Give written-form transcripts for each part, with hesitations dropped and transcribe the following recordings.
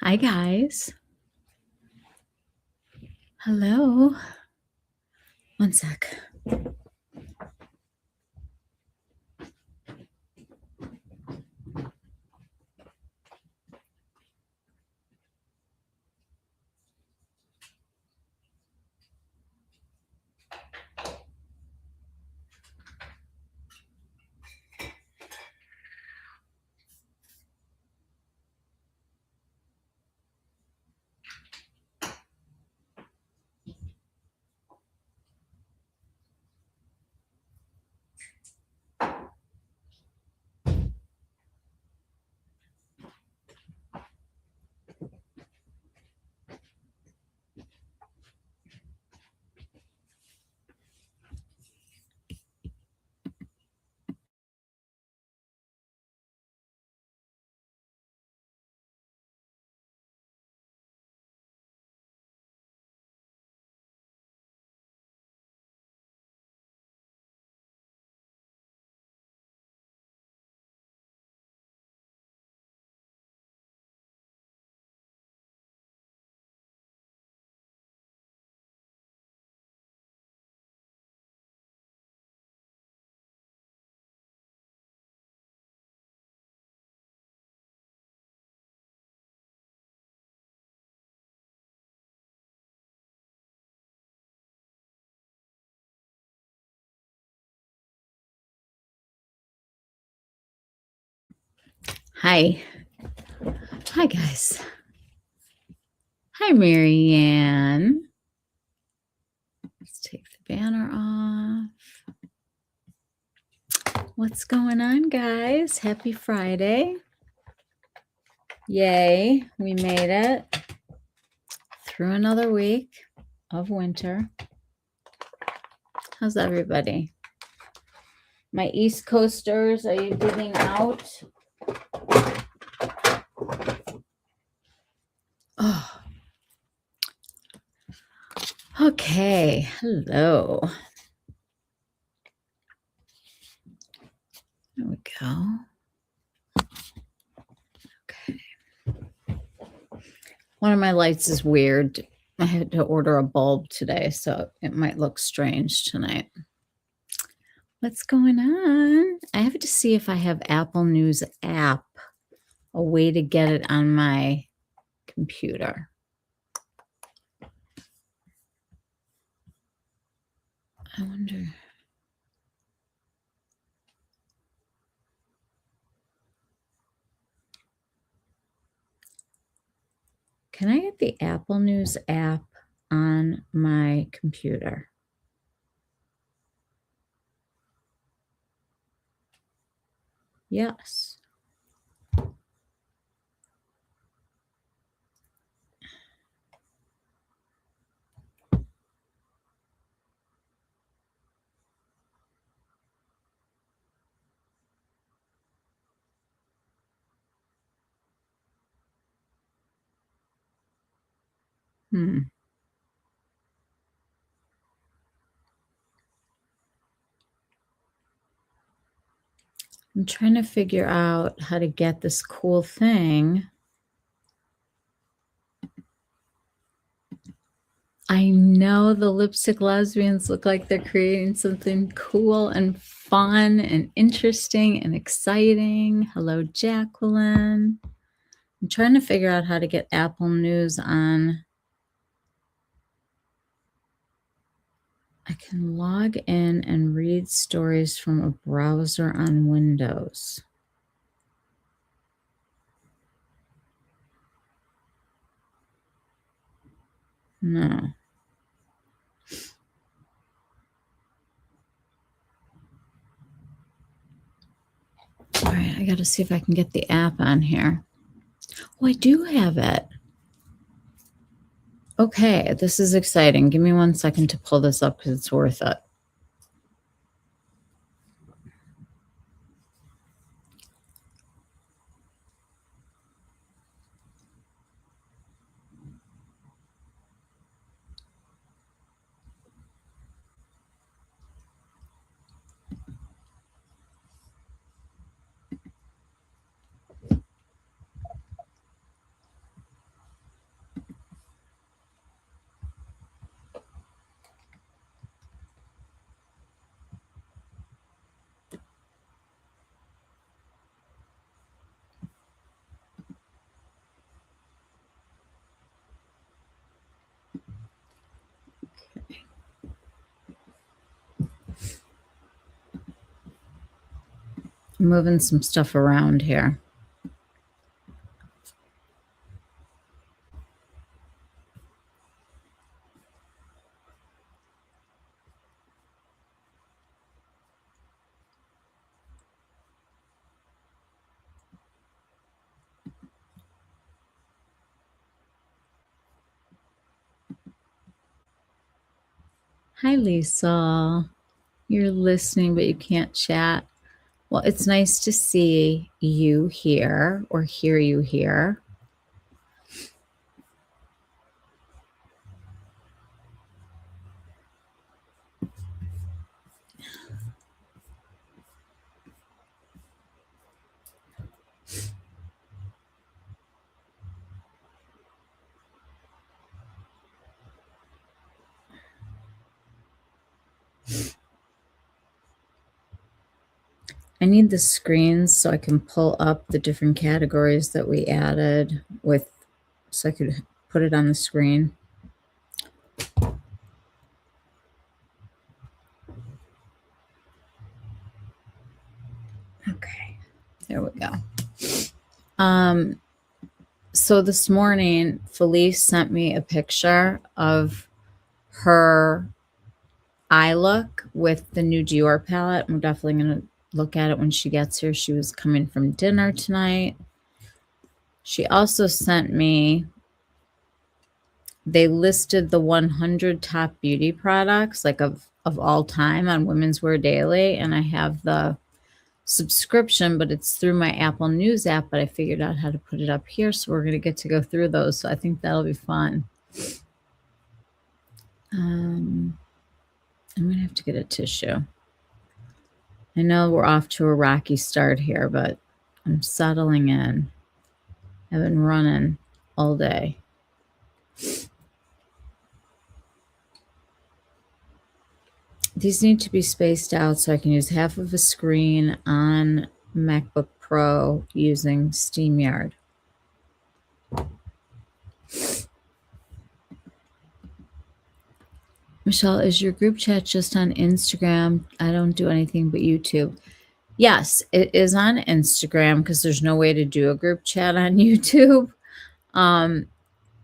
Hi, guys. Hello. One sec. Hi. Hi, guys. Hi, Marianne. Let's take the banner off. What's going on, guys? Happy Friday. Yay, we made it through another week of winter. How's everybody? My East Coasters, are you getting out? Oh. Okay. Hello. There we go. Okay. One of my lights is weird. I had to order a bulb today, so it might look strange tonight. What's going on? I have to see if I have Apple News app, a way to get it on my computer. I wonder. Can I get the Apple News app on my computer? Yes. I'm trying to figure out how to get this cool thing. I know the lipstick lesbians look like they're creating something cool and fun and interesting and exciting. Hello, Jacqueline. I'm trying to figure out how to get Apple News on. I can log in and read stories from a browser on Windows. No. All right, I got to see if I can get the app on here. Oh, I do have it. Okay, this is exciting. Give me 1 second to pull this up because it's worth it. moving some stuff around here. Hi, Lisa. You're listening, but you can't chat. Well, it's nice to see you here or hear you here. I need the screens so I can pull up the different categories that we added with, so I could put it on the screen. Okay, there we go. So this morning, Felice sent me a picture of her eye look with the new Dior palette. I'm definitely going to look at it when she gets here. She was coming from dinner tonight. She also sent me, they listed the 100 top beauty products, like of all time on Women's Wear Daily. And I have the subscription, but it's through my Apple News app, but I figured out how to put it up here. So we're going to get to go through those. So I think that'll be fun. I'm going to have to get a tissue. I know we're off to a rocky start here, but I'm settling in. I've been running all day. These need to be spaced out so I can use half of a screen on MacBook Pro using StreamYard. Michelle, is your group chat just on Instagram? I don't do anything but YouTube. Yes, it is on Instagram because there's no way to do a group chat on YouTube.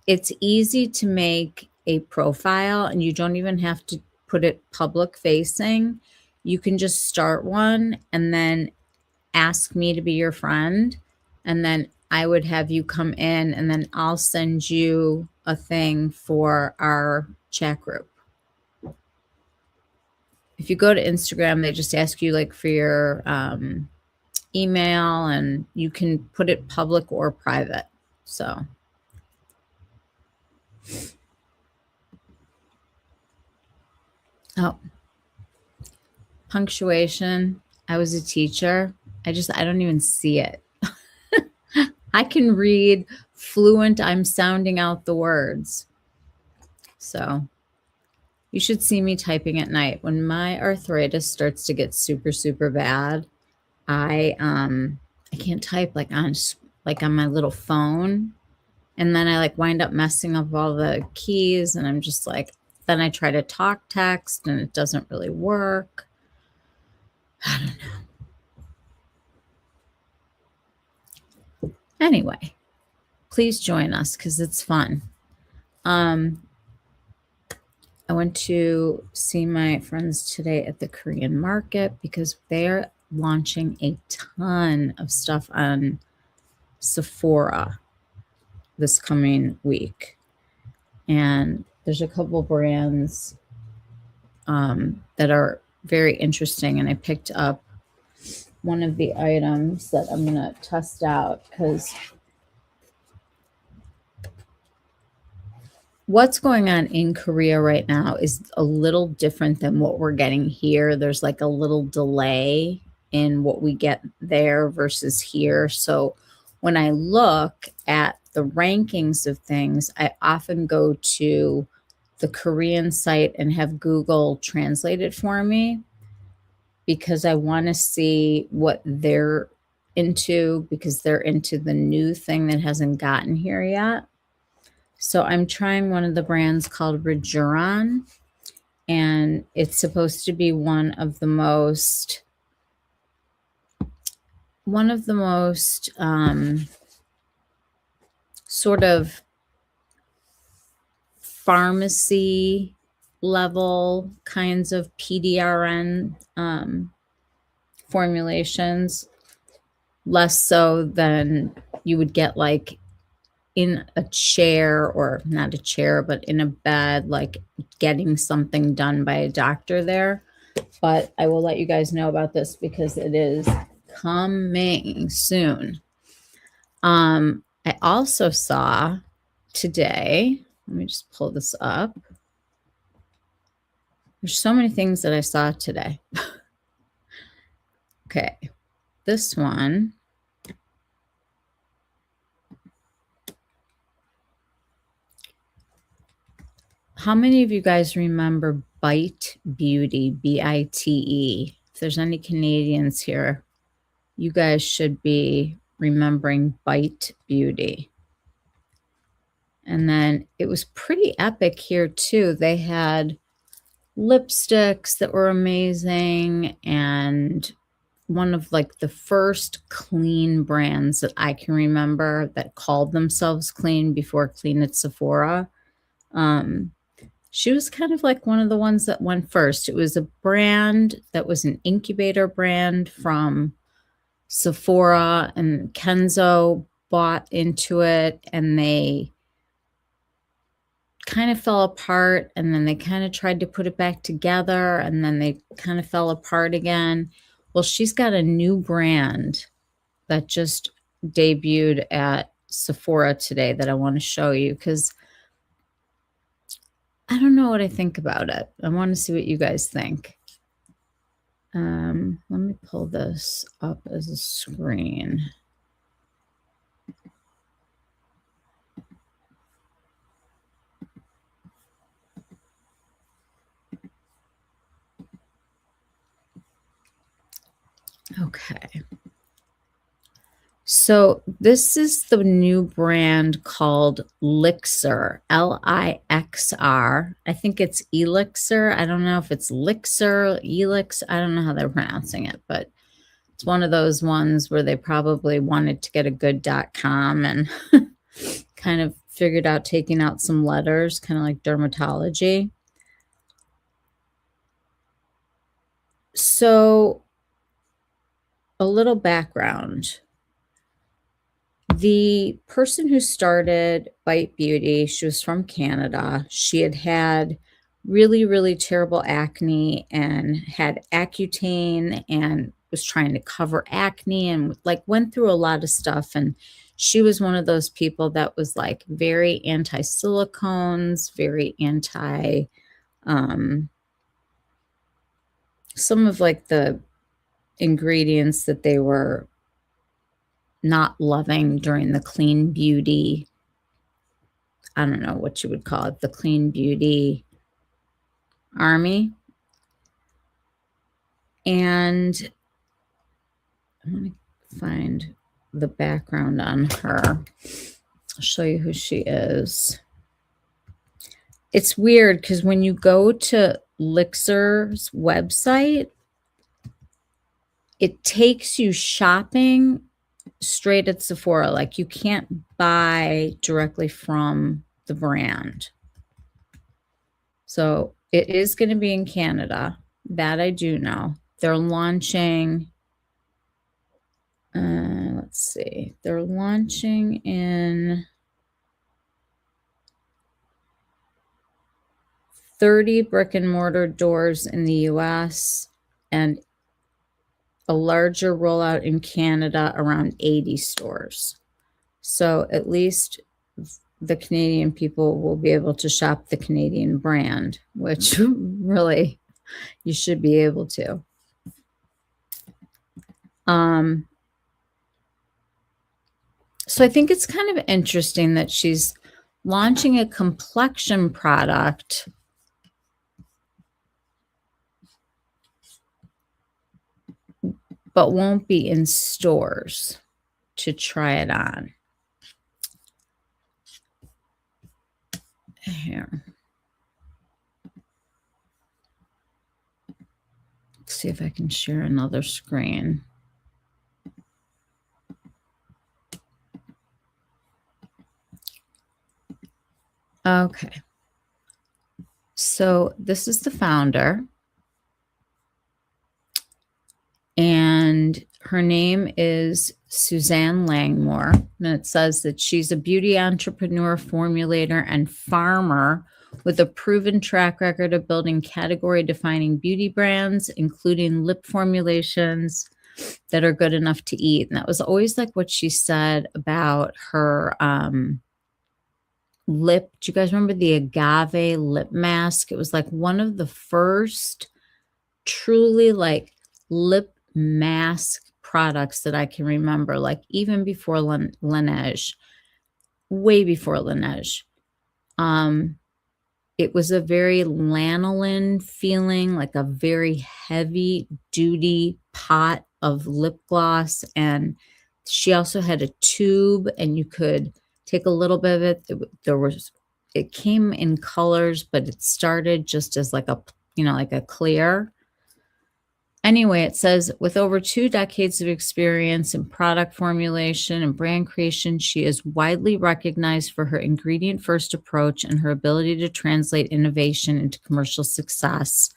It's easy to make a profile and you don't even have to put it public facing. You can just start one and then ask me to be your friend. And then I would have you come in and then I'll send you a thing for our chat group. If you go to Instagram, they just ask you like for your email and you can put it public or private. So. Oh, punctuation. I was a teacher. I don't even see it. I can read fluent. I'm sounding out the words. So you should see me typing at night. When my arthritis starts to get super, super bad, I can't type like on my little phone. And then I like wind up messing up all the keys and I'm just like, then I try to talk text and it doesn't really work. I don't know. Anyway, please join us because it's fun. I went to see my friends today at the Korean market because they're launching a ton of stuff on Sephora this coming week. And there's a couple brands that are very interesting. And I picked up one of the items that I'm going to test out because what's going on in Korea right now is a little different than what we're getting here. There's like a little delay in what we get there versus here. So when I look at the rankings of things, I often go to the Korean site and have Google translate it for me because I want to see what they're into because they're into the new thing that hasn't gotten here yet. So I'm trying one of the brands called Rejuron, and it's supposed to be one of the most one of the most sort of pharmacy level kinds of PDRN formulations, less so than you would get like in a chair, or not a chair, but in a bed, like getting something done by a doctor there. But I will let you guys know about this because it is coming soon. I also saw today, let me just pull this up. There's so many things that I saw today. Okay, this one. How many of you guys remember Bite Beauty, B-I-T-E? If there's any Canadians here, you guys should be remembering Bite Beauty. And then it was pretty epic here too. They had lipsticks that were amazing, and one of like the first clean brands that I can remember that called themselves clean before Clean at Sephora. She was kind of like one of the ones that went first. It was a brand that was an incubator brand from Sephora, and Kenzo bought into it, and they kind of fell apart, and then they kind of tried to put it back together, and then they kind of fell apart again. Well, she's got a new brand that just debuted at Sephora today that I want to show you, because I don't know what I think about it. I want to see what you guys think. Let me pull this up as a screen. Okay. So this is the new brand called Lixer, L-I-X-R. I think it's Elixir. I don't know if it's Lixer, Elix. I don't know how they're pronouncing it, but it's one of those ones where they probably wanted to get a good .com and kind of figured out taking out some letters, kind of like dermatology. So a little background. The person who started Bite Beauty, she was from Canada. She had had really, really terrible acne and had Accutane and was trying to cover acne and like went through a lot of stuff. And she was one of those people that was like very anti-silicones, very anti some of like the ingredients that they were not loving during the clean beauty, I don't know what you would call it, the clean beauty army. And I'm going to find the background on her. I'll show you who she is. It's weird because when you go to Lixer's website, it takes you shopping straight at Sephora. Like you can't buy directly from the brand. So it is going to be in Canada. That I do know. They're launching, let's see, they're launching in 30 brick and mortar doors in the US and a larger rollout in Canada, around 80 stores. So at least the Canadian people will be able to shop the Canadian brand, which really you should be able to. So I think it's kind of interesting that she's launching a complexion product but won't be in stores to try it on. Here. Let's see if I can share another screen. Okay. So this is the founder. And her name is Suzanne Langmore. And it says that she's a beauty entrepreneur, formulator, and farmer with a proven track record of building category-defining beauty brands, including lip formulations that are good enough to eat. And that was always like what she said about her lip. Do you guys remember the agave lip mask? It was like one of the first truly like lip mask products that I can remember, like even before Laneige, way before Laneige. It was a very lanolin feeling, like a very heavy duty pot of lip gloss. And she also had a tube, and you could take a little bit of it. It came in colors, but it started just as like a, like a clear. Anyway, it says, with over 2 decades of experience in product formulation and brand creation, she is widely recognized for her ingredient-first approach and her ability to translate innovation into commercial success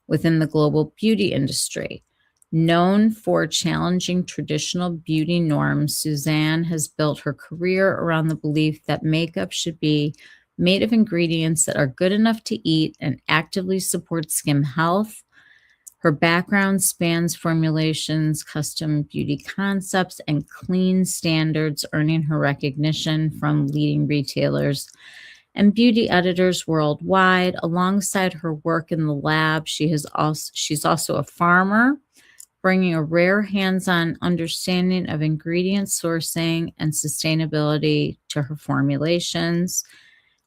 within the global beauty industry. Known for challenging traditional beauty norms, Suzanne has built her career around the belief that makeup should be made of ingredients that are good enough to eat and actively support skin health. Her background spans formulations, custom beauty concepts, and clean standards, earning her recognition from leading retailers and beauty editors worldwide. Alongside her work in the lab, she's also a farmer, bringing a rare hands-on understanding of ingredient sourcing and sustainability to her formulations.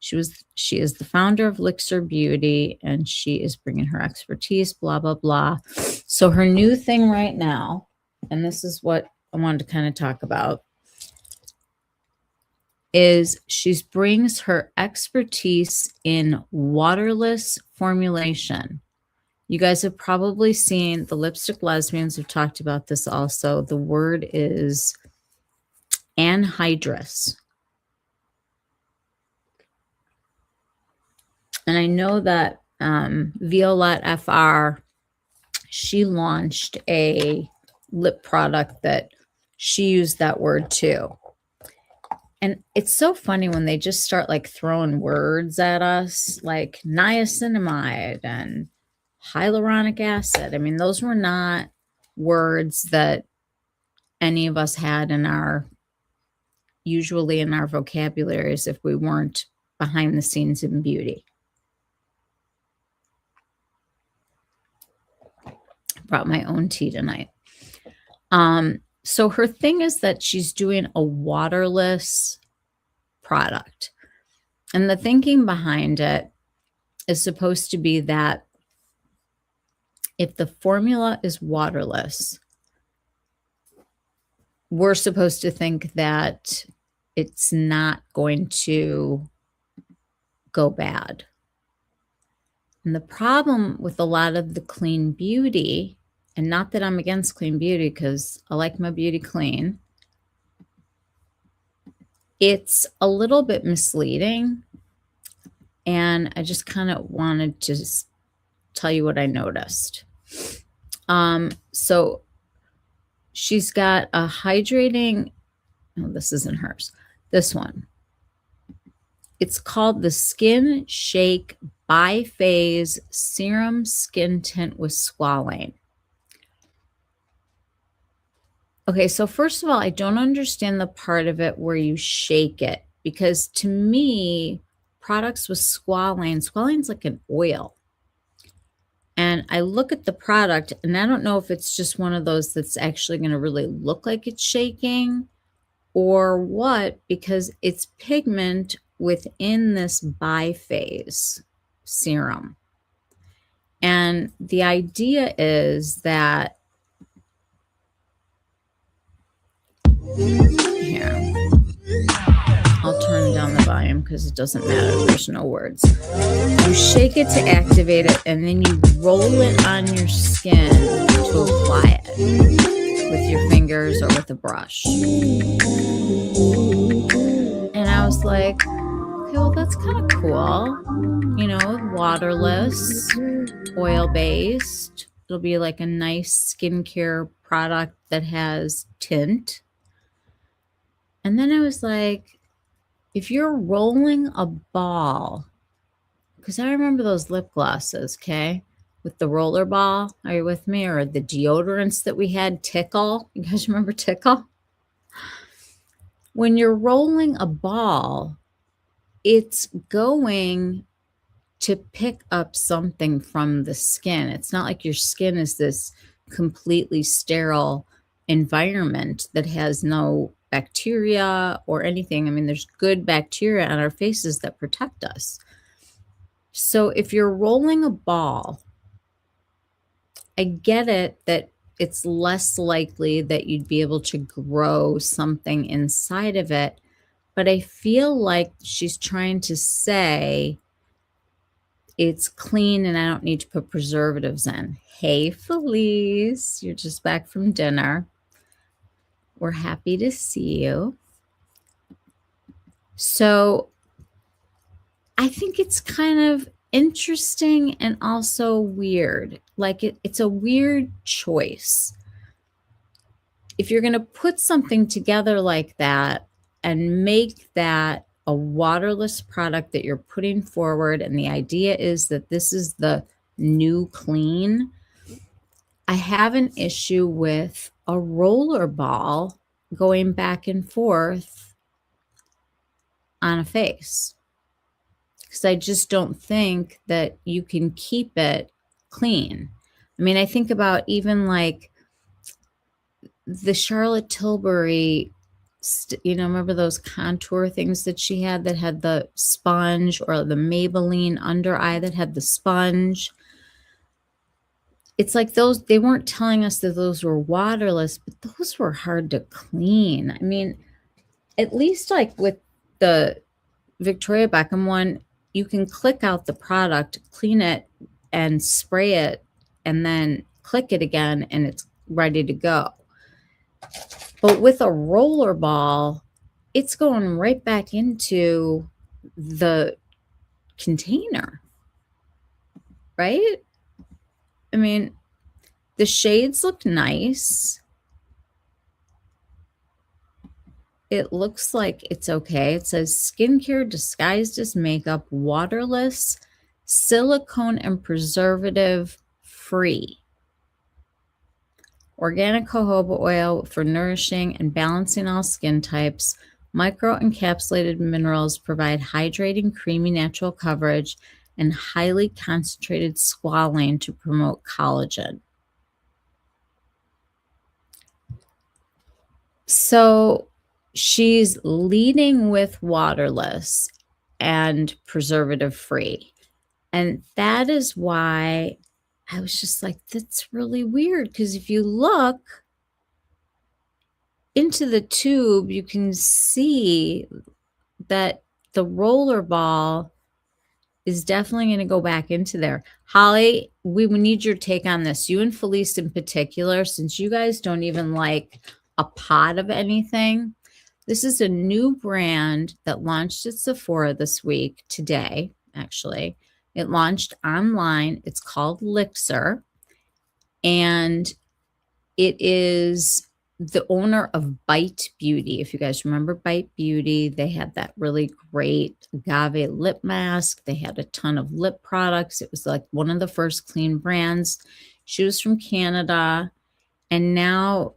She is the founder of Elixir Beauty, and she is bringing her expertise, blah, blah, blah. So her new thing right now, and this is what I wanted to kind of talk about, is she brings her expertise in waterless formulation. You guys have probably seen, the Lipstick Lesbians have talked about this also. The word is anhydrous. And I know that Violette FR, she launched a lip product that she used that word too. And it's so funny when they just start like throwing words at us, like niacinamide and hyaluronic acid. I mean, those were not words that any of us had usually in our vocabularies if we weren't behind the scenes in beauty. Brought my own tea tonight. So her thing is that she's doing a waterless product. And the thinking behind it is supposed to be that if the formula is waterless, we're supposed to think that it's not going to go bad. And the problem with a lot of the clean beauty, and not that I'm against clean beauty because I like my beauty clean, it's a little bit misleading. And I just kind of wanted to tell you what I noticed. So she's got a hydrating, no, this isn't hers, this one. It's called the Skin Shake Biphase Serum Skin Tint with Squalane. Okay, so first of all, I don't understand the part of it where you shake it, because to me, products with squalane's like an oil. And I look at the product, and I don't know if it's just one of those that's actually going to really look like it's shaking or what, because it's pigment within this biphase serum. And the idea is that, here, I'll turn down the volume because it doesn't matter, there's no words. You shake it to activate it, and then you roll it on your skin to apply it with your fingers or with a brush. And I was like, Okay, well, that's kind of cool. You know, waterless, oil-based. It'll be like a nice skincare product that has tint. And then I was like, if you're rolling a ball, because I remember those lip glosses, okay? With the roller ball. Are you with me? Or the deodorants that we had, Tickle. You guys remember Tickle? When you're rolling a ball, it's going to pick up something from the skin. It's not like your skin is this completely sterile environment that has no bacteria or anything. I mean, there's good bacteria on our faces that protect us. So if you're rolling a ball, I get it that it's less likely that you'd be able to grow something inside of it. But I feel like she's trying to say it's clean and I don't need to put preservatives in. Hey, Felice, you're just back from dinner. We're happy to see you. So I think it's kind of interesting and also weird. Like it's a weird choice. If you're going to put something together like that and make that a waterless product that you're putting forward, and the idea is that this is the new clean, I have an issue with a roller ball going back and forth on a face, because I just don't think that you can keep it clean. I mean, I think about even like the Charlotte Tilbury, remember those contour things that she had that had the sponge, or the Maybelline under eye that had the sponge? It's like those, they weren't telling us that those were waterless, but those were hard to clean. I mean, at least like with the Victoria Beckham one, you can click out the product, clean it, and spray it, and then click it again, and it's ready to go. But with a roller ball, it's going right back into the container, right? I mean, the shades look nice. It looks like it's okay. It says skincare disguised as makeup, waterless, silicone and preservative free. Organic jojoba oil for nourishing and balancing all skin types. Micro-encapsulated minerals provide hydrating, creamy natural coverage and highly concentrated squalane to promote collagen. So she's leading with waterless and preservative free. And that is why I was just like, that's really weird. Because if you look into the tube, you can see that the roller ball is definitely going to go back into there. Holly, we need your take on this. You and Felice in particular, since you guys don't even like a pot of anything. This is a new brand that launched at Sephora this week, today, actually. It launched online. It's called Lixer. And it is the owner of Bite Beauty. If you guys remember Bite Beauty, they had that really great agave lip mask. They had a ton of lip products. It was like one of the first clean brands. She was from Canada. And now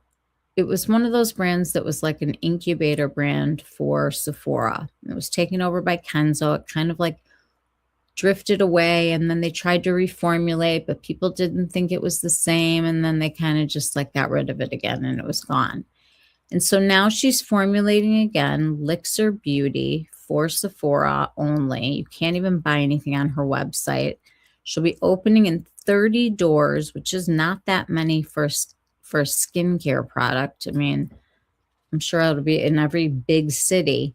it was one of those brands that was like an incubator brand for Sephora. It was taken over by Kenzo. It kind of like drifted away, and then they tried to reformulate, but people didn't think it was the same, and then they kind of just like got rid of it again, and it was gone. And so now she's formulating again, Lixer Beauty for Sephora only. You can't even buy anything on her website. She'll be opening in 30 doors, which is not that many for a skincare product. I mean, I'm sure it'll be in every big city.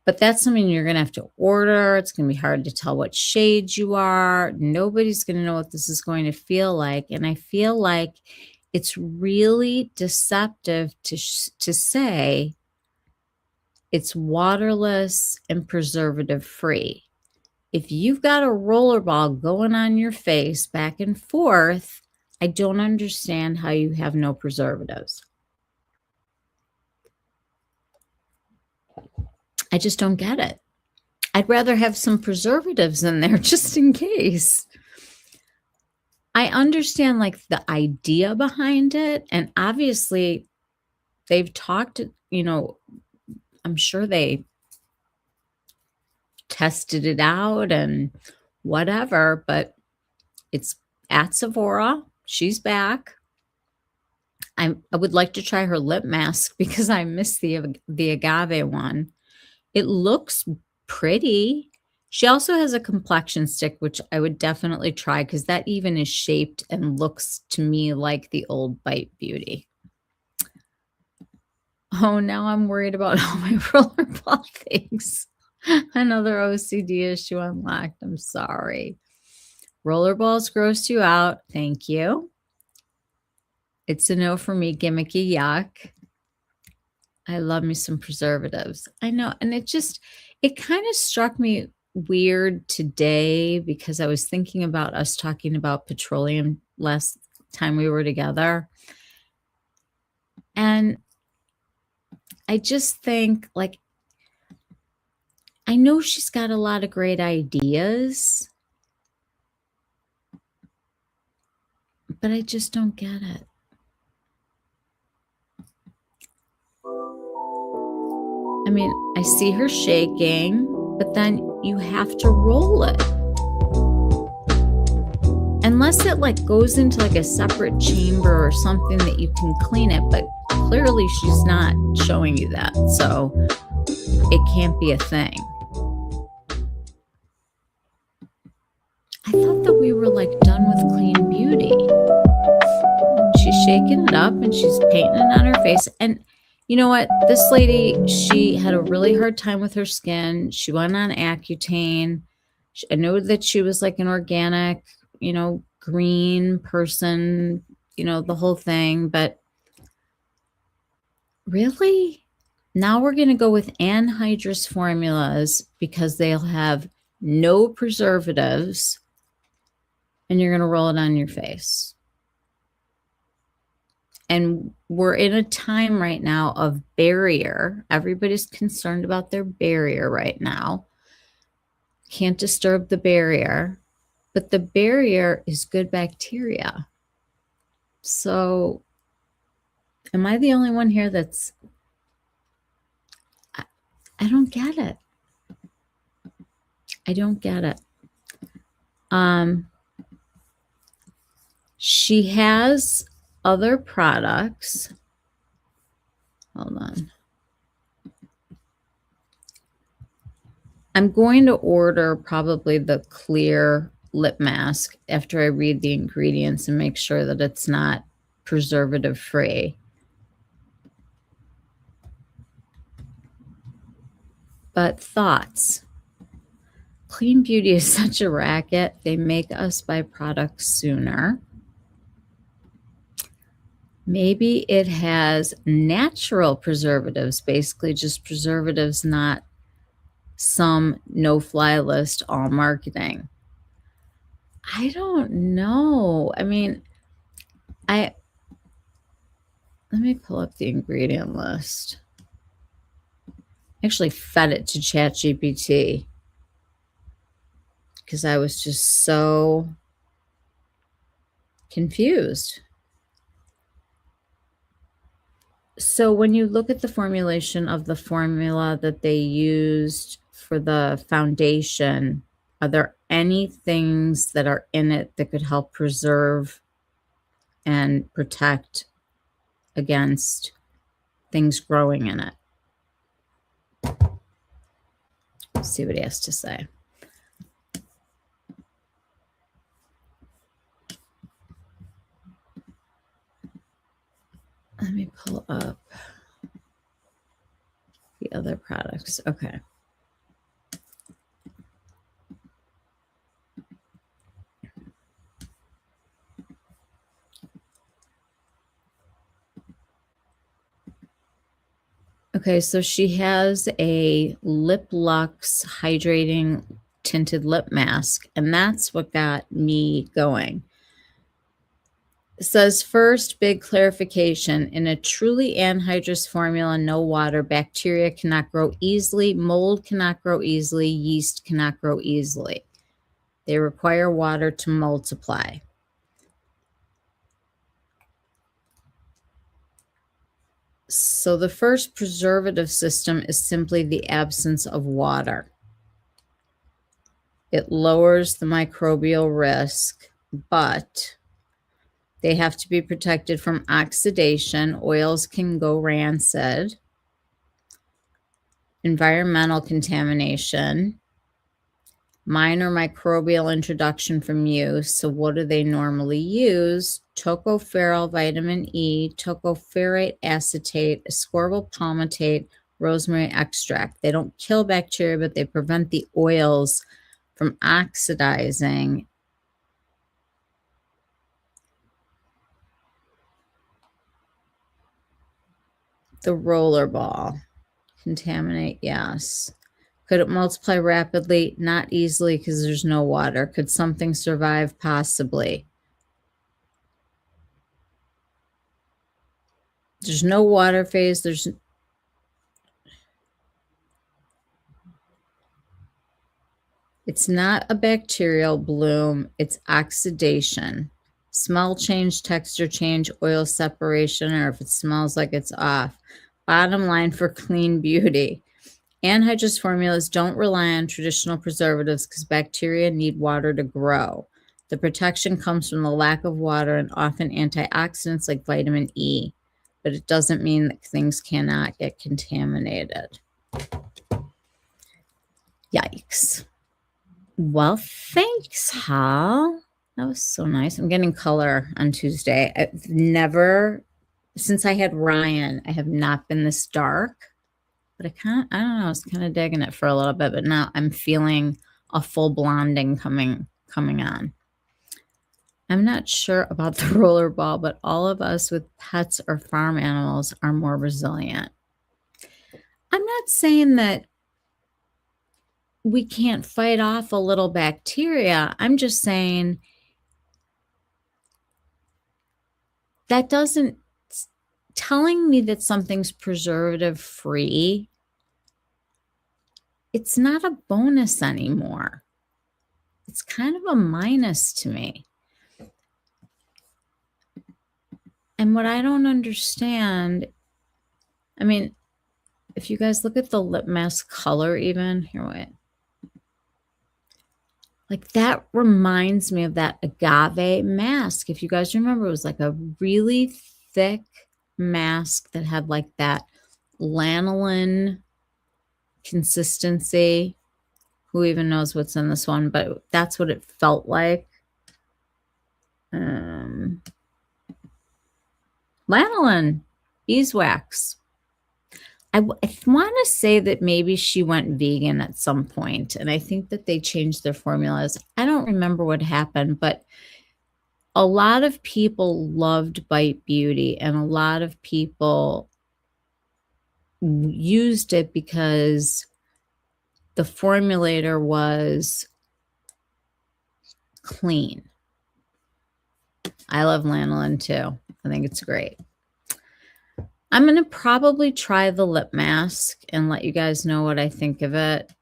But that's something you're going to have to order. It's going to be hard to tell what shades you are. Nobody's going to know what this is going to feel like. And I feel like it's really deceptive to say It's waterless and preservative free. If you've got a rollerball going on your face back and forth, I don't understand how you have no preservatives. I just don't get it. I'd rather have some preservatives in there just in case. I understand like the idea behind it. And obviously they've talked, I'm sure they tested it out and whatever, but it's at Sephora. She's back. I would like to try her lip mask because I missed the agave one. It looks pretty. She also has a complexion stick, which I would definitely try because that even is shaped and looks to me like the old Bite Beauty. Oh, now I'm worried about all my rollerball things. Another OCD issue unlocked. I'm sorry. Rollerballs grossed you out. Thank you. It's a no for me. Gimmicky yuck. I love me some preservatives. I know. And it kind of struck me weird today because I was thinking about us talking about petroleum last time we were together. And I just think, like, I know she's got a lot of great ideas, but I just don't get it. I mean, I see her shaking, but then you have to roll it. Unless it like goes into like a separate chamber or something that you can clean it, but clearly she's not showing you that. So it can't be a thing. I thought that we were like done with clean beauty. She's shaking it up and she's painting it on her face. And you know what? This lady, she had a really hard time with her skin. She went on Accutane. I know that she was like an organic, green person, the whole thing. But really? Now we're going to go with anhydrous formulas because they'll have no preservatives and you're going to roll it on your face. And we're in a time right now of barrier. Everybody's concerned about their barrier right now. Can't disturb the barrier, but the barrier is good bacteria. So am I the only one here that's, I don't get it. I don't get it. She has other products. Hold on. I'm going to order probably the clear lip mask after I read the ingredients and make sure that it's not preservative free. But thoughts. Clean beauty is such a racket. They make us buy products sooner. Maybe it has natural preservatives, basically just preservatives, not some no-fly list, all marketing. I don't know. I mean, let me pull up the ingredient list. I actually fed it to ChatGPT because I was just so confused. So when you look at the formulation of the formula that they used for the foundation, are there any things that are in it that could help preserve and protect against things growing in it? Let's see what he has to say. Let me pull up the other products. Okay. Okay, so she has a Lip Lux hydrating tinted lip mask, and that's what got me going. It says first, big clarification. In a truly anhydrous formula, no water, bacteria cannot grow easily, mold cannot grow easily, yeast cannot grow easily. They require water to multiply. So the first preservative system is simply the absence of water. It lowers the microbial risk, but they have to be protected from oxidation. Oils can go rancid. Environmental contamination. Minor microbial introduction from use. So what do they normally use? Tocopherol vitamin E, tocopherate acetate, ascorbyl palmitate, rosemary extract. They don't kill bacteria, but they prevent the oils from oxidizing. The roller ball. Contaminate, yes. Could it multiply rapidly? Not easily because there's no water. Could something survive? Possibly. There's no water phase. It's not a bacterial bloom. It's oxidation. Smell change, texture change, oil separation, or if it smells like it's off. Bottom line for clean beauty. Anhydrous formulas don't rely on traditional preservatives because bacteria need water to grow. The protection comes from the lack of water and often antioxidants like vitamin E, but it doesn't mean that things cannot get contaminated. Yikes. Well, thanks, Hal. That was so nice. I'm getting color on Tuesday. I've never, since I had Ryan, I have not been this dark. But I don't know, I was kind of digging it for a little bit, but now I'm feeling a full blonding coming on. I'm not sure about the roller ball, but all of us with pets or farm animals are more resilient. I'm not saying that we can't fight off a little bacteria. I'm just saying that doesn't, telling me that something's preservative free, it's not a bonus anymore. It's kind of a minus to me. And what I don't understand, I mean, if you guys look at the lip mask color even, here, wait. Like that reminds me of that agave mask. If you guys remember, it was like a really thick mask that had like that lanolin consistency. Who even knows what's in this one, but that's what it felt like. Lanolin, beeswax. I want to say that maybe she went vegan at some point, and I think that they changed their formulas. I don't remember what happened, but a lot of people loved Bite Beauty, and a lot of people used it because the formulator was clean. I love lanolin too. I think it's great. I'm going to probably try the lip mask and let you guys know what I think of it,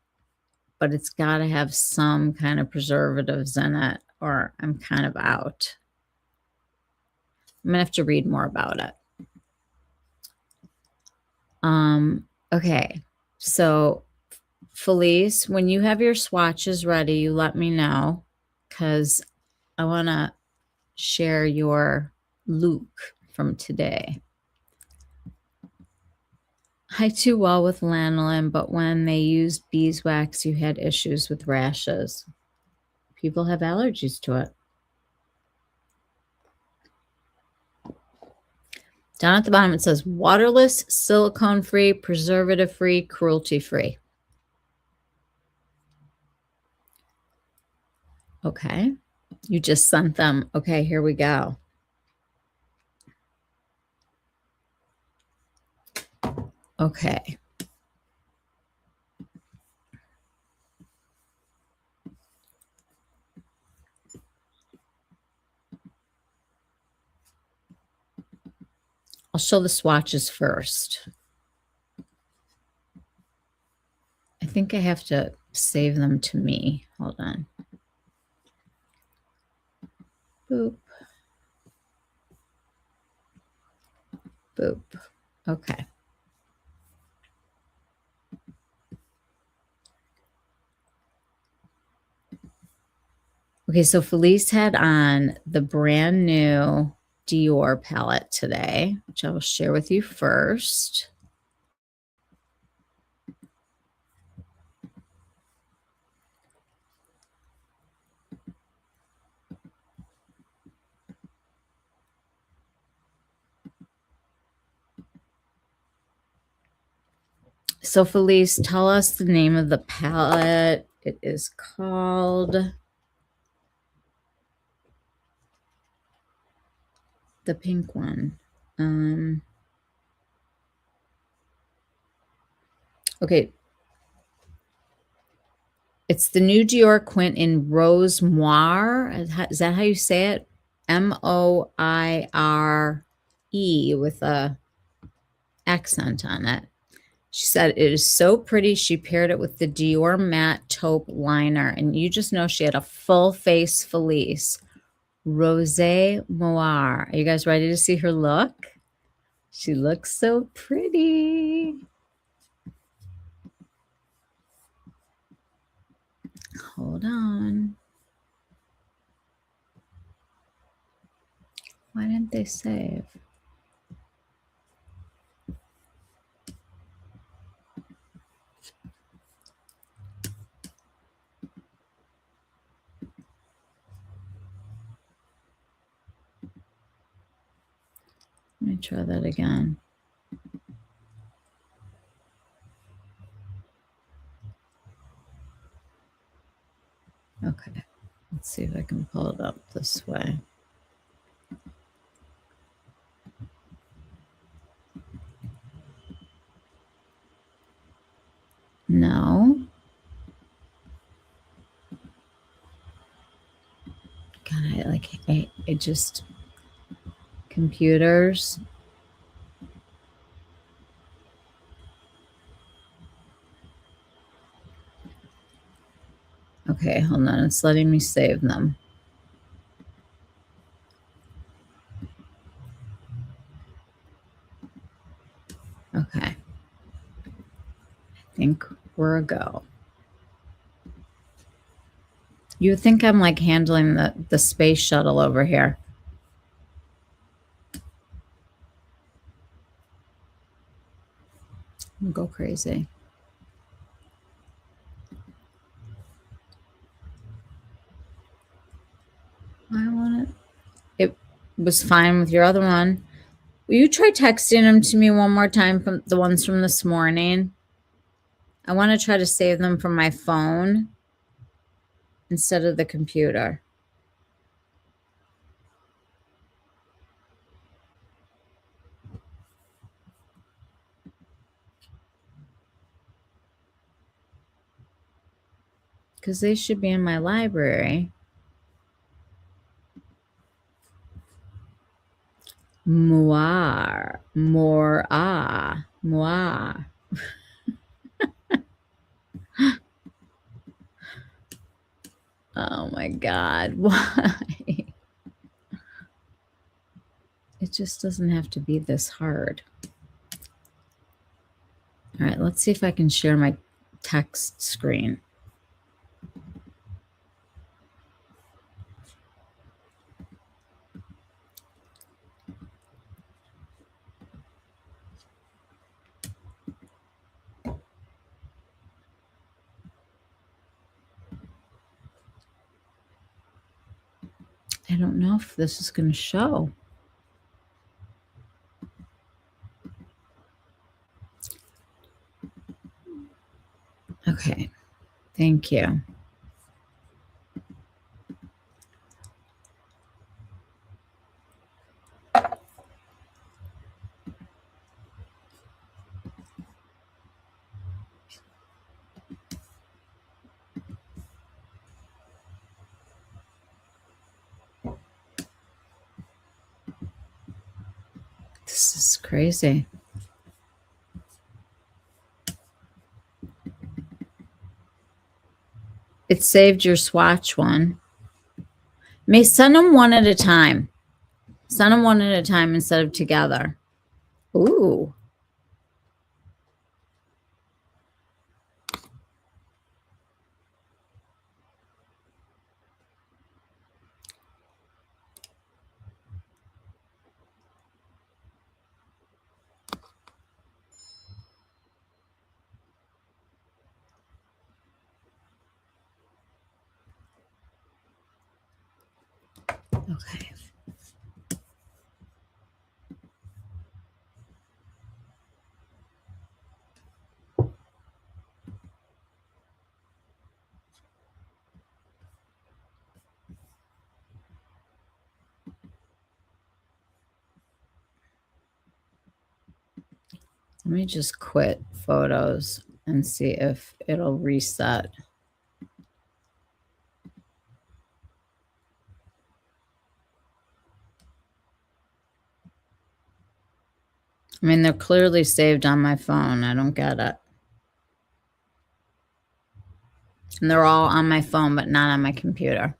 but it's got to have some kind of preservatives in it or I'm kind of out. I'm going to have to read more about it. Okay, so Felice, when you have your swatches ready, you let me know because I want to share your look from today. I do well with lanolin, but when they used beeswax, you had issues with rashes. People have allergies to it. Down at the bottom, it says waterless, silicone-free, preservative-free, cruelty-free. Okay. You just sent them. Okay, here we go. Okay. I'll show the swatches first. I think I have to save them to me. Hold on. Boop. Boop. Okay. Okay, so Felice had on the brand new Dior palette today, which I will share with you first. So Felice, tell us the name of the palette. It is called the pink one. Okay. It's the new Dior Quint in Rose Moire. Is that how you say it? Moire with a accent on it. She said it is so pretty. She paired it with the Dior matte taupe liner. And you just know she had a full face Felice. Rose Moire. Are you guys ready to see her look? She looks so pretty. Hold on. Why didn't they save? Let me try that again. Okay, let's see if I can pull it up this way. No. God, it just, computers. Okay, hold on. It's letting me save them. Okay. I think we're a go. You think I'm like handling the space shuttle over here. I'm gonna go crazy. I want it. It was fine with your other one. Will you try texting them to me one more time from the ones from this morning? I want to try to save them from my phone instead of the computer. Because they should be in my library. Moire. More. Ah. Moire. Oh my God. Why? It just doesn't have to be this hard. All right, let's see if I can share my text screen. I don't know if this is going to show. Okay, thank you. It's crazy. It saved your swatch one. May send them one at a time. Send them one at a time instead of together. Ooh. Okay. Let me just quit photos and see if it'll reset. I mean, they're clearly saved on my phone. I don't get it. And they're all on my phone, but not on my computer.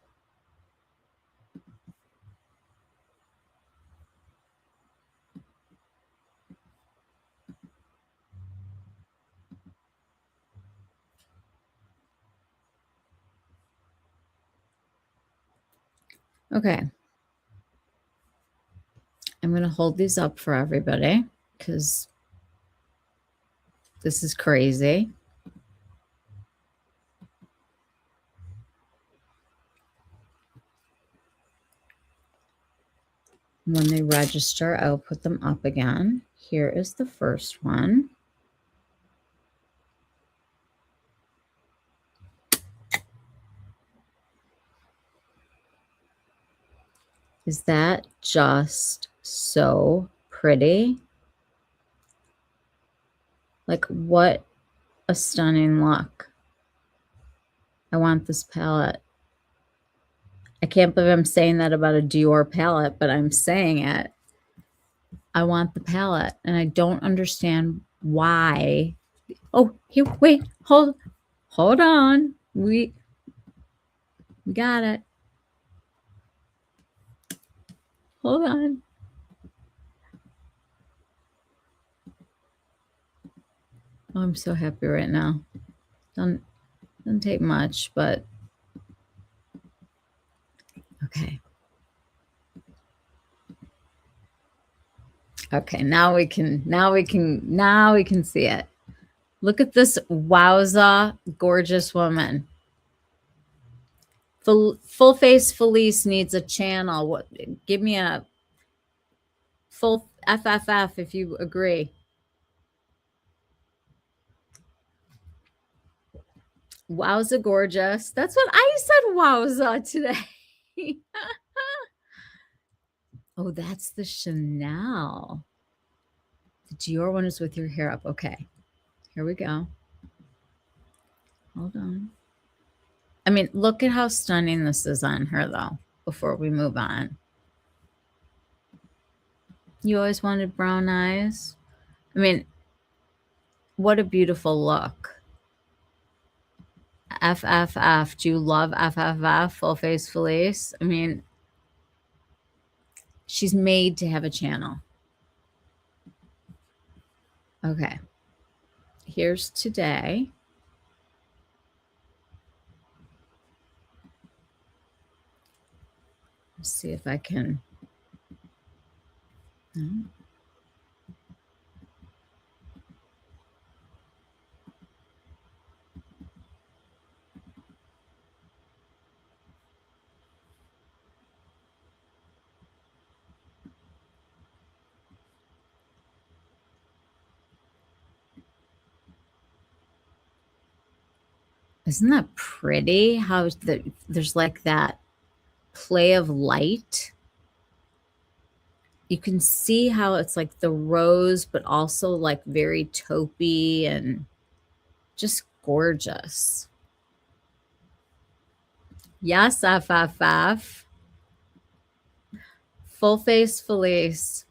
Okay. I'm going to hold these up for everybody because this is crazy. When they register, I'll put them up again. Here is the first one. Is that just so pretty? Like, what a stunning look. I want this palette. I can't believe I'm saying that about a Dior palette, but I'm saying it. I want the palette, and I don't understand why. Oh, here, wait, hold on. We got it. Hold on. Oh, I'm so happy right now. Doesn't take much, but okay. Okay, now we can see it. Look at this wowza gorgeous woman. Full face Felice needs a channel. What? Give me a full FFF if you agree. Wowza gorgeous. That's what I said. Wowza today. Oh, that's the Chanel. The Dior one is with your hair up. Okay, here we go. Hold on. I mean, look at how stunning this is on her, though, before we move on. You always wanted brown eyes? I mean, what a beautiful look. FFF. Do you love FFF? Full face Felice? I mean, she's made to have a channel. Okay. Here's today. Let's see if I can. No. Isn't that pretty? How there's like that play of light. You can see how it's like the rose, but also like very taupey and just gorgeous. Yes, FFF. Full face Felice.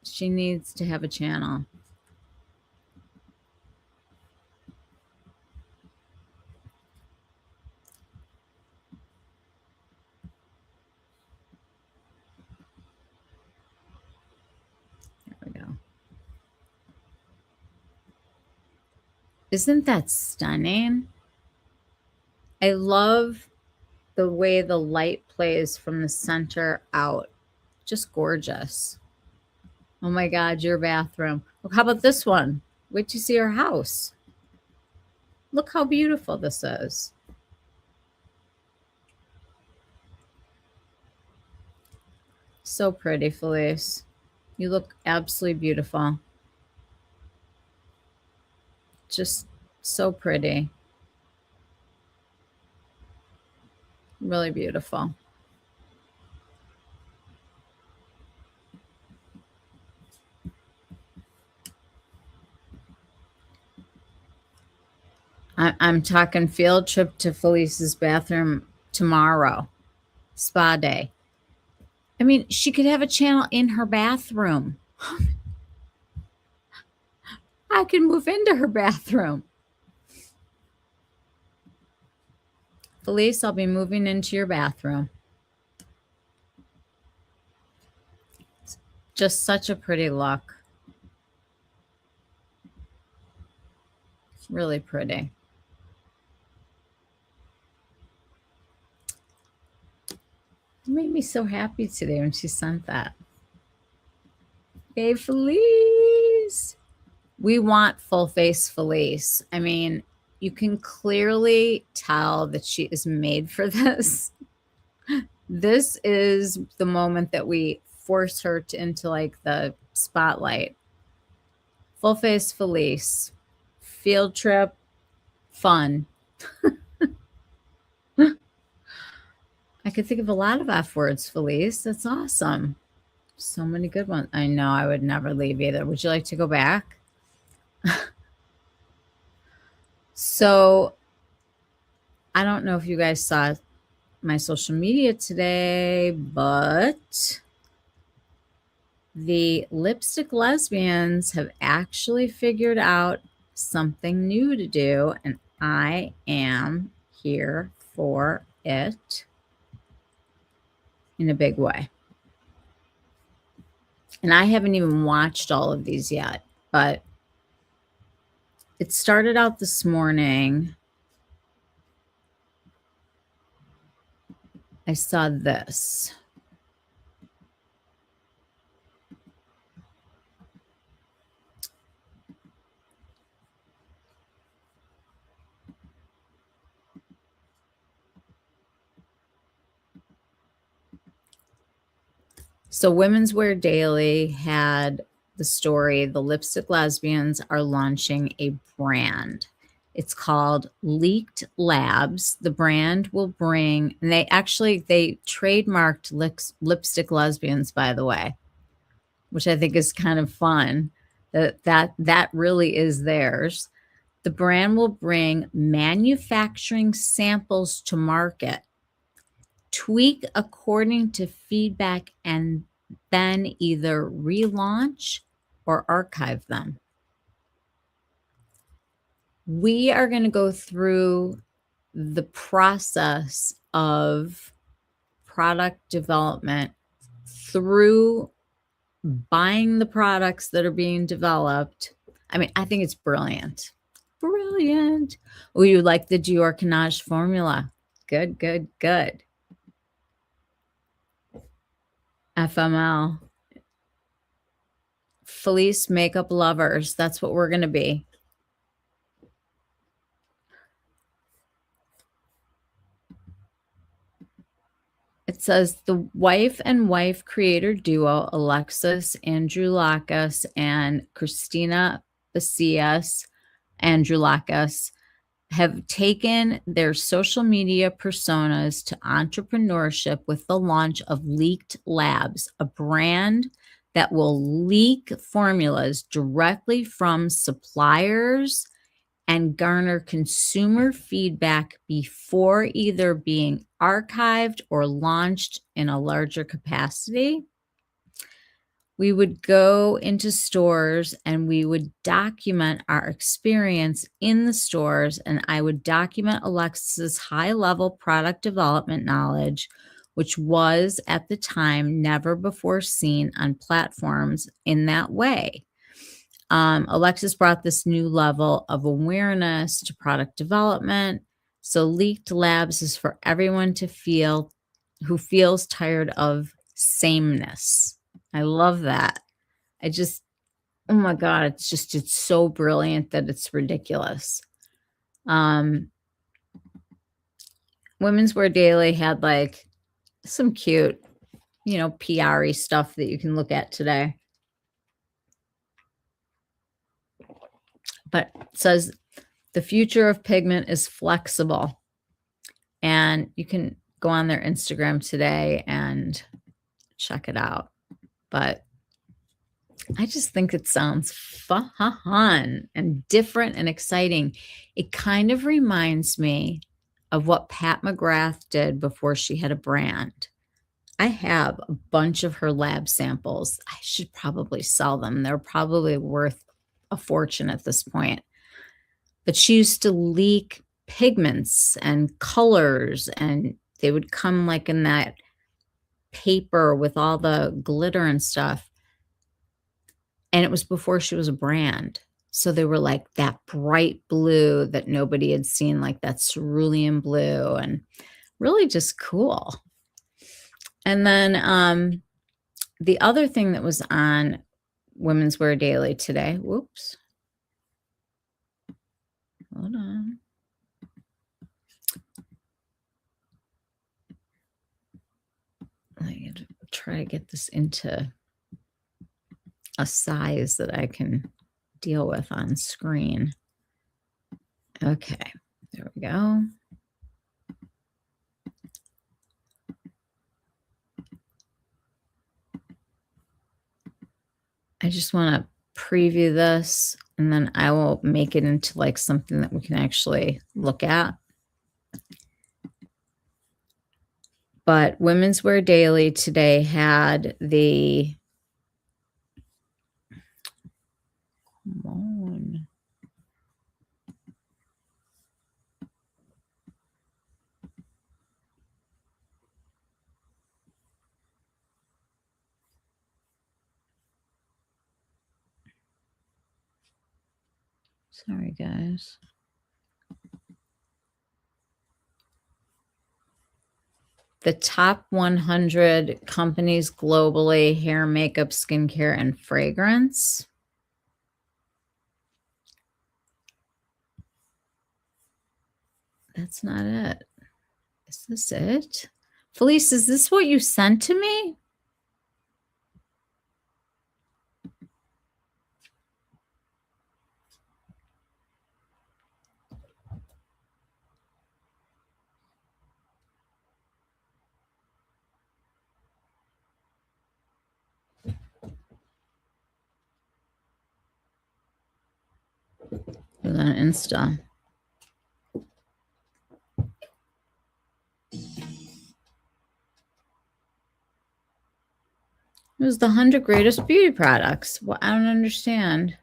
She needs to have a channel. There we go. Isn't that stunning? I love the way the light plays from the center out. Just gorgeous. Oh my God, your bathroom. Look, how about this one? Wait to see our house. Look how beautiful this is. So pretty, Felice. You look absolutely beautiful. Just so pretty. Really beautiful. I'm talking field trip to Felice's bathroom tomorrow. Spa day. I mean, she could have a channel in her bathroom. I can move into her bathroom. Felice, I'll be moving into your bathroom. Just such a pretty look. It's really pretty. It made me so happy today when she sent that. Yay, Felice. We want full face Felice. I mean, you can clearly tell that she is made for this. This is the moment that we force her into like the spotlight. Full face Felice. Field trip. Fun. I could think of a lot of F words, Felice. That's awesome. So many good ones. I know I would never leave either. Would you like to go back? So I don't know if you guys saw my social media today, but the lipstick lesbians have actually figured out something new to do, and I am here for it in a big way. And I haven't even watched all of these yet, but it started out this morning. I saw this. So Women's Wear Daily had the story, the lipstick lesbians are launching a brand. It's called Leaked Labs. The brand will bring, and they trademarked lipstick lesbians, by the way, which I think is kind of fun. That really is theirs. The brand will bring manufacturing samples to market, tweak according to feedback, and then either relaunch or archive them. We are going to go through the process of product development through buying the products that are being developed. I mean, I think it's brilliant. Brilliant. Oh, you like the Dior Canage formula. Good, good, good. FML. Felice makeup lovers. That's what we're going to be. It says the wife and wife creator duo, Alexis Androulakis and Christina Bacias Androulakis, have taken their social media personas to entrepreneurship with the launch of Leaked Labs, a brand that will leak formulas directly from suppliers and garner consumer feedback before either being archived or launched in a larger capacity. we would go into stores and we would document our experience in the stores. And I would document Alexis's high level product development knowledge, which was at the time never before seen on platforms in that way. Alexis brought this new level of awareness to product development. So Leaked Labs is for everyone to feel who feels tired of sameness. I love that. I just, oh my God, it's so brilliant that it's ridiculous. Women's Wear Daily had like some cute, PR-y stuff that you can look at today. But it says the future of pigment is flexible. And you can go on their Instagram today and check it out. But I just think it sounds fun and different and exciting. It kind of reminds me of what Pat McGrath did before she had a brand. I have a bunch of her lab samples. I should probably sell them. They're probably worth a fortune at this point. But she used to leak pigments and colors, and they would come like in that paper with all the glitter and stuff. And it was before she was a brand. So they were like that bright blue that nobody had seen, like that cerulean blue, and really just cool. And then the other thing that was on Women's Wear Daily today, whoops, hold on. I gotta try to get this into a size that I can deal with on screen. Okay, there we go. I just want to preview this, and then I will make it into like something that we can actually look at. But Women's Wear Daily today had the, come on. Sorry, guys. The top 100 companies globally, hair, makeup, skincare, and fragrance. That's not it. Is this it? Felice, is this what you sent to me? It was on Insta. It was the 100 greatest beauty products. Well, I don't understand.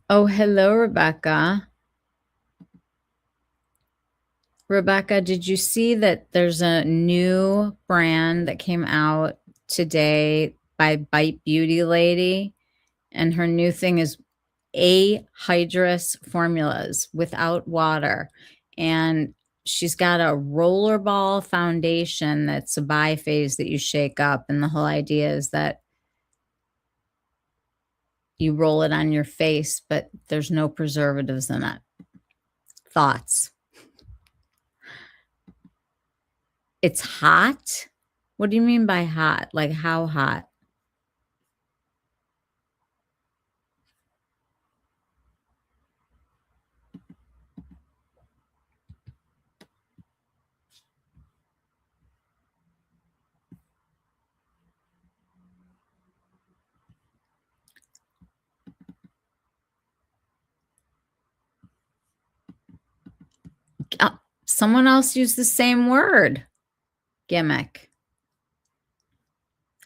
Oh, hello, Rebecca. Rebecca, did you see that there's a new brand that came out today by Bite Beauty Lady? And her new thing is Hydrous formulas without water. And she's got a rollerball foundation that's a biphase that you shake up. And the whole idea is that you roll it on your face, but there's no preservatives in it. Thoughts? It's hot? What do you mean by hot? Like how hot? Someone else used the same word. Gimmick.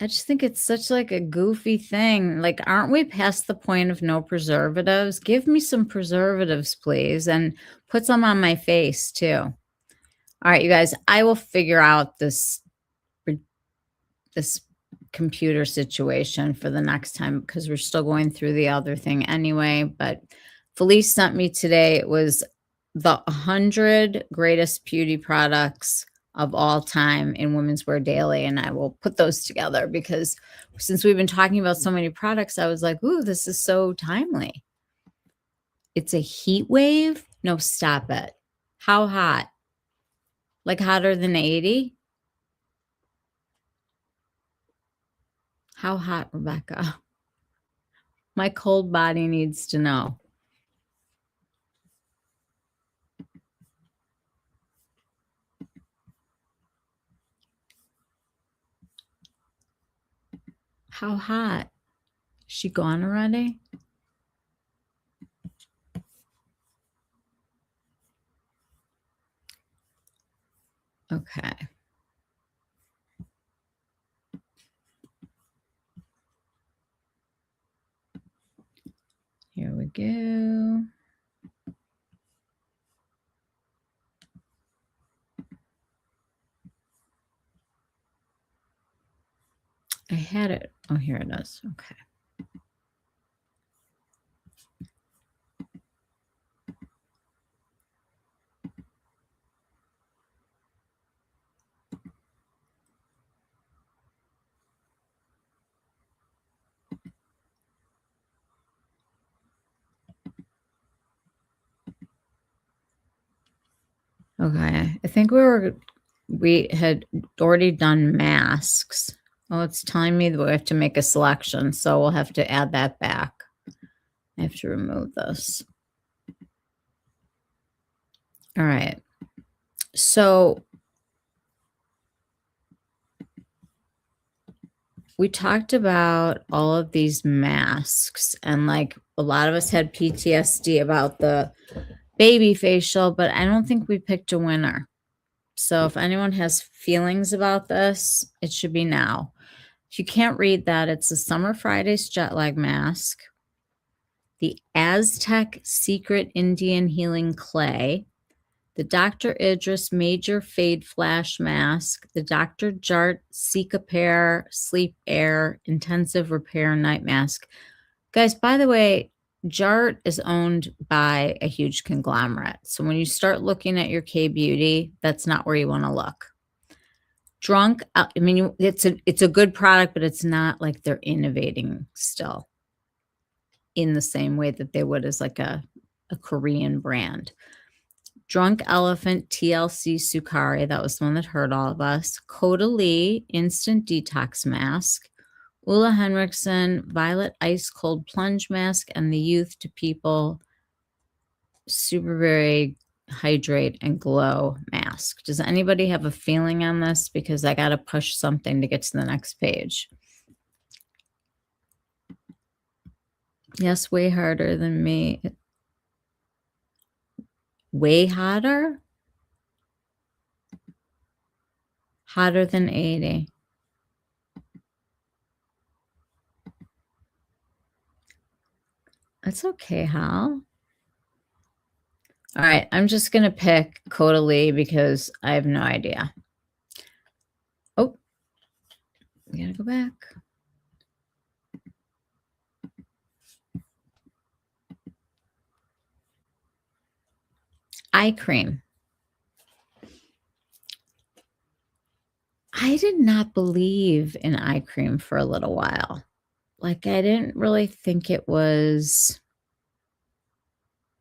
I just think it's such like a goofy thing. Like, aren't we past the point of no preservatives? Give me some preservatives, please, and put some on my face too. All right, you guys, I will figure out this computer situation for the next time because we're still going through the other thing anyway. But Felice sent me today, it was the 100 greatest beauty products of all time in Women's Wear Daily. And I will put those together because since we've been talking about so many products, I was like, ooh, this is so timely. It's a heat wave. No, stop it. How hot? Like hotter than 80? How hot, Rebecca? My cold body needs to know. How hot? Is she gone already? Okay. Here we go. I had it. Oh, here it is. Okay. Okay. I think we had already done masks. Oh, it's telling me that we have to make a selection, so we'll have to add that back. I have to remove this. All right. So we talked about all of these masks, and like a lot of us had PTSD about the baby facial, but I don't think we picked a winner. So if anyone has feelings about this, it should be now. If you can't read that, it's the Summer Fridays jet lag mask, the Aztec Secret Indian Healing Clay, the Dr. Idris Major Fade Flash Mask, the Dr. Jart Cicapair Sleep Air Intensive Repair Night Mask. Guys, by the way, Jart is owned by a huge conglomerate. So when you start looking at your K-beauty, that's not where you want to look. Drunk, I mean, it's a good product, but it's not like they're innovating still in the same way that they would as like a Korean brand. Drunk Elephant TLC Sukari, that was the one that hurt all of us. Caudalie Instant Detox Mask. Ulla Henriksen Violet Ice Cold Plunge Mask, and the Youth to People Super Berry Hydrate and Glow Mask. Does anybody have a feeling on this? Because I got to push something to get to the next page. Yes, way harder than me. Way hotter? Hotter than 80. That's okay, Hal. All right, I'm just going to pick Caudalie because I have no idea. Oh, we got to go back. Eye cream. I did not believe in eye cream for a little while. Like, I didn't really think it was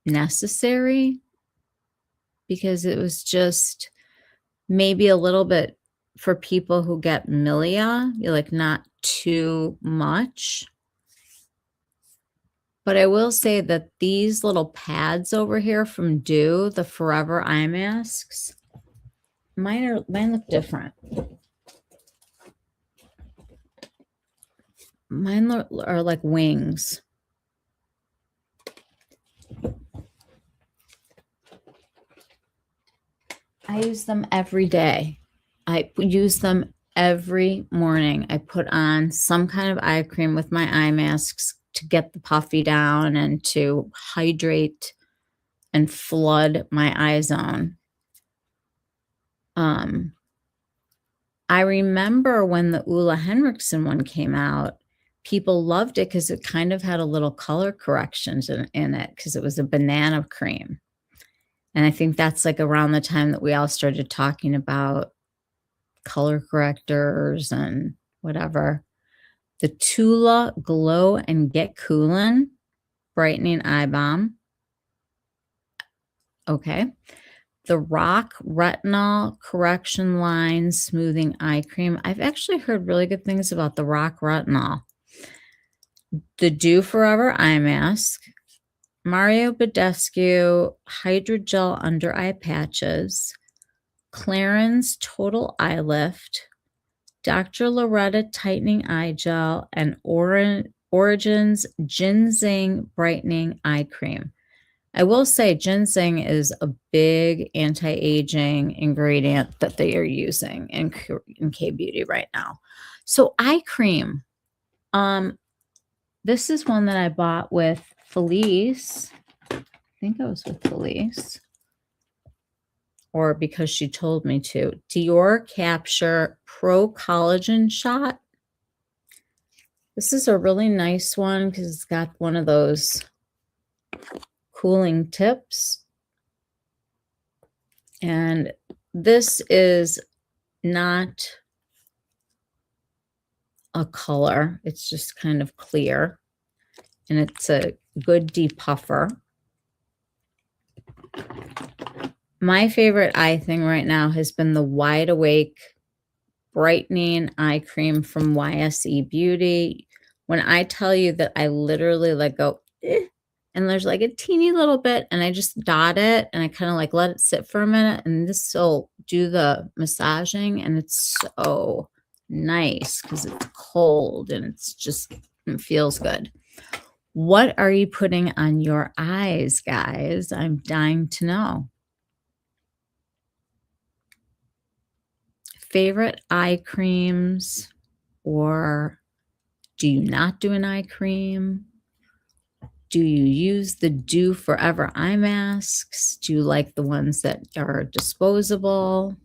necessary because it was just maybe a little bit for people who get milia, like not too much. But I will say that these little pads over here from Dew, the Forever Eye Masks, mine look different. Mine are like wings. I use them every day. I use them every morning. I put on some kind of eye cream with my eye masks to get the puffy down and to hydrate and flood my eye zone. I remember when the Ulla Henriksen one came out, people loved it because it kind of had a little color corrections in it because it was a banana cream. And I think that's like around the time that we all started talking about color correctors and whatever. The Tula Glow and Get Coolin' Brightening Eye Balm. Okay. The Rock Retinol Correction Line Smoothing Eye Cream. I've actually heard really good things about the Rock Retinol. The Dew Forever Eye Mask. Mario Badescu Hydrogel Under Eye Patches. Clarins Total Eye Lift. Dr. Loretta Tightening Eye Gel. And Origins Ginseng Brightening Eye Cream. I will say ginseng is a big anti-aging ingredient that they are using in K-Beauty right now. So eye cream. This is one that I bought with Felice. I think I was with Felice. Or because she told me to. Dior Capture Pro Collagen Shot. This is a really nice one because it's got one of those cooling tips. And this is not a color. It's just kind of clear. And it's a good depuffer. My favorite eye thing right now has been the Wide Awake Brightening Eye Cream from YSE Beauty. When I tell you that I literally like go, and there's like a teeny little bit, and I just dot it, and I kind of like let it sit for a minute, and this will do the massaging, and it's so nice because it's cold, and it's just, it feels good. What are you putting on your eyes, guys? I'm dying to know. Favorite eye creams, or do you not do an eye cream? Do you use the Dew Forever eye masks? Do you like the ones that are disposable?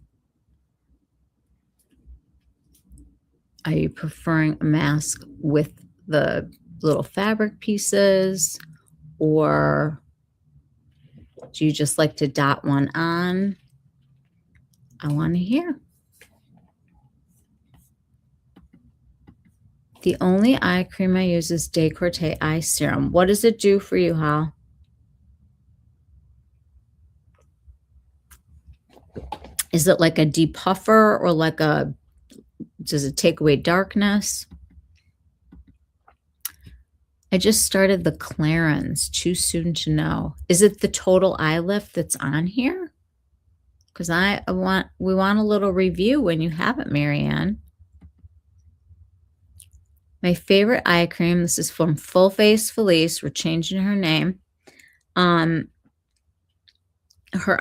Are you preferring a mask with the little fabric pieces? Or do you just like to dot one on? I want to hear. The only eye cream I use is Décolleté Eye Serum. What does it do for you, Hal? Is it like a depuffer or like a, does it take away darkness? I just started the Clarins. Too soon to know. Is it the Total Eye Lift that's on here? Because we want a little review when you have it, Marianne. My favorite eye cream, this is from Full Face Felice. We're changing her name. Her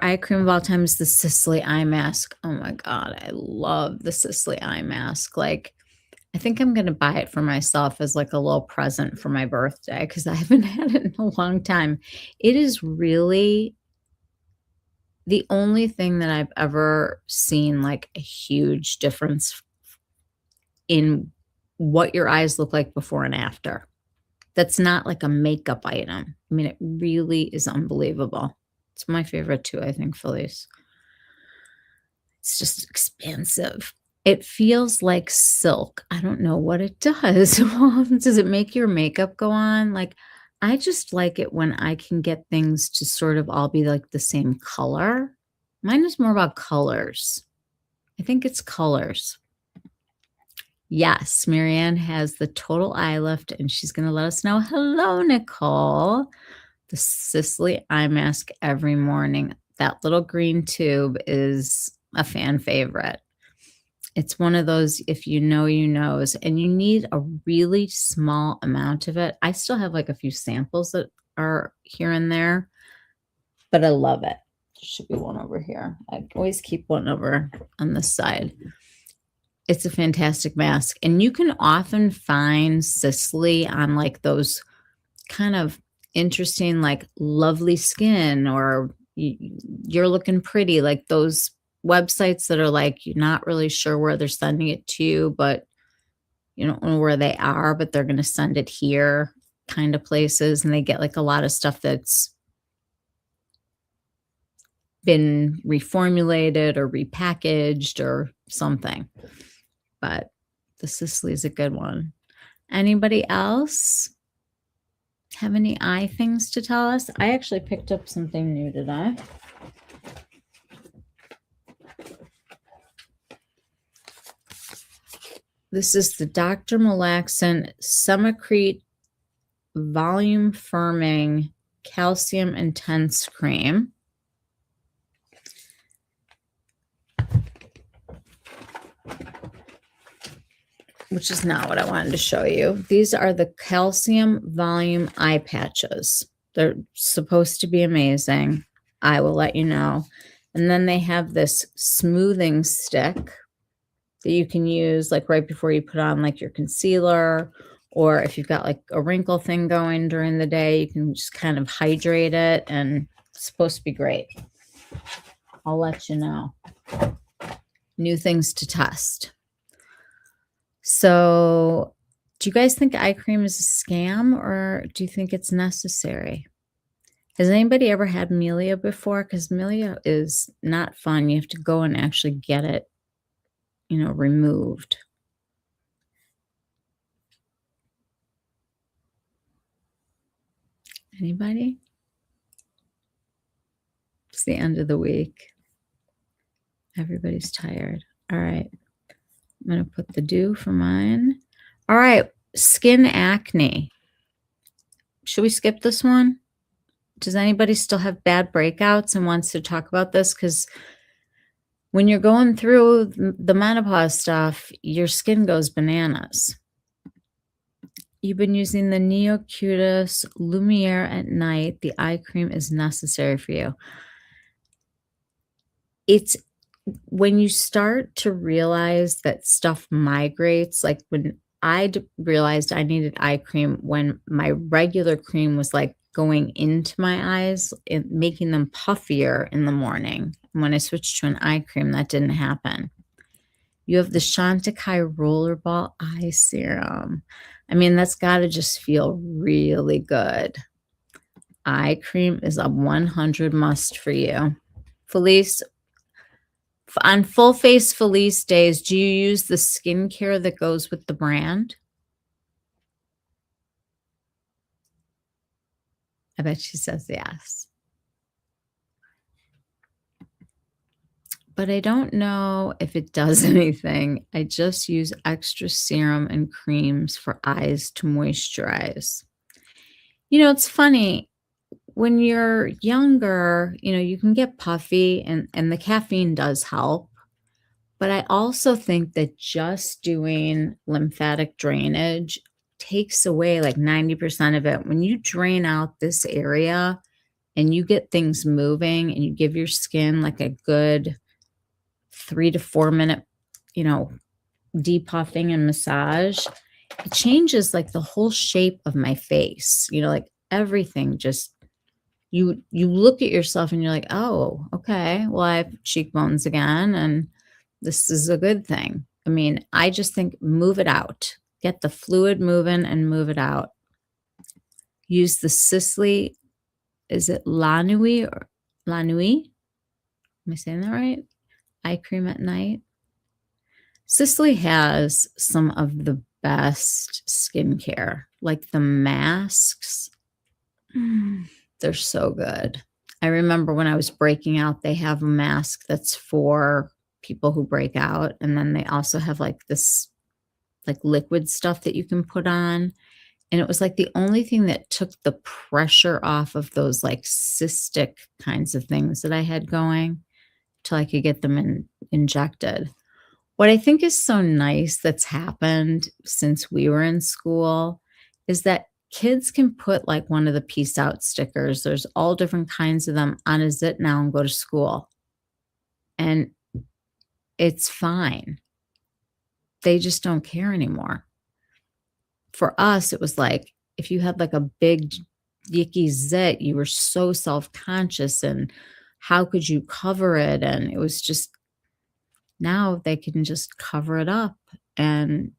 eye cream of all time is the Sicily Eye Mask. Oh my God, I love the Sicily Eye Mask. Like, I think I'm going to buy it for myself as like a little present for my birthday because I haven't had it in a long time. It is really the only thing that I've ever seen like a huge difference in what your eyes look like before and after. That's not like a makeup item. I mean, it really is unbelievable. It's my favorite too, I think, Felice. It's just expansive. It feels like silk. I don't know what it does. Does it make your makeup go on? Like, I just like it when I can get things to sort of all be like the same color. Mine is more about colors. I think it's colors. Yes, Marianne has the Total Eye Lift, and she's going to let us know. Hello, Nicole. The Sicily Eye Mask every morning. That little green tube is a fan favorite. It's one of those, if you know, you knows, and you need a really small amount of it. I still have like a few samples that are here and there, but I love it. should be one over here. I always keep one over on this side. It's a fantastic mask. And you can often find Sicily on like those kind of interesting, like lovely skin, or you're looking pretty, like those websites that are like, you're not really sure where they're sending it to, but you don't know where they are, but they're going to send it here kind of places. And they get like a lot of stuff that's been reformulated or repackaged or something. But the Sicily is a good one. Anybody else have any eye things to tell us? I actually picked up something new today. This is the Dr. Malaxin Semicrete Volume Firming Calcium Intense Cream. Which is not what I wanted to show you. These are the calcium volume eye patches. They're supposed to be amazing. I will let you know. And then they have this smoothing stick that you can use like right before you put on like your concealer, or if you've got like a wrinkle thing going during the day, you can just kind of hydrate it, and it's supposed to be great. I'll let you know. New things to test. So do you guys think eye cream is a scam, or do you think it's necessary? Has anybody ever had Melia before? Because Melia is not fun. You have to go and actually get it, removed. Anybody? It's the end of the week. Everybody's tired. All right. I'm going to put the dew for mine. All right. Skin acne. Should we skip this one? Does anybody still have bad breakouts and wants to talk about this? Because when you're going through the menopause stuff, your skin goes bananas. You've been using the Neocutis Lumiere at night. The eye cream is necessary for you. It's when you start to realize that stuff migrates, like when I realized I needed eye cream when my regular cream was like going into my eyes and making them puffier in the morning. When I switched to an eye cream, that didn't happen. You have the Chantecaille Rollerball Eye Serum. I mean, that's got to just feel really good. Eye cream is a 100 must for you. Felice, on full face Felice days, do you use the skincare that goes with the brand? I bet she says yes. But I don't know if it does anything. I just use extra serum and creams for eyes to moisturize. It's funny. When you're younger, you can get puffy and the caffeine does help. But I also think that just doing lymphatic drainage takes away like 90% of it. When you drain out this area and you get things moving and you give your skin like a good 3 to 4 minute, depuffing and massage, it changes like the whole shape of my face. Like everything just, you look at yourself and you're like, oh, okay, well, I have cheekbones again, and this is a good thing. I mean, I just think move it out. Get the fluid moving and move it out. Use the Sicily, is it La Nuit or La Nuit? Am I saying that right? Eye cream at night. Sicily has some of the best skincare, like the masks. They're so good. I remember when I was breaking out, they have a mask that's for people who break out. And then they also have like this like liquid stuff that you can put on. And it was like the only thing that took the pressure off of those like cystic kinds of things that I had going till I could get them injected. What I think is so nice that's happened since we were in school is that Kids can put like one of the peace out stickers. There's all different kinds of them on a zit now and go to school. And it's fine. They just don't care anymore. For us, it was like if you had like a big yicky zit, you were so self-conscious and how could you cover it? And it was just, now they can just cover it up and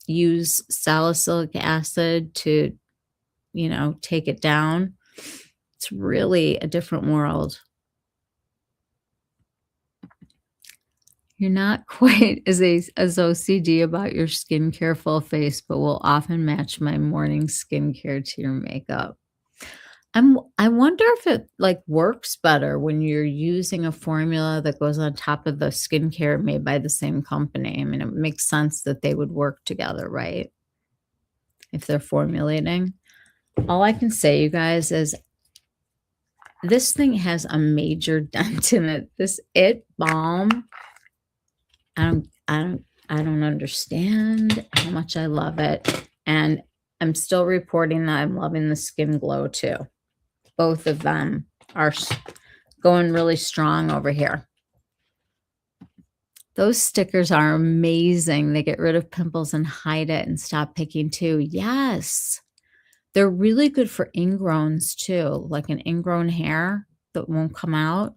use salicylic acid to, take it down. It's really a different world. You're not quite as OCD about your skincare full face, but will often match my morning skincare to your makeup. I wonder if it like works better when you're using a formula that goes on top of the skincare made by the same company. I mean, it makes sense that they would work together, right? If they're formulating. All I can say, you guys, is this thing has a major dent in it. This It Balm, I don't understand how much I love it. And I'm still reporting that I'm loving the Skin Glow too. Both of them are going really strong over here. Those stickers are amazing. They get rid of pimples and hide it and stop picking too. Yes. They're really good for ingrowns too, like an ingrown hair that won't come out.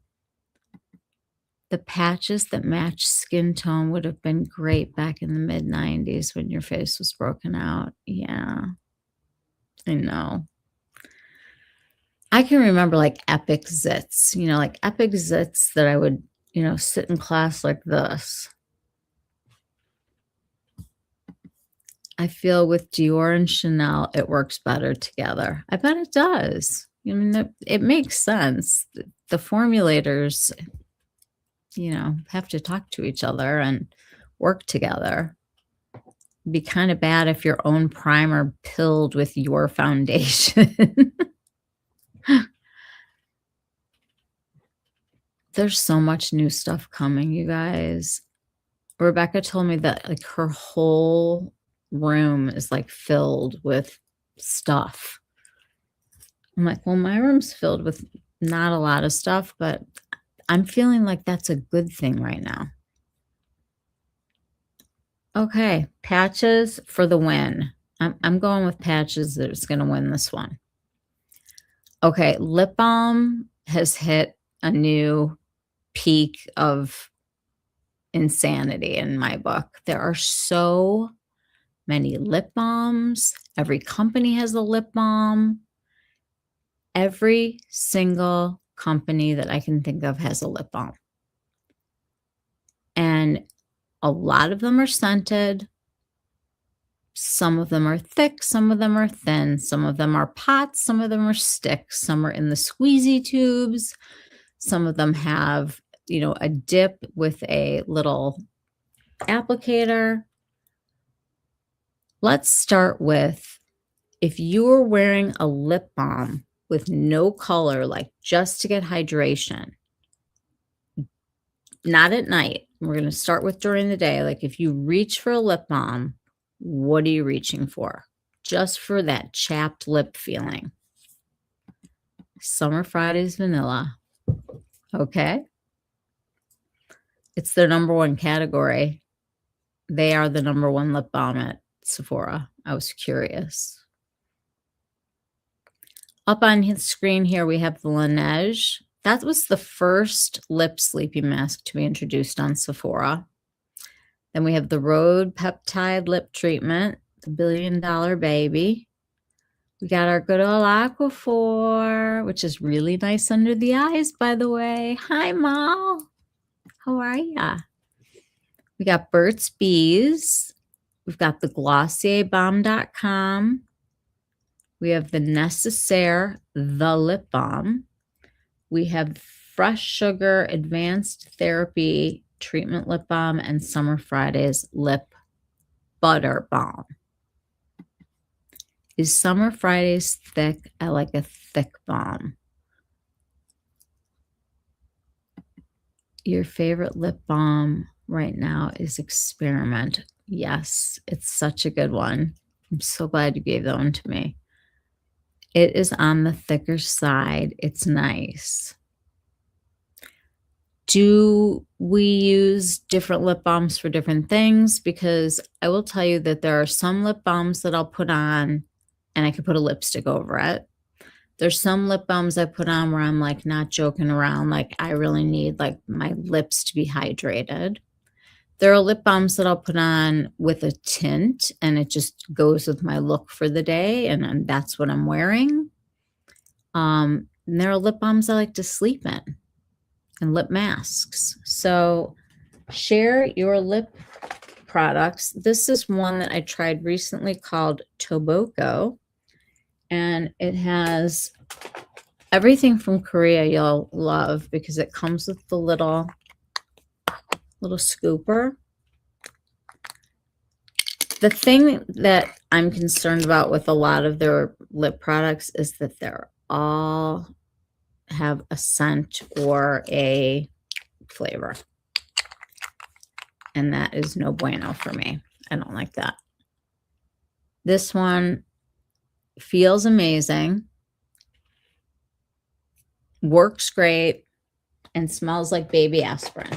The patches that match skin tone would have been great back in the mid-90s when your face was broken out. Yeah, I know. I can remember like epic zits, like epic zits that I would, sit in class like this. I feel with Dior and Chanel, it works better together. I bet it does. I mean, it makes sense. The formulators, have to talk to each other and work together. It'd be kind of bad if your own primer pilled with your foundation. There's so much new stuff coming, you guys. Rebecca told me that like her whole room is like filled with stuff. I'm like, well, my room's filled with not a lot of stuff, but I'm feeling like that's a good thing right now. Okay, patches for the win. I'm going with patches that's going to win this one. Okay, lip balm has hit a new peak of insanity in my book. There are so many lip balms. Every company has a lip balm. Every single company that I can think of has a lip balm. And a lot of them are scented. Some of them are thick. Some of them are thin. Some of them are pots. Some of them are sticks. Some are in the squeezy tubes. Some of them have, a dip with a little applicator. Let's start with, if you're wearing a lip balm with no color, like just to get hydration, not at night. We're going to start with during the day. Like if you reach for a lip balm, what are you reaching for? Just for that chapped lip feeling. Summer Fridays Vanilla. Okay. It's their #1 category. They are the #1 lip balm at Sephora. I was curious. Up on his screen here, we have the Laneige. That was the first lip sleeping mask to be introduced on Sephora. Then we have the Rhode Peptide Lip Treatment, the $1 billion baby. We got our good old Aquaphor, which is really nice under the eyes, by the way. Hi, Mal. How are ya? We got Burt's Bees. We've got the GlossierBalm.com. We have the Necessaire, the lip balm. We have Fresh Sugar Advanced Therapy Treatment Lip Balm and Summer Fridays Lip Butter Balm. Is Summer Fridays thick? I like a thick balm. Your favorite lip balm right now is Experiment. Yes, it's such a good one. I'm so glad you gave that one to me. It is on the thicker side. It's nice. Do we use different lip balms for different things? Because I will tell you that there are some lip balms that I'll put on and I could put a lipstick over it. There's some lip balms I put on where I'm like not joking around, like I really need like my lips to be hydrated. There are lip balms that I'll put on with a tint and it just goes with my look for the day and that's what I'm wearing. And there are lip balms I like to sleep in and lip masks. So share your lip products. This is one that I tried recently called Toboko, and it has everything from Korea you'll love because it comes with the little scooper. The thing that I'm concerned about with a lot of their lip products is that they're all have a scent or a flavor. And that is no bueno for me. I don't like that. This one feels amazing, works great, and smells like baby aspirin.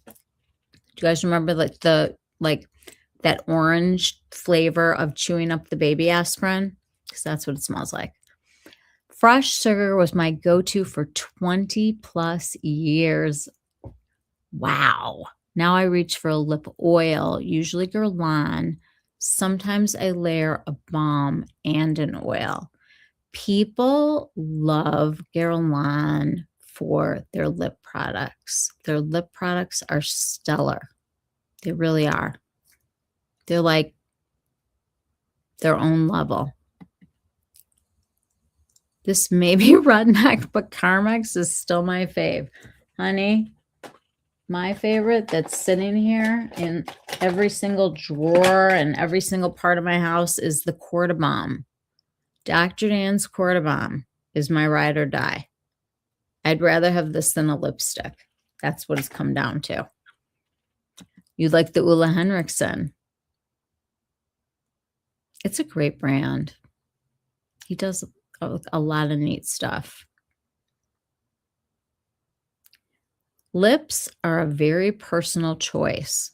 Do you guys remember like that orange flavor of chewing up the baby aspirin? Because that's what it smells like. Fresh sugar was my go-to for 20 plus years. Wow. Now I reach for a lip oil, usually Guerlain. Sometimes I layer a balm and an oil. People love Guerlain for their lip products. Their lip products are stellar. They really are. They're like their own level. This may be redneck, but Carmex is still my fave. Honey, my favorite that's sitting here in every single drawer and every single part of my house is the Corda-Balm. Dr. Dan's Corda-Balm is my ride or die. I'd rather have this than a lipstick. That's what it's come down to. You like the Ulla Henriksen. It's a great brand. He does a lot of neat stuff. Lips are a very personal choice.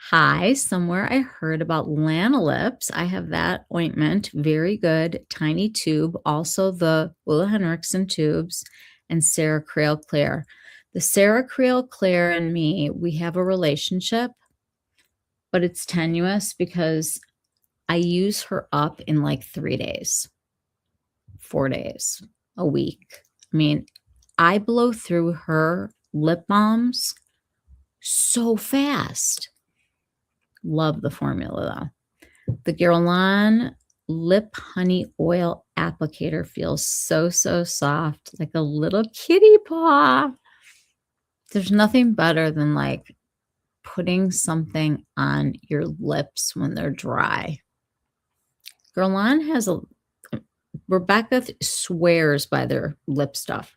Hi, somewhere I heard about Lana Lips. I have that ointment. Very good. Tiny tube. Also the Ulla Henriksen tubes and Sarah Creel Clear. The Sarah Creel Clear and me, we have a relationship, but it's tenuous because I use her up in like 3 days, 4 days, a week. I mean, I blow through her lip balms so fast. Love the formula though. The Guerlain Lip Honey Oil Applicator feels so soft, like a little kitty paw. There's nothing better than like putting something on your lips when they're dry. Guerlain has Rebecca swears by their lip stuff.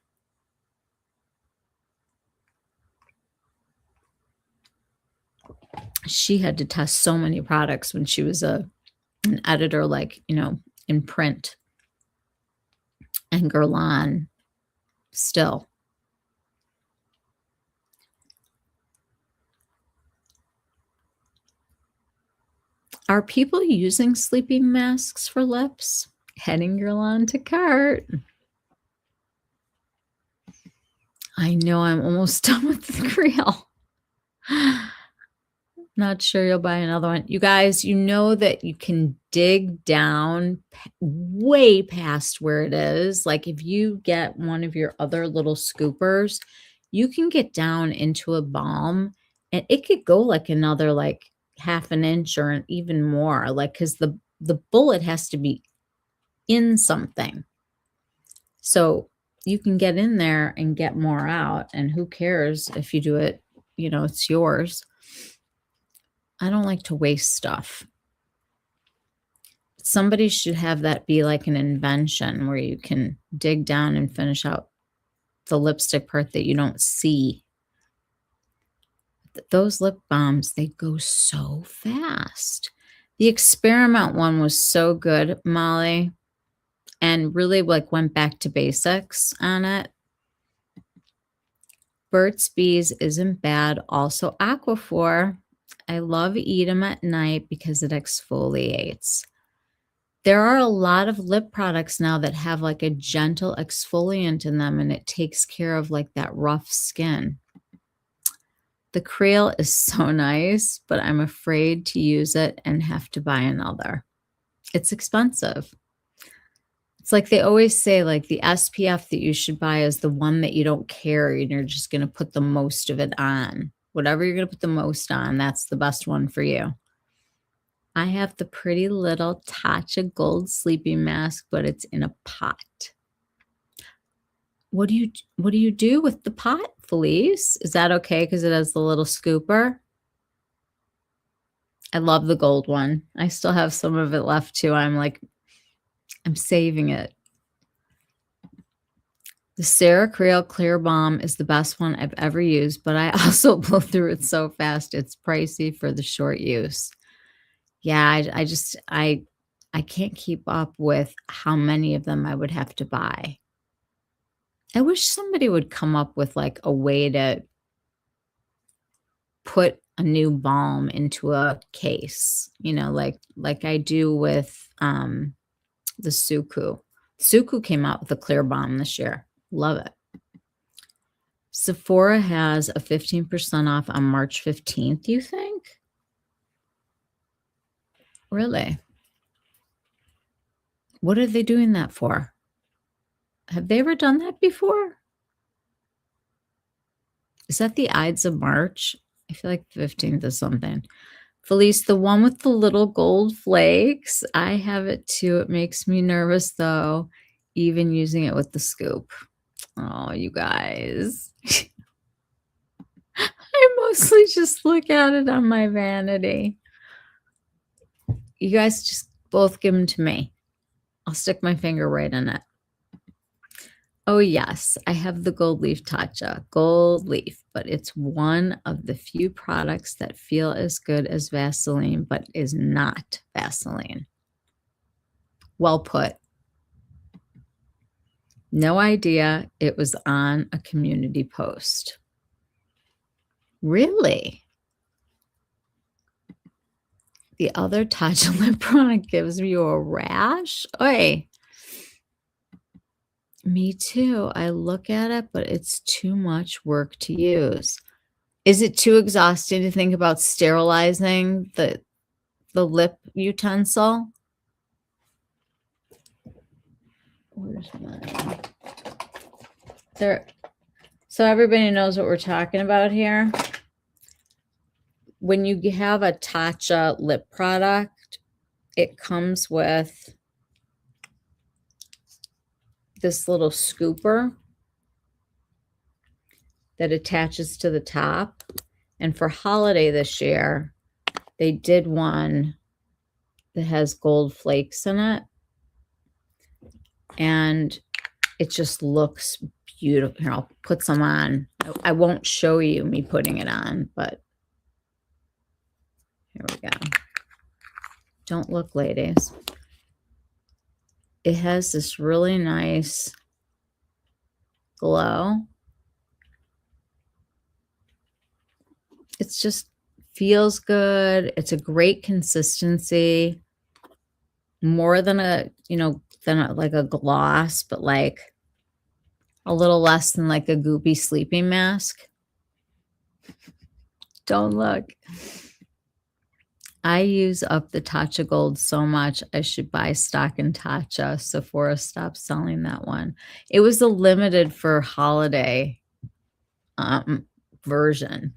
She had to test so many products when she was an editor, like, you know, in print. And Guerlain still. Are people using sleeping masks for lips? Heading Guerlain to cart. I know I'm almost done with the Creel. Not sure you'll buy another one. You guys, you know that you can dig down way past where it is. Like if you get one of your other little scoopers, you can get down into a balm and it could go like another like half an inch or even more. Like because the bullet has to be in something. So you can get in there and get more out. And who cares if you do it, you know, it's yours. I don't like to waste stuff. Somebody should have that be like an invention where you can dig down and finish out the lipstick part that you don't see. Those lip balms, they go so fast. The experiment one was so good, Molly, and really like went back to basics on it. Burt's Bees isn't bad. Also, Aquaphor. I love eat them at night because it exfoliates. There are a lot of lip products now that have like a gentle exfoliant in them, and it takes care of like that rough skin. The Creole is so nice, but I'm afraid to use it and have to buy another. It's expensive. It's like they always say, like the SPF that you should buy is the one that you don't carry and you're just going to put the most of it on. Whatever you're going to put the most on, that's the best one for you. I have the pretty little Tatcha Gold sleeping mask, but it's in a pot. What do you do with the pot, Felice? Is that okay because it has the little scooper? I love the gold one. I still have some of it left too. I'm saving it. The Sarah Creole Clear Balm is the best one I've ever used, but I also blow through it so fast. It's pricey for the short use. Yeah, I can't keep up with how many of them I would have to buy. I wish somebody would come up with like a way to put a new balm into a case, like I do with the Suku. Suku came out with a clear balm this year. Love it. Sephora has a 15% off on March 15th, you think? Really? What are they doing that for? Have they ever done that before? Is that the Ides of March? I feel like 15th is something. Felice, the one with the little gold flakes. I have it too. It makes me nervous though, even using it with the scoop. Oh, you guys. I mostly just look at it on my vanity. You guys just both give them to me. I'll stick my finger right in it. Oh, yes, I have the Gold Leaf Tatcha, Gold Leaf, but it's one of the few products that feel as good as Vaseline, but is not Vaseline. Well put. No idea it was on a community post. Really? The other Tatcha lip product gives you a rash? Oy. Me too. I look at it, but it's too much work to use. Is it too exhausting to think about sterilizing the lip utensil? Where's mine? There. So everybody knows what we're talking about here. When you have a Tatcha lip product, it comes with this little scooper that attaches to the top. And for holiday this year, they did one that has gold flakes in it. And it just looks beautiful. Here, I'll put some on. I won't show you me putting it on, but here we go. Don't look, ladies. It has this really nice glow. It's just feels good. It's a great consistency. More than like a gloss, but like a little less than like a goopy sleeping mask. Don't look. I use up the Tatcha Gold so much, I should buy stock in Tatcha. Sephora stopped selling that one. It was a limited for holiday version.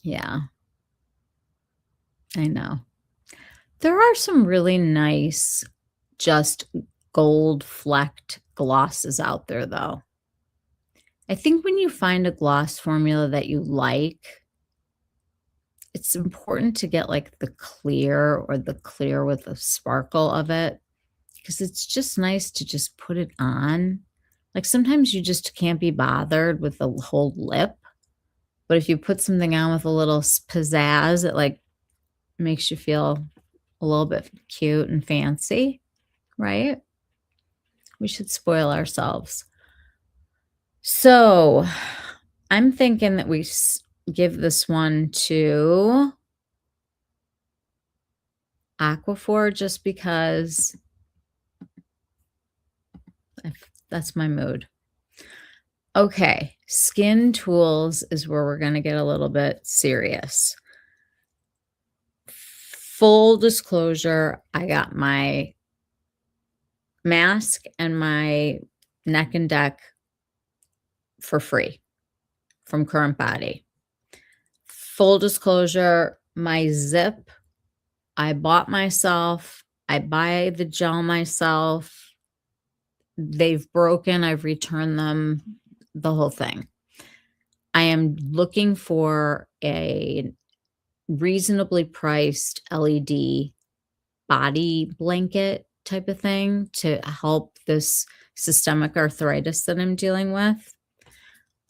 Yeah, I know. There are some really nice, just gold flecked glosses out there, though. I think when you find a gloss formula that you like, it's important to get like the clear or the clear with the sparkle of it, because it's just nice to just put it on. Like sometimes you just can't be bothered with the whole lip, but if you put something on with a little pizzazz, it like makes you feel a little bit cute and fancy, right? We should spoil ourselves. So I'm thinking that we give this one to Aquaphor just because that's my mood. Okay, Skin Tools is where we're going to get a little bit serious. Full disclosure, I got my mask and my neck and deck for free from Current Body. Full disclosure, my zip, I bought myself. I buy the gel myself. They've broken. I've returned them, the whole thing. I am looking for a reasonably priced LED body blanket type of thing to help this systemic arthritis that I'm dealing with.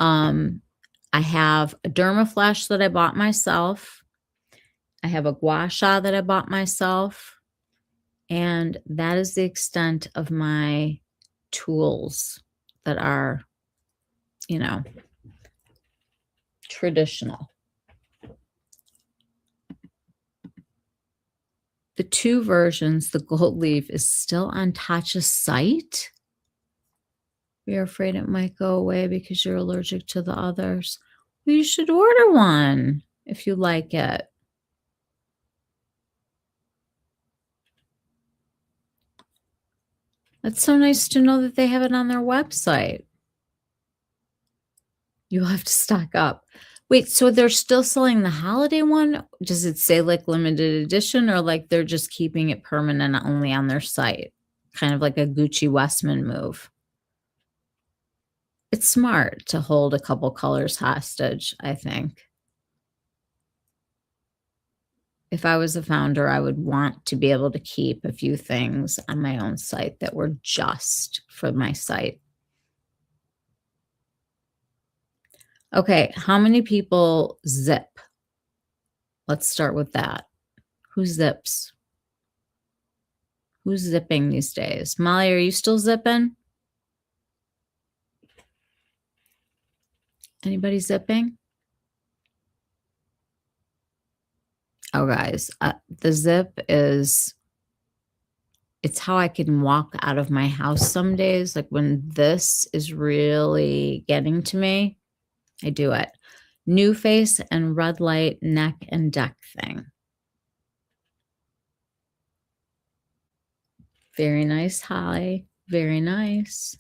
I have a Dermaflash that I bought myself. I have a gua sha that I bought myself. And that is the extent of my tools that are, you know, traditional. The 2 versions, the gold leaf is still on Tatcha's site. You're afraid it might go away because you're allergic to the others. Well, you should order one if you like it. It's so nice to know that they have it on their website. You'll have to stock up. Wait, so they're still selling the holiday one? Does it say like limited edition or like they're just keeping it permanent only on their site? Kind of like a Gucci Westman move. It's smart to hold a couple colors hostage, I think. If I was a founder, I would want to be able to keep a few things on my own site that were just for my site. Okay, how many people zip? Let's start with that. Who zips? Who's zipping these days? Molly, are you still zipping? Anybody zipping? Oh, guys, the zip is, it's how I can walk out of my house some days. Like when this is really getting to me, I do it. New Face and red light neck and deck thing. Very nice, Holly. Very nice.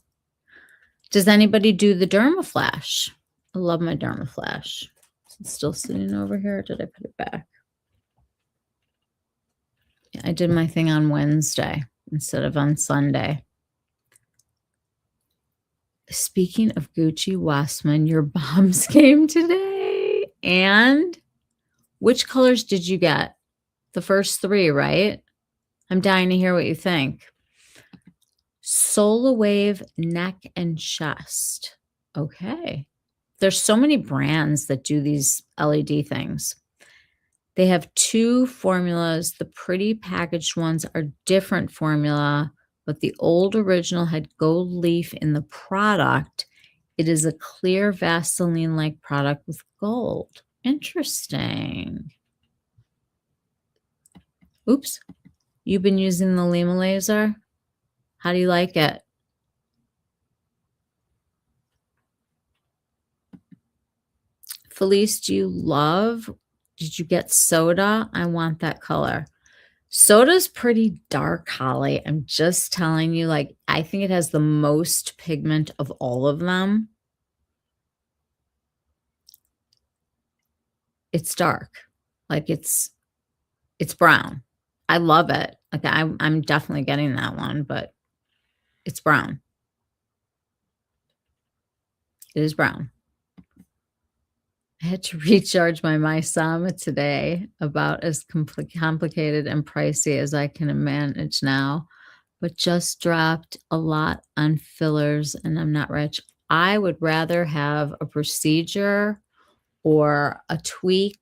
Does anybody do the Dermaflash? I love my Dermaflash. It's still sitting over here. Or did I put it back? Yeah, I did my thing on Wednesday instead of on Sunday. Speaking of Gucci Westman, your bombs came today. And which colors did you get? The first 3, right? I'm dying to hear what you think. Solar Wave neck and chest. Okay. There's so many brands that do these LED things. They have 2 formulas. The pretty packaged ones are different formula, but the old original had gold leaf in the product. It is a clear Vaseline-like product with gold. Interesting. Oops. You've been using the Lima laser? How do you like it? Felice, do you love? Did you get soda? I want that color. Soda's pretty dark, Holly. I'm just telling you, like, I think it has the most pigment of all of them. It's dark. Like it's brown. I love it. Like I'm definitely getting that one, but it's brown. It is brown. I had to recharge my MySama today, about as complicated and pricey as I can manage now, but just dropped a lot on fillers and I'm not rich. I would rather have a procedure or a tweak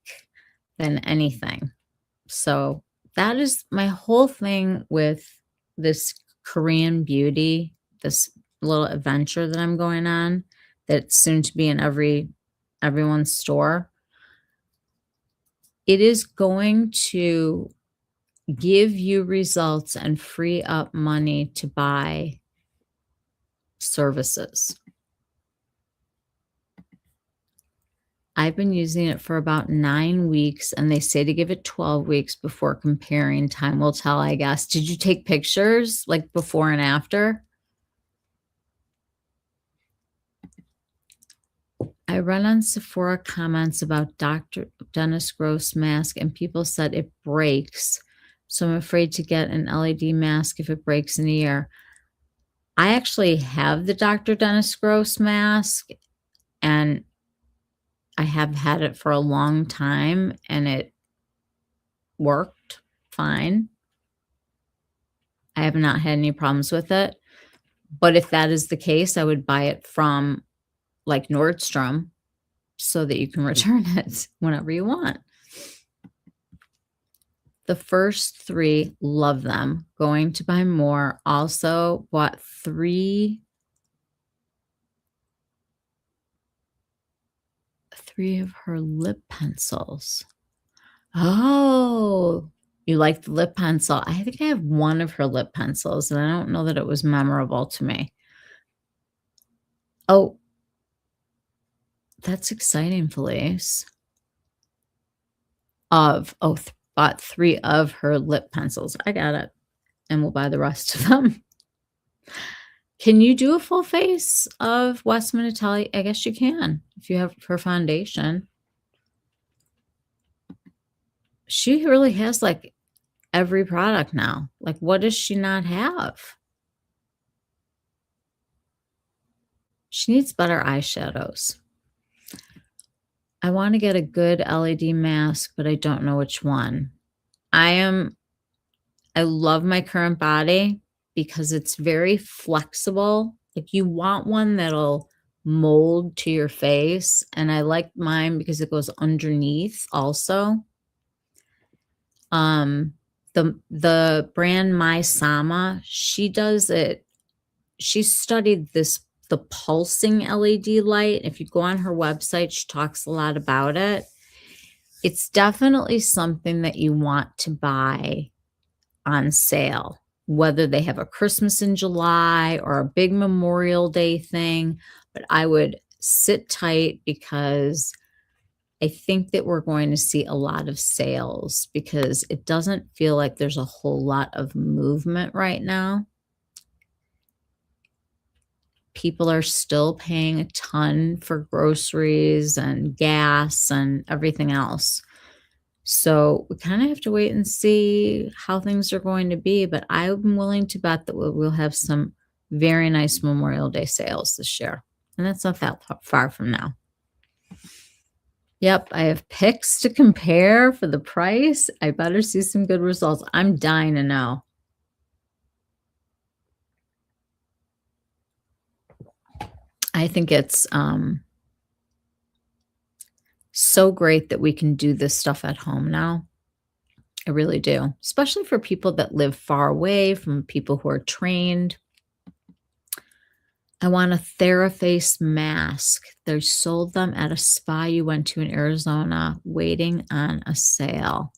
than anything. So that is my whole thing with this Korean beauty, this little adventure that I'm going on that's soon to be in everyone's store. It is going to give you results and free up money to buy services. I've been using it for about 9 weeks, and they say to give it 12 weeks before comparing. Time will tell, I guess. Did you take pictures, like, before and after? I run on Sephora comments about Dr. Dennis Gross mask, and people said it breaks. So I'm afraid to get an LED mask if it breaks in a year. I actually have the Dr. Dennis Gross mask, and I have had it for a long time, and it worked fine. I have not had any problems with it. But if that is the case, I would buy it from, like, Nordstrom so that you can return it whenever you want. The first 3, love them. Going to buy more. Also bought 3 of her lip pencils. Oh, you like the lip pencil. I think I have 1 of her lip pencils, and I don't know that it was memorable to me. Oh, that's exciting, Felice. Bought 3 of her lip pencils. I got it, and we'll buy the rest of them. Can you do a full face of Westman Italia? I guess you can if you have her foundation. She really has, like, every product now. Like, what does she not have? She needs better eyeshadows. I want to get a good LED mask, but I don't know which one. I love my current body because it's very flexible. Like, you want one that'll mold to your face, and I like mine because it goes underneath also. The brand My Sama, she does it. She studied the pulsing LED light. If you go on her website, she talks a lot about it. It's definitely something that you want to buy on sale, whether they have a Christmas in July or a big Memorial Day thing. But I would sit tight because I think that we're going to see a lot of sales because it doesn't feel like there's a whole lot of movement right now. People are still paying a ton for groceries and gas and everything else. So we kind of have to wait and see how things are going to be. But I'm willing to bet that we'll have some very nice Memorial Day sales this year. And that's not that far from now. Yep, I have picks to compare for the price. I better see some good results. I'm dying to know. I think it's so great that we can do this stuff at home now. I really do, especially for people that live far away from people who are trained. I want a TheraFace mask. They sold them at a spa you went to in Arizona, waiting on a sale.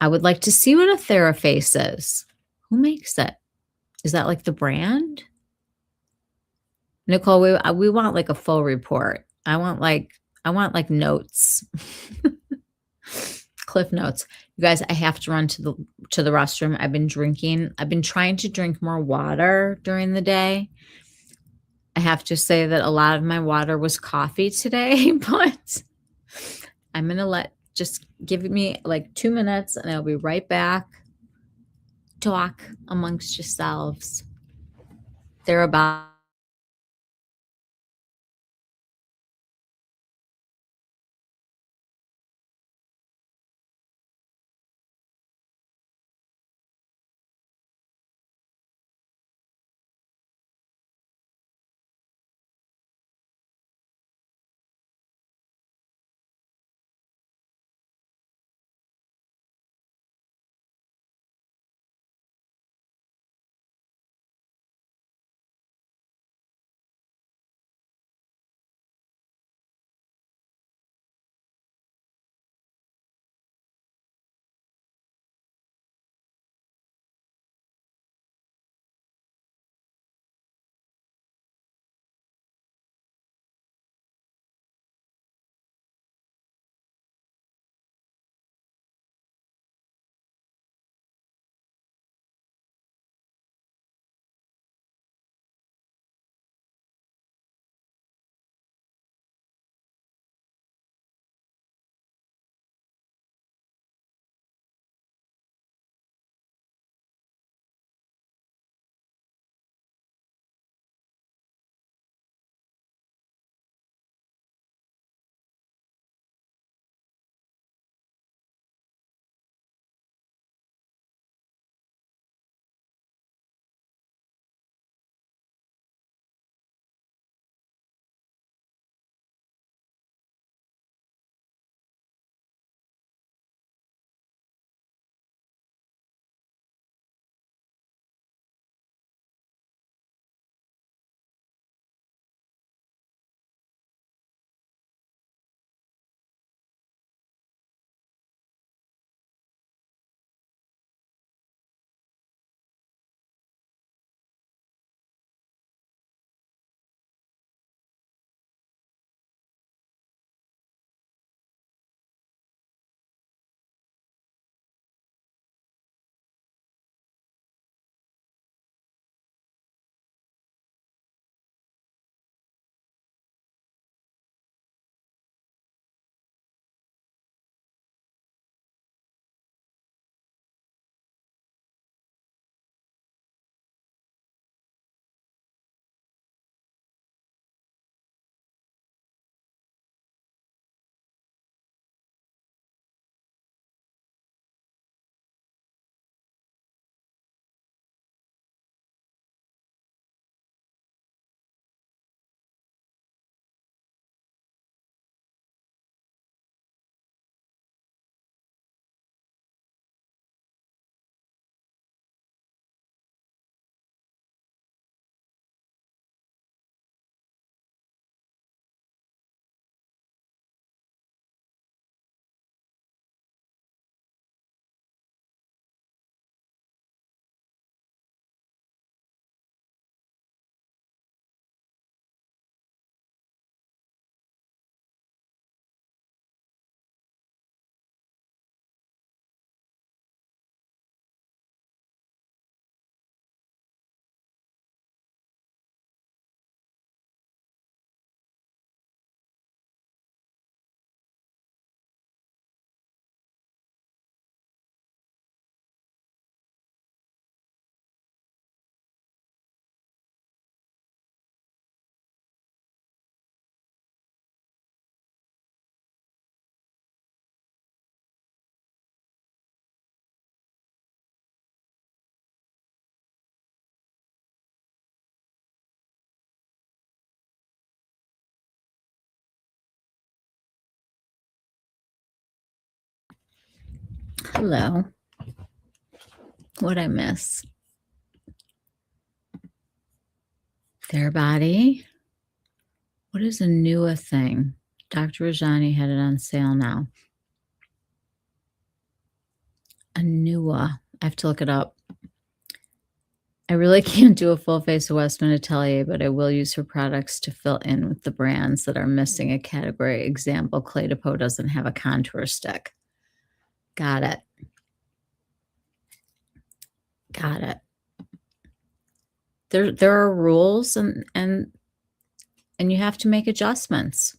I would like to see what a TheraFace is. Who makes it? Is that like the brand? Nicole, we want like a full report. I want like notes. Cliff notes. You guys, I have to run to the restroom. I've been trying to drink more water during the day. I have to say that a lot of my water was coffee today, but I'm going to just give me like 2 minutes and I'll be right back. Talk amongst yourselves. They're about Hello. What'd I miss? Their body. What is a newer thing? Dr. Rajani had it on sale now. A newer. I have to look it up. I really can't do a full face of Westman Atelier, but I will use her products to fill in with the brands that are missing a category. Example, Clé de Peau doesn't have a contour stick. Got it. Got it. There are rules and you have to make adjustments.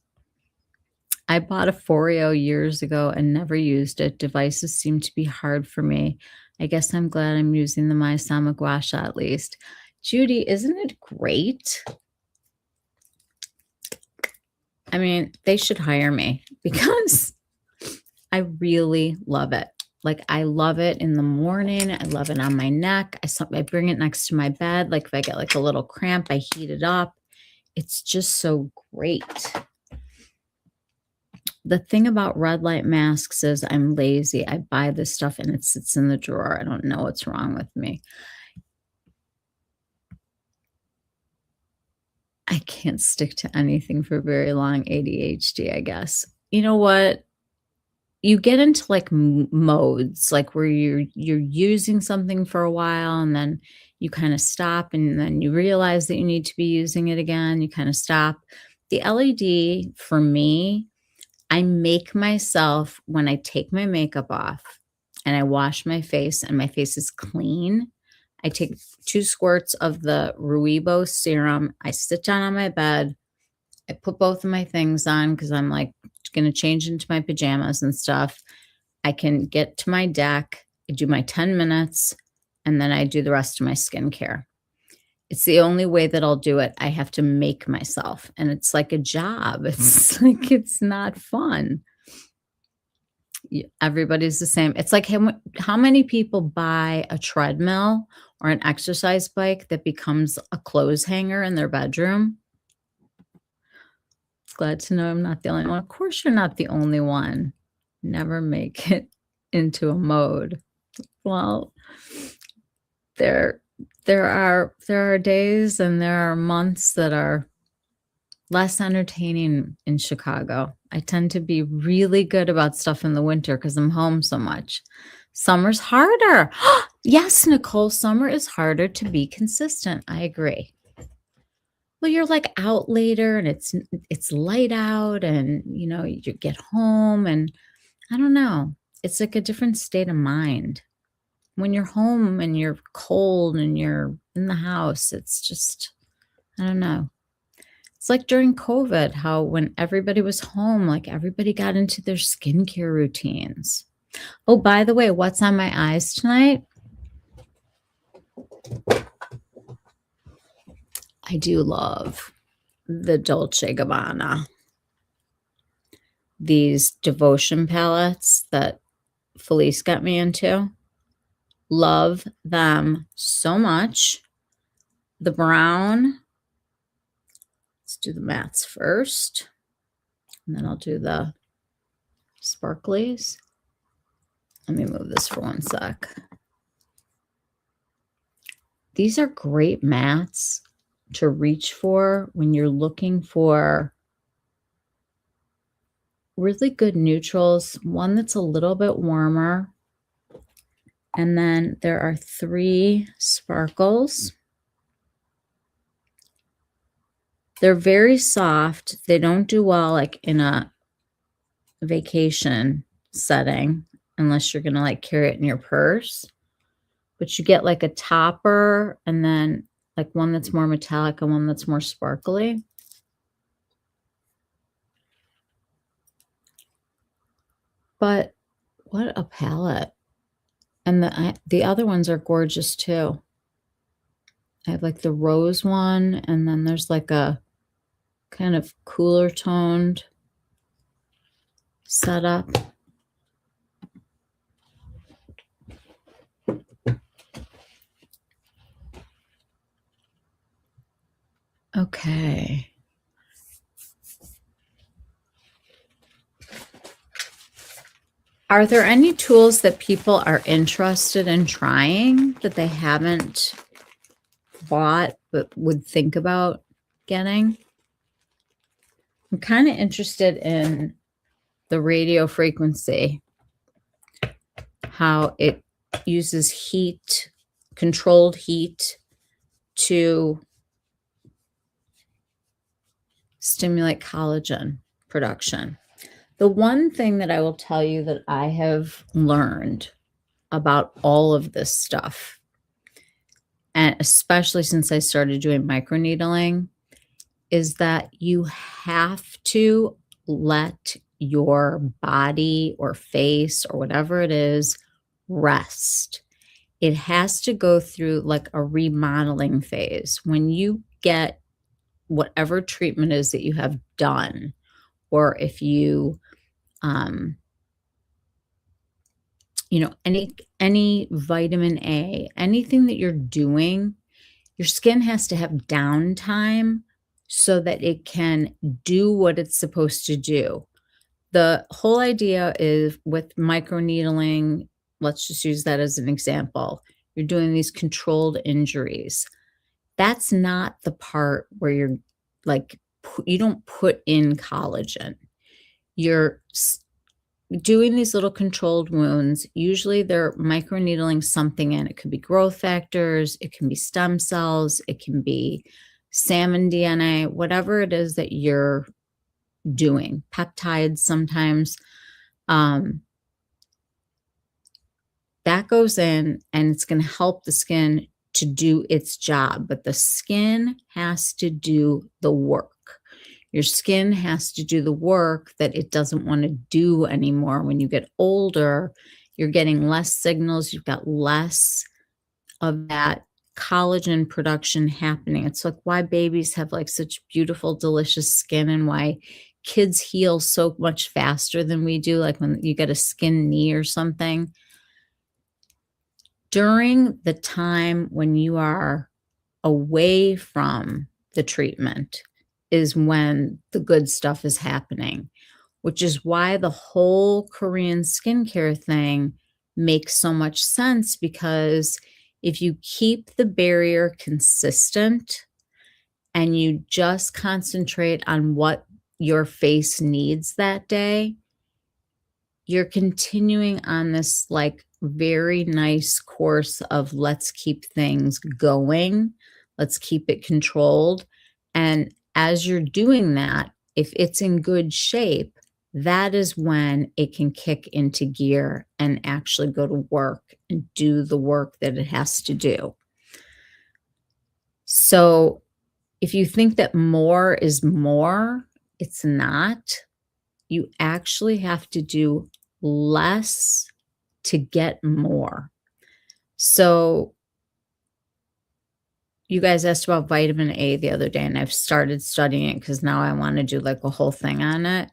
I bought a Foreo years ago and never used it. Devices seem to be hard for me. I guess I'm glad I'm using the Miyasama Gua Sha at least. Judy, isn't it great? I mean, they should hire me because I really love it. Like, I love it in the morning. I love it on my neck. I bring it next to my bed. Like, if I get like a little cramp, I heat it up. It's just so great. The thing about red light masks is I'm lazy. I buy this stuff and it sits in the drawer. I don't know what's wrong with me. I can't stick to anything for very long. ADHD, I guess. You know what? You get into like modes, like where you're using something for a while and then you kind of stop and then you realize that you need to be using it again. You kind of stop. The LED for me, I make myself, when I take my makeup off and I wash my face and my face is clean, I take 2 squirts of the Ruibo serum. I sit down on my bed. I put both of my things on because I'm like going to change into my pajamas and stuff. I can get to my deck. I do my 10 minutes and then I do the rest of my skincare. It's the only way that I'll do it. I have to make myself, and it's like a job. It's like, it's not fun. Everybody's the same. It's like how many people buy a treadmill or an exercise bike that becomes a clothes hanger in their bedroom? Glad to know I'm not the only one. Of course, you're not the only one. Never make it into a mode. Well, there are days and there are months that are less entertaining in Chicago. I tend to be really good about stuff in the winter because I'm home so much. Summer's harder. Yes, Nicole, summer is harder to be consistent. I agree. Well, you're like out later and it's light out and you get home and I don't know. It's like a different state of mind. When you're home and you're cold and you're in the house, it's just, I don't know. It's like during COVID, how when everybody was home, like everybody got into their skincare routines. Oh, by the way, what's on my eyes tonight? I do love the Dolce & Gabbana. These devotion palettes that Felice got me into. Love them so much. The brown. Let's do the mattes first. And then I'll do the sparklies. Let me move this for one sec. These are great mattes to reach for when you're looking for really good neutrals. One that's a little bit warmer. And then there are 3 sparkles. They're very soft. They don't do well like in a vacation setting unless you're going to like carry it in your purse. But you get like a topper and then like one that's more metallic and one that's more sparkly. But what a palette. And the other ones are gorgeous too. I have like the rose one, and then there's like a kind of cooler toned setup. Okay. Are there any tools that people are interested in trying that they haven't bought but would think about getting? I'm kind of interested in the radio frequency, how it uses heat, controlled heat, to stimulate collagen production. The one thing that I will tell you that I have learned about all of this stuff, and especially since I started doing microneedling, is that you have to let your body or face or whatever it is rest. It has to go through like a remodeling phase. When you get whatever treatment is that you have done, or if you, um, any vitamin A, anything that you're doing, your skin has to have downtime so that it can do what it's supposed to do. The whole idea is with microneedling, let's just use that as an example. You're doing these controlled injuries. That's not the part where you're like, you don't put in collagen. You're doing these little controlled wounds. Usually they're microneedling something in. It could be growth factors, it can be stem cells, it can be salmon DNA, whatever it is that you're doing, peptides sometimes. That goes in and it's going to help the skin to do its job, but the skin has to do the work. Your skin has to do the work that it doesn't want to do anymore. When you get older, you're getting less signals, you've got less of that collagen production happening. It's like why babies have like such beautiful, delicious skin, and why kids heal so much faster than we do. Like when you get a skin knee or something, during the time when you are away from the treatment is when the good stuff is happening, which is why the whole Korean skincare thing makes so much sense, because if you keep the barrier consistent and you just concentrate on what your face needs that day, you're continuing on this like very nice course of let's keep things going, let's keep it controlled. And as you're doing that, if it's in good shape, that is when it can kick into gear and actually go to work and do the work that it has to do. So if you think that more is more, it's not. You actually have to do less to get more. So you guys asked about vitamin A the other day, and I've started studying it because now I want to do like a whole thing on it.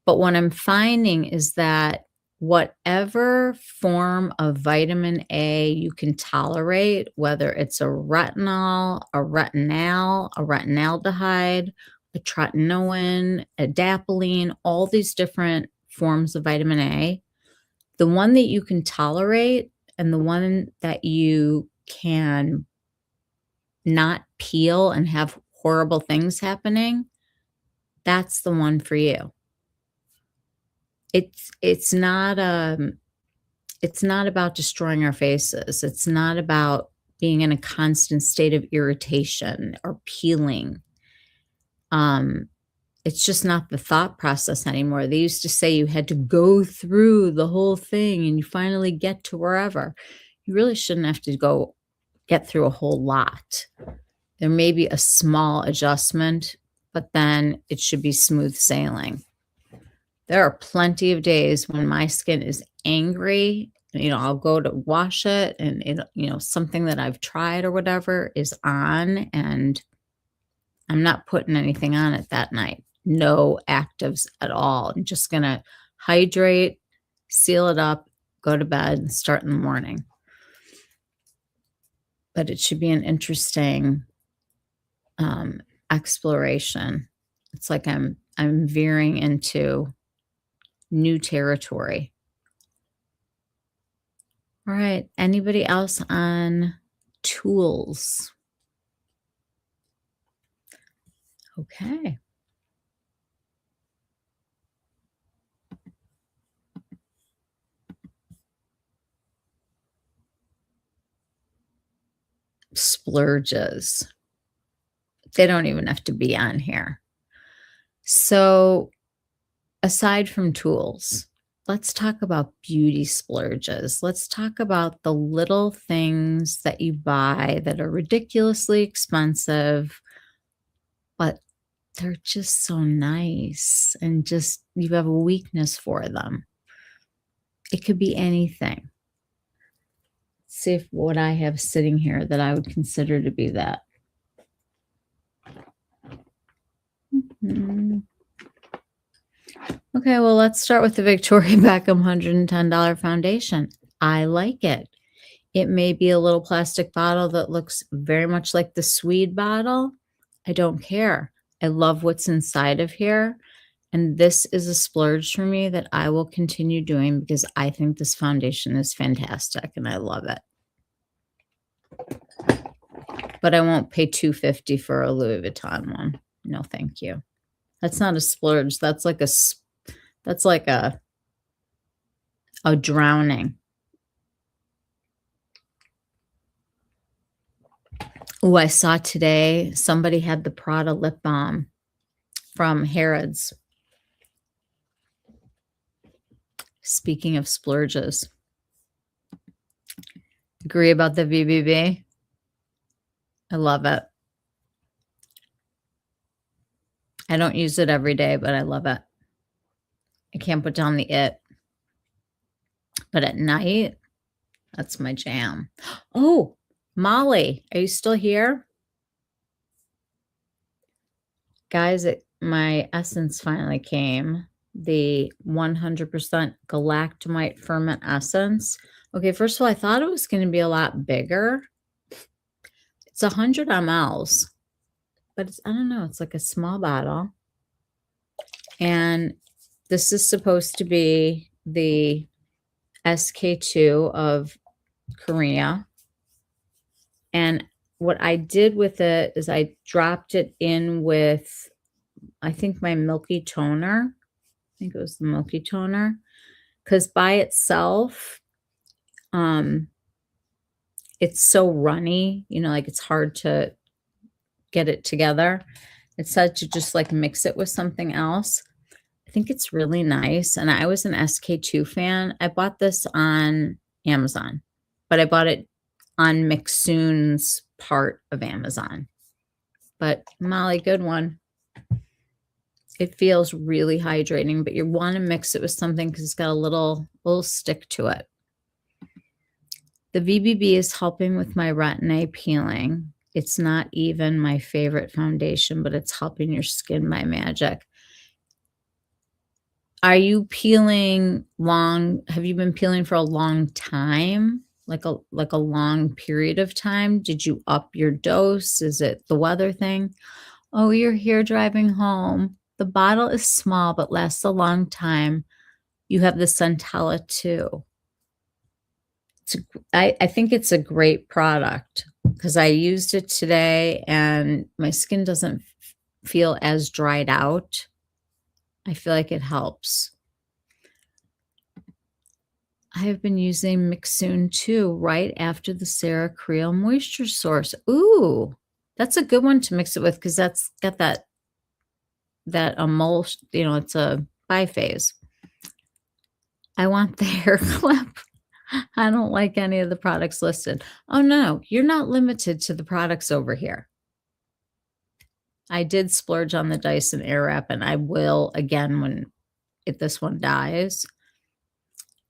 But what I'm finding is that whatever form of vitamin A you can tolerate, whether it's a retinol, a retinal, a retinaldehyde, a tretinoin, adapalene, all these different forms of vitamin A, the one that you can tolerate and the one that you can not peel and have horrible things happening, that's the one for you. It's not about destroying our faces. It's not about being in a constant state of irritation or peeling. It's just not the thought process anymore. They used to say you had to go through the whole thing and you finally get to wherever. You really shouldn't have to get through a whole lot. There may be a small adjustment, but then it should be smooth sailing. There are plenty of days when my skin is angry. I'll go to wash it and something that I've tried or whatever is on, and I'm not putting anything on it that night. No actives at all. I'm just going to hydrate, seal it up, go to bed, and start in the morning. But it should be an interesting exploration. It's like I'm veering into new territory All right. Anybody else on tools? Okay. Splurges. They don't even have to be on here. So, aside from tools, let's talk about beauty splurges. Let's talk about the little things that you buy that are ridiculously expensive, but they're just so nice and just you have a weakness for them. It could be anything. See if what I have sitting here that I would consider to be that. Mhm. Okay, well, let's start with the Victoria Beckham $110 foundation. I like it. It may be a little plastic bottle that looks very much like the Swede bottle. I don't care. I love what's inside of here. And this is a splurge for me that I will continue doing because I think this foundation is fantastic and I love it. But I won't pay $250 for a Louis Vuitton one. No, thank you. That's not a splurge. That's like a drowning. Oh, I saw today somebody had the Prada lip balm from Harrods. Speaking of splurges, agree about the VBB? I love it. I don't use it every day, but I love it. I can't put down the it. But at night, that's my jam. Oh, Molly, are you still here? Guys, my essence finally came. The 100% galactomite ferment essence. Okay, first of all, I thought it was going to be a lot bigger. It's 100 mLs, but I don't know, it's like a small bottle. And this is supposed to be the SK2 of Korea. And what I did with it is I dropped it in with, I think, my milky toner. I think it was the milky toner. Because by itself, it's so runny, like it's hard to get it together. It's said to just like mix it with something else. I think it's really nice. And I was an SK2 fan. I bought this on Amazon, but I bought it on McSoon's part of Amazon. But Molly, good one. It feels really hydrating, but you want to mix it with something because it's got a little stick to it. The VBB is helping with my retin-A peeling. It's not even my favorite foundation, but it's helping your skin by magic. Are you peeling long? Have you been peeling for a long time? Like a long period of time? Did you up your dose? Is it the weather thing? Oh, you're here driving home. The bottle is small but lasts a long time. You have the Centella too. I think it's a great product because I used it today and my skin doesn't feel as dried out. I feel like it helps. I have been using McSoon too, right after the Sarah Creel Moisture Source. Ooh, that's a good one to mix it with because that's got that emulsion, it's a biphase. I want the hair clip. I don't like any of the products listed. Oh no, you're not limited to the products over here. I did splurge on the Dyson Airwrap and I will again if this one dies.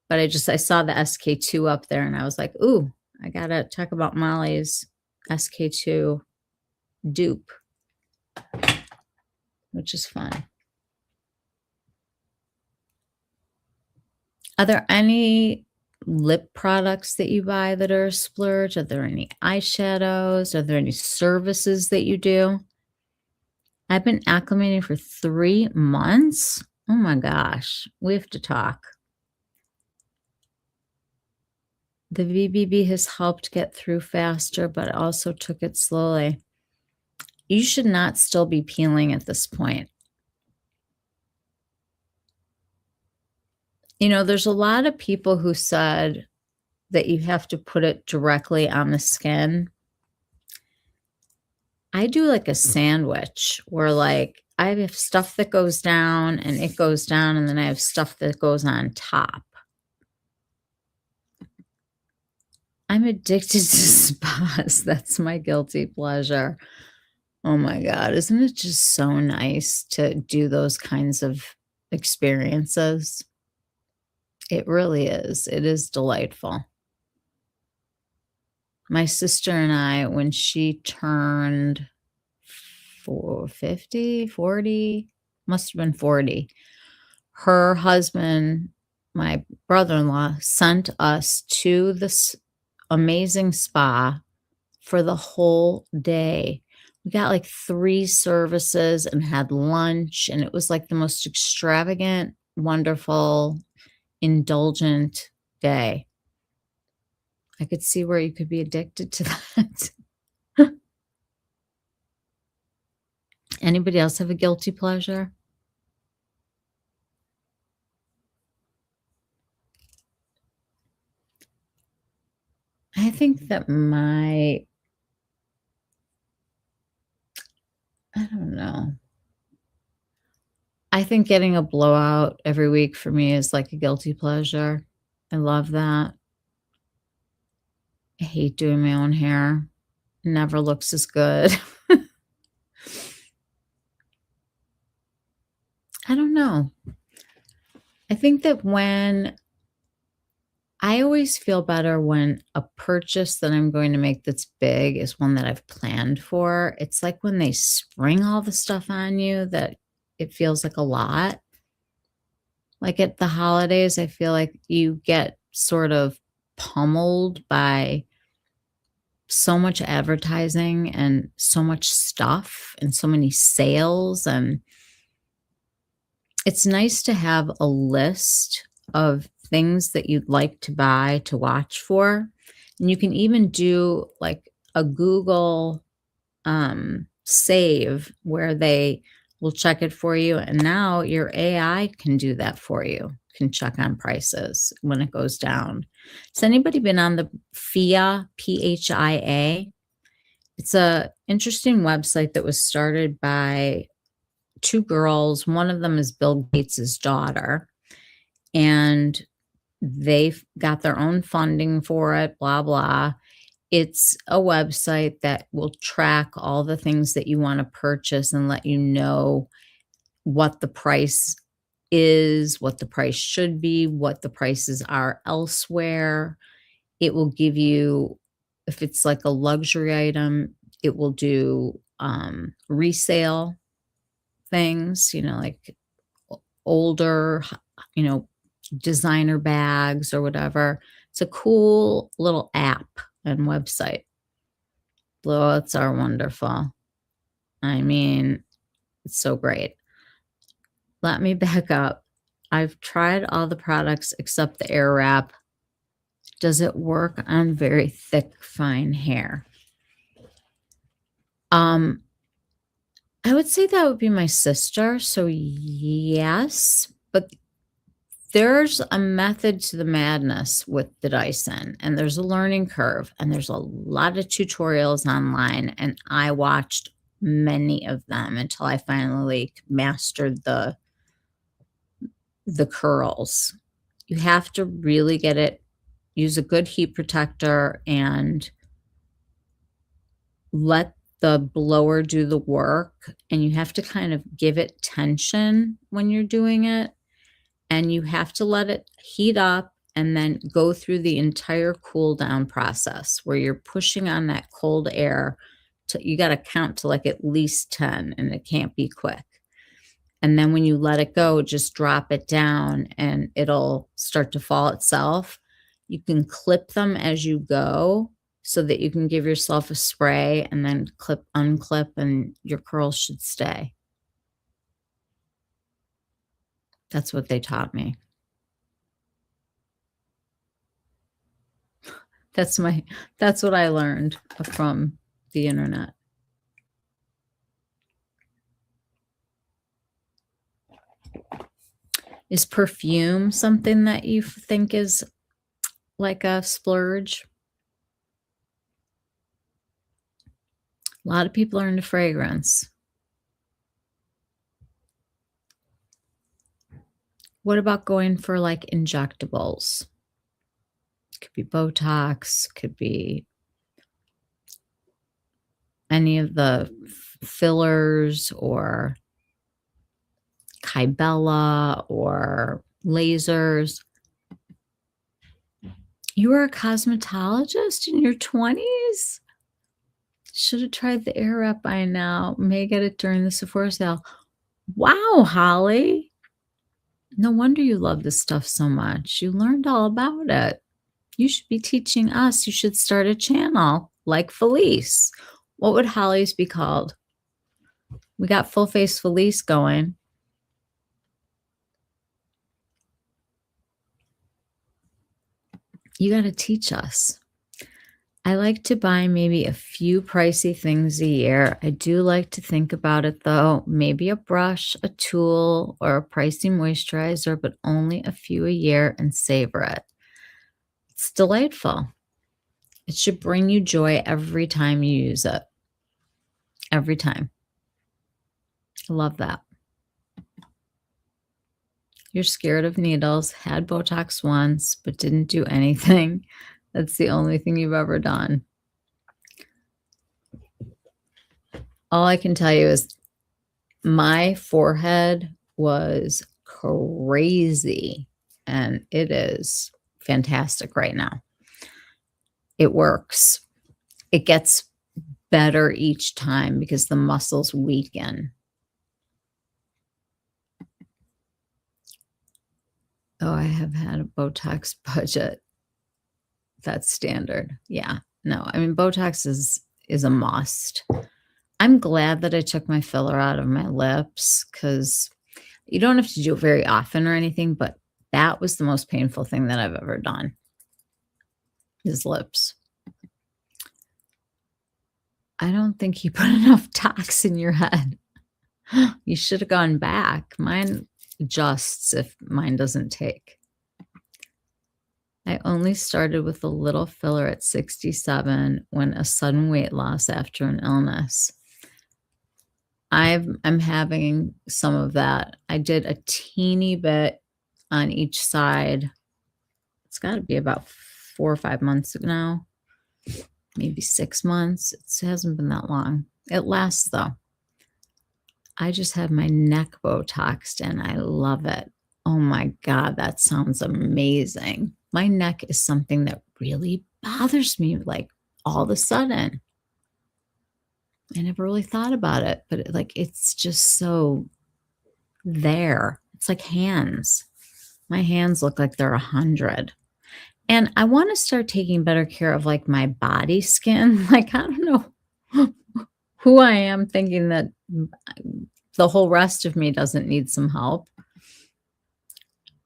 But I saw the SK2 up there and I was like, ooh, I gotta talk about Molly's SK2 dupe, which is fun. Are there any lip products that you buy that are a splurge? Are there any eyeshadows? Are there any services that you do? I've been acclimating for 3 months. Oh my gosh, we have to talk. The VBB has helped get through faster, but also took it slowly. You should not still be peeling at this point. You know, there's a lot of people who said that you have to put it directly on the skin. I do like a sandwich where, like, I have stuff that goes down and it goes down, and then I have stuff that goes on top. I'm addicted to spas. That's my guilty pleasure. Oh my God. Isn't it just so nice to do those kinds of experiences? It really is. It is delightful. My sister and I, when she turned 50, 40, must have been 40, her husband, my brother-in-law, sent us to this amazing spa for the whole day. We got like 3 services and had lunch, and it was like the most extravagant, wonderful, indulgent day. I could see where you could be addicted to that. Anybody else have a guilty pleasure? I think that I don't know. I think getting a blowout every week for me is like a guilty pleasure. I love that. I hate doing my own hair. Never looks as good. I don't know. I think that I always feel better when a purchase that I'm going to make that's big is one that I've planned for. It's like when they spring all the stuff on you that it feels like a lot. Like at the holidays, I feel like you get sort of pummeled by so much advertising and so much stuff and so many sales, and it's nice to have a list of things that you'd like to buy to watch for. And you can even do like a Google save where they will check it for you. And now your AI can do that for you, can check on prices when it goes down. Has anybody been on the PHIA, PHIA? It's a interesting website that was started by 2 girls. One of them is Bill Gates's daughter, and they've got their own funding for it, blah, blah. It's a website that will track all the things that you want to purchase and let you know what the price is, what the price should be, what the prices are elsewhere. It will give you, if it's like a luxury item, it will do resale things, like older, designer bags or whatever. It's a cool little app and website. Blowouts are wonderful. I mean, it's so great. Let me back up. I've tried all the products except the Air Wrap. Does it work on very thick, fine hair? I would say that would be my sister. So yes, but there's a method to the madness with the Dyson, and there's a learning curve, and there's a lot of tutorials online, and I watched many of them until I finally mastered the curls. You have to really use a good heat protector and let the blower do the work, and you have to kind of give it tension when you're doing it. And you have to let it heat up and then go through the entire cool down process where you're pushing on that cold air. You got to count to like at least 10, and it can't be quick. And then when you let it go, just drop it down and it'll start to fall itself. You can clip them as you go so that you can give yourself a spray and then clip, unclip, and your curls should stay. That's what they taught me. That's what I learned from the internet. Is perfume something that you think is like a splurge? A lot of people are into fragrance. What about going for like injectables? Could be Botox, could be any of the fillers or Kybella or lasers. You were a cosmetologist in your 20s? Should have tried the Air Up by now. May get it during the Sephora sale. Wow, Holly. No wonder you love this stuff so much. You learned all about it. You should be teaching us. You should start a channel like Felice. What would Holly's be called? We got Full Face Felice going. You got to teach us. I like to buy maybe a few pricey things a year. I do like to think about it though. Maybe a brush, a tool, or a pricey moisturizer, but only a few a year and savor it. It's delightful. It should bring you joy every time you use it. Every time. I love that. You're scared of needles, had Botox once, but didn't do anything. That's the only thing you've ever done. All I can tell you is my forehead was crazy, and it is fantastic right now. It works. It gets better each time because the muscles weaken. Oh, I have had a Botox budget. That's standard. Yeah. No, I mean, Botox is a must. I'm glad that I took my filler out of my lips because you don't have to do it very often or anything, but that was the most painful thing that I've ever done, is lips. I don't think you put enough tox in your head. You should have gone back. Mine adjusts if mine doesn't take. I only started with a little filler at 67 when a sudden weight loss after an illness. I'm having some of that. I did a teeny bit on each side. It's got to be about 4 or 5 months now, maybe 6 months. It hasn't been that long. It lasts though. I just had my neck Botoxed and I love it. Oh my God, that sounds amazing. My neck is something that really bothers me, like all of a sudden. I never really thought about it, but it's just so there. It's like hands. My hands look like they're 100. And I want to start taking better care of like my body skin. Like, I don't know who I am thinking that the whole rest of me doesn't need some help.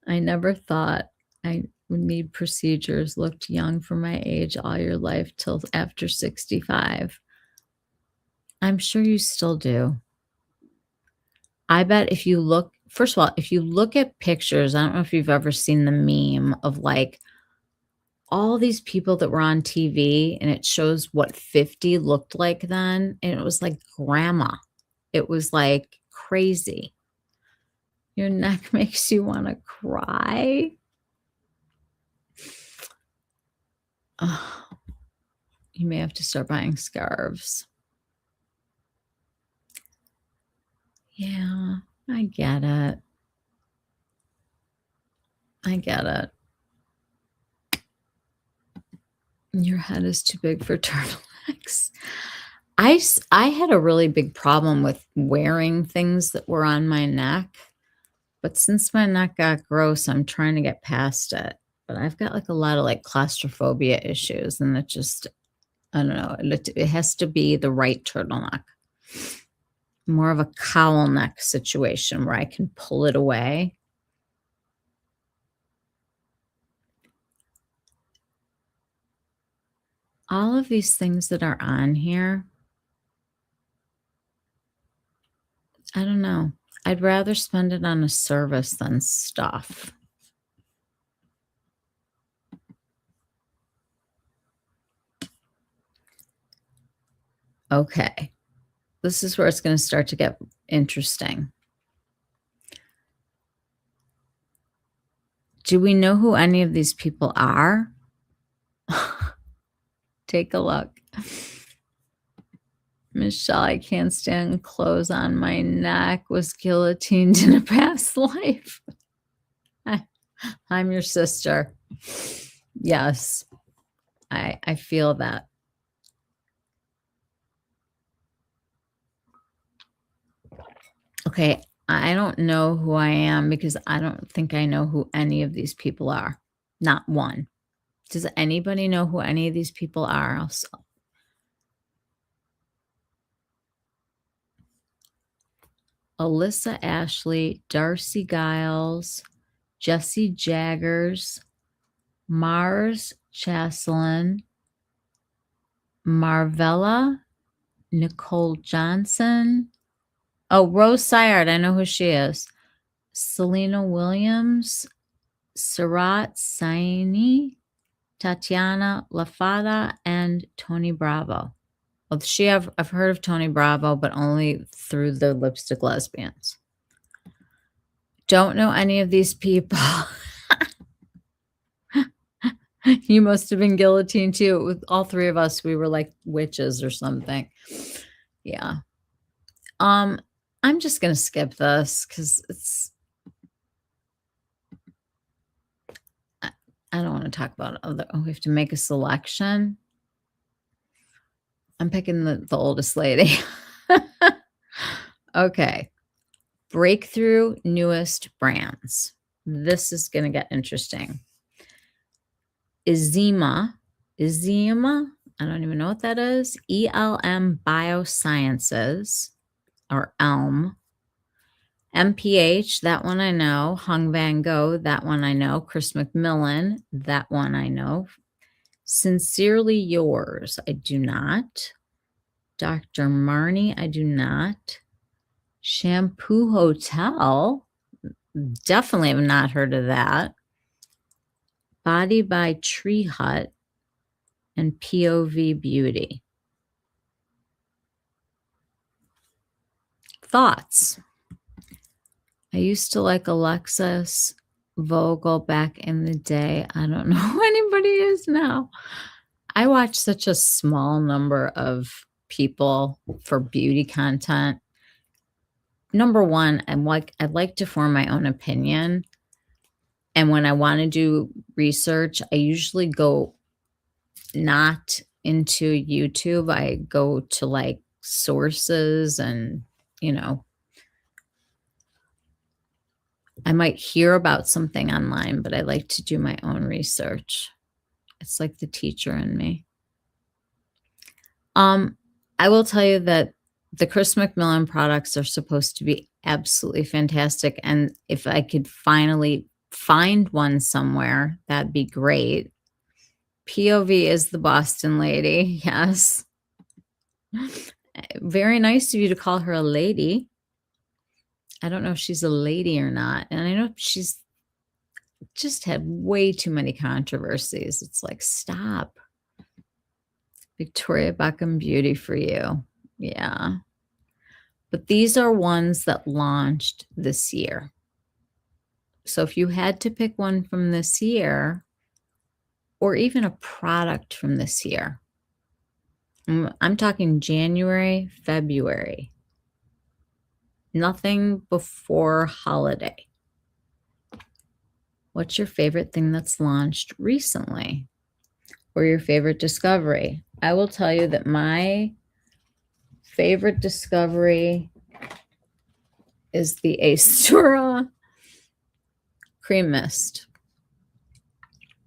I never thought I would need procedures. Looked young for my age all your life till after 65. I'm sure you still do. I bet if you look, first of all, if you look at pictures, I don't know if you've ever seen the meme of like all these people that were on TV and it shows what 50 looked like then. And it was like grandma. It was like crazy. Your neck makes you want to cry. Oh, you may have to start buying scarves. Yeah, I get it. I get it. Your head is too big for turtlenecks. I had a really big problem with wearing things that were on my neck. But since my neck got gross, I'm trying to get past it. But I've got like a lot of like claustrophobia issues. And it just, I don't know, it has to be the right turtleneck. More of a cowl neck situation where I can pull it away. All of these things that are on here, I don't know. I'd rather spend it on a service than stuff. Okay. This is where it's going to start to get interesting. Do we know who any of these people are? Take a look. Michelle, I can't stand clothes on my neck, was guillotined in a past life. I'm your sister. Yes, I feel that. Okay, I don't know who I am because I don't think I know who any of these people are. Not one. Does anybody know who any of these people are? Alyssa Ashley, Darcy Giles, Jesse Jaggers, Mars Chaslin, Marvella, Nicole Johnson. Oh, Rose Syard. I know who she is. Selena Williams, Sarat Saini, Tatiana Lafada, and Tony Bravo. Well, I've heard of Tony Bravo, but only through the Lipstick Lesbians. Don't know any of these people. You must have been guillotined too. With all three of us, we were like witches or something. Yeah. I'm just gonna skip this because it's. I don't want to talk about other. Oh, we have to make a selection. I'm picking the oldest lady. Okay. Breakthrough newest brands. This is going to get interesting. Izema. I don't even know what that is. ELM Biosciences or ELM. MPH, that one I know. Hung Van Gogh, that one I know. Chris McMillan, that one I know. Sincerely Yours, I do not. Dr. Marnie, I do not. Shampoo Hotel, definitely have not heard of that. Body by Tree Hut and POV Beauty. Thoughts? I used to like Alexis Vogel back in the day. I don't know who anybody is now. I watch such a small number of people for beauty content. Number one, I'd like to form my own opinion. And when I want to do research, I usually go not into YouTube. I go to like sources and, I might hear about something online, but I like to do my own research. It's like the teacher in me. I will tell you that the Chris McMillan products are supposed to be absolutely fantastic. And if I could finally find one somewhere, that'd be great. POV is the Boston lady. Yes. Very nice of you to call her a lady. I don't know if she's a lady or not. And I know she's just had way too many controversies. It's like, stop. Victoria Beckham Beauty for you. Yeah. But these are ones that launched this year. So if you had to pick one from this year, or even a product from this year, I'm talking January, February, nothing before holiday. What's your favorite thing that's launched recently? Or your favorite discovery? I will tell you that my favorite discovery is the Astura Cream Mist.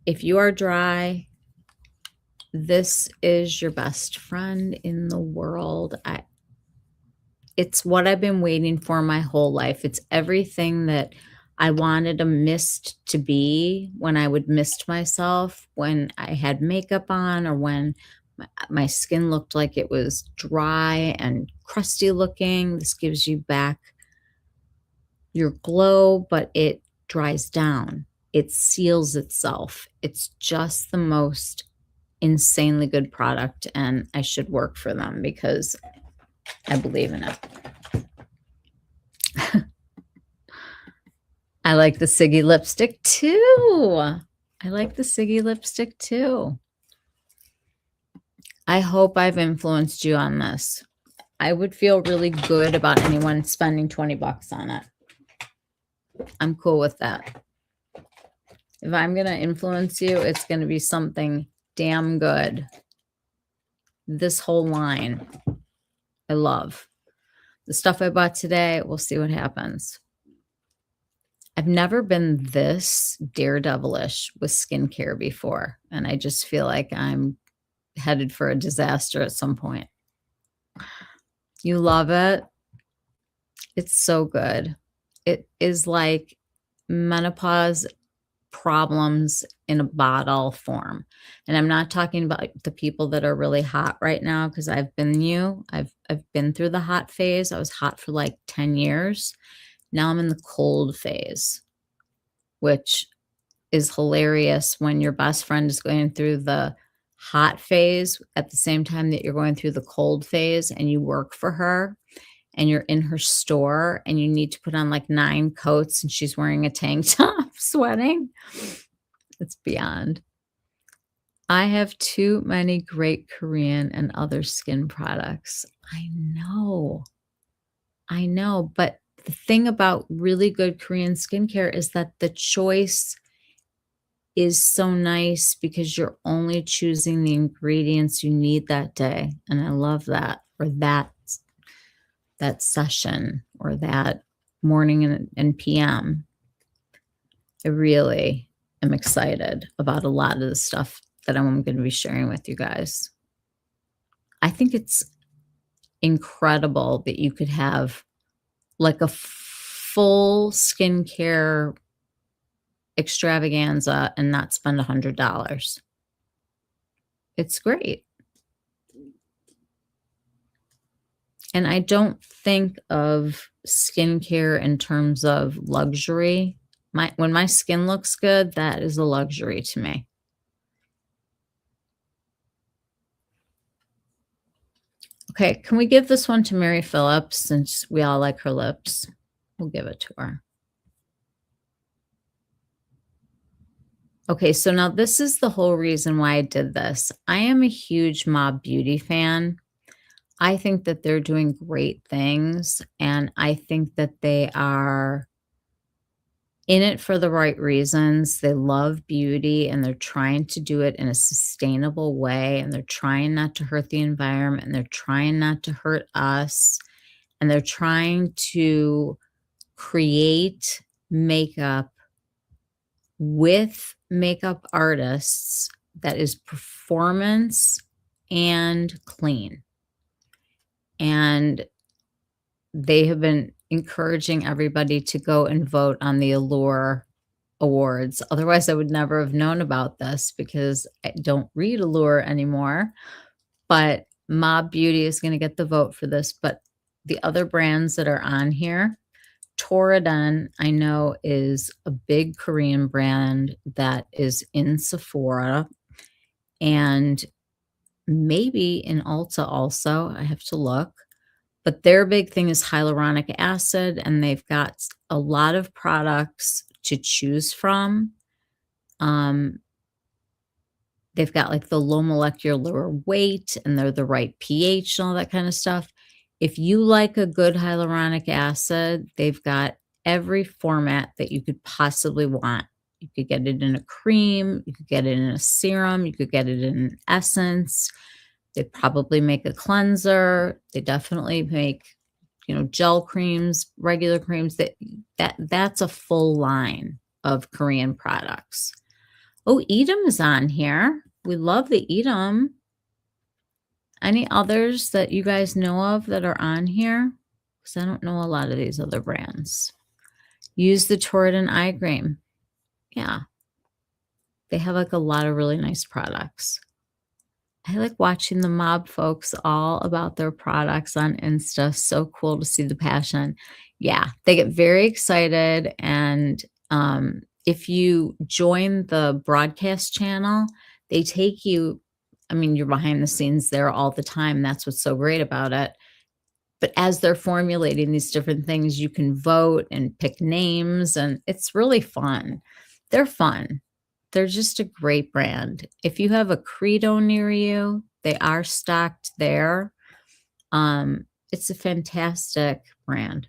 If you are dry, this is your best friend in the world. It's what I've been waiting for my whole life. It's everything that I wanted a mist to be when I would mist myself, when I had makeup on, or when My skin looked like it was dry and crusty looking. This gives you back your glow, but it dries down. It seals itself. It's just the most insanely good product, and I should work for them because I believe in it. I like the Siggy lipstick too. I like the Siggy lipstick too. I hope I've influenced you on this. I would feel really good about anyone spending 20 bucks on it. I'm cool with that. If I'm going to influence you, it's going to be something damn good. This whole line, I love. The stuff I bought today, we'll see what happens. I've never been this daredevilish with skincare before, and I just feel like I'm headed for a disaster at some point. You love it? It's so good. It is like menopause problems in a bottle form. And I'm not talking about the people that are really hot right now, because I've been through the hot phase. I was hot for like 10 years. Now I'm in the cold phase, which is hilarious when your best friend is going through the hot phase at the same time that you're going through the cold phase, and you work for her and you're in her store and you need to put on like 9 coats and she's wearing a tank top sweating. It's beyond. I have too many great Korean and other skin products. I know, but the thing about really good Korean skincare is that the choice is so nice because you're only choosing the ingredients you need that day. And I love that, or that session, or that morning and PM. I really am excited about a lot of the stuff that I'm going to be sharing with you guys. I think it's incredible that you could have like a full skincare extravaganza and not spend $100. It's great. And I don't think of skincare in terms of luxury. When my skin looks good, that is a luxury to me. Okay, can we give this one to Mary Phillips since we all like her lips? We'll give it to her. Okay, so now this is the whole reason why I did this. I am a huge Mob Beauty fan. I think that they're doing great things, and I think that they are in it for the right reasons. They love beauty, and they're trying to do it in a sustainable way, and they're trying not to hurt the environment, and they're trying not to hurt us, and they're trying to create makeup with makeup artists that is performance and clean. And they have been encouraging everybody to go and vote on the Allure awards. Otherwise, I would never have known about this because I don't read Allure anymore. But Mob Beauty is going to get the vote for this. But the other brands that are on here, Toradon, I know, is a big Korean brand that is in Sephora and maybe in Ulta also. I have to look. But their big thing is hyaluronic acid, and they've got a lot of products to choose from. They've got like the low molecular weight, and they're the right pH and all that kind of stuff. If you like a good hyaluronic acid, they've got every format that you could possibly want. You could get it in a cream, you could get it in a serum, you could get it in an essence. They probably make a cleanser. They definitely make, gel creams, regular creams. That's a full line of Korean products. Oh, Edam is on here. We love the Edam. Any others that you guys know of that are on here? Because I don't know a lot of these other brands. Use the Toradon eye cream. Yeah. They have like a lot of really nice products. I like watching the mob folks all about their products on Insta. So cool to see the passion. Yeah, they get very excited. And if you join the broadcast channel, they take you, I mean, you're behind the scenes there all the time. That's what's so great about it. But as they're formulating these different things, you can vote and pick names, and it's really fun. They're fun. They're just a great brand. If you have a Credo near you, they are stocked there. It's a fantastic brand.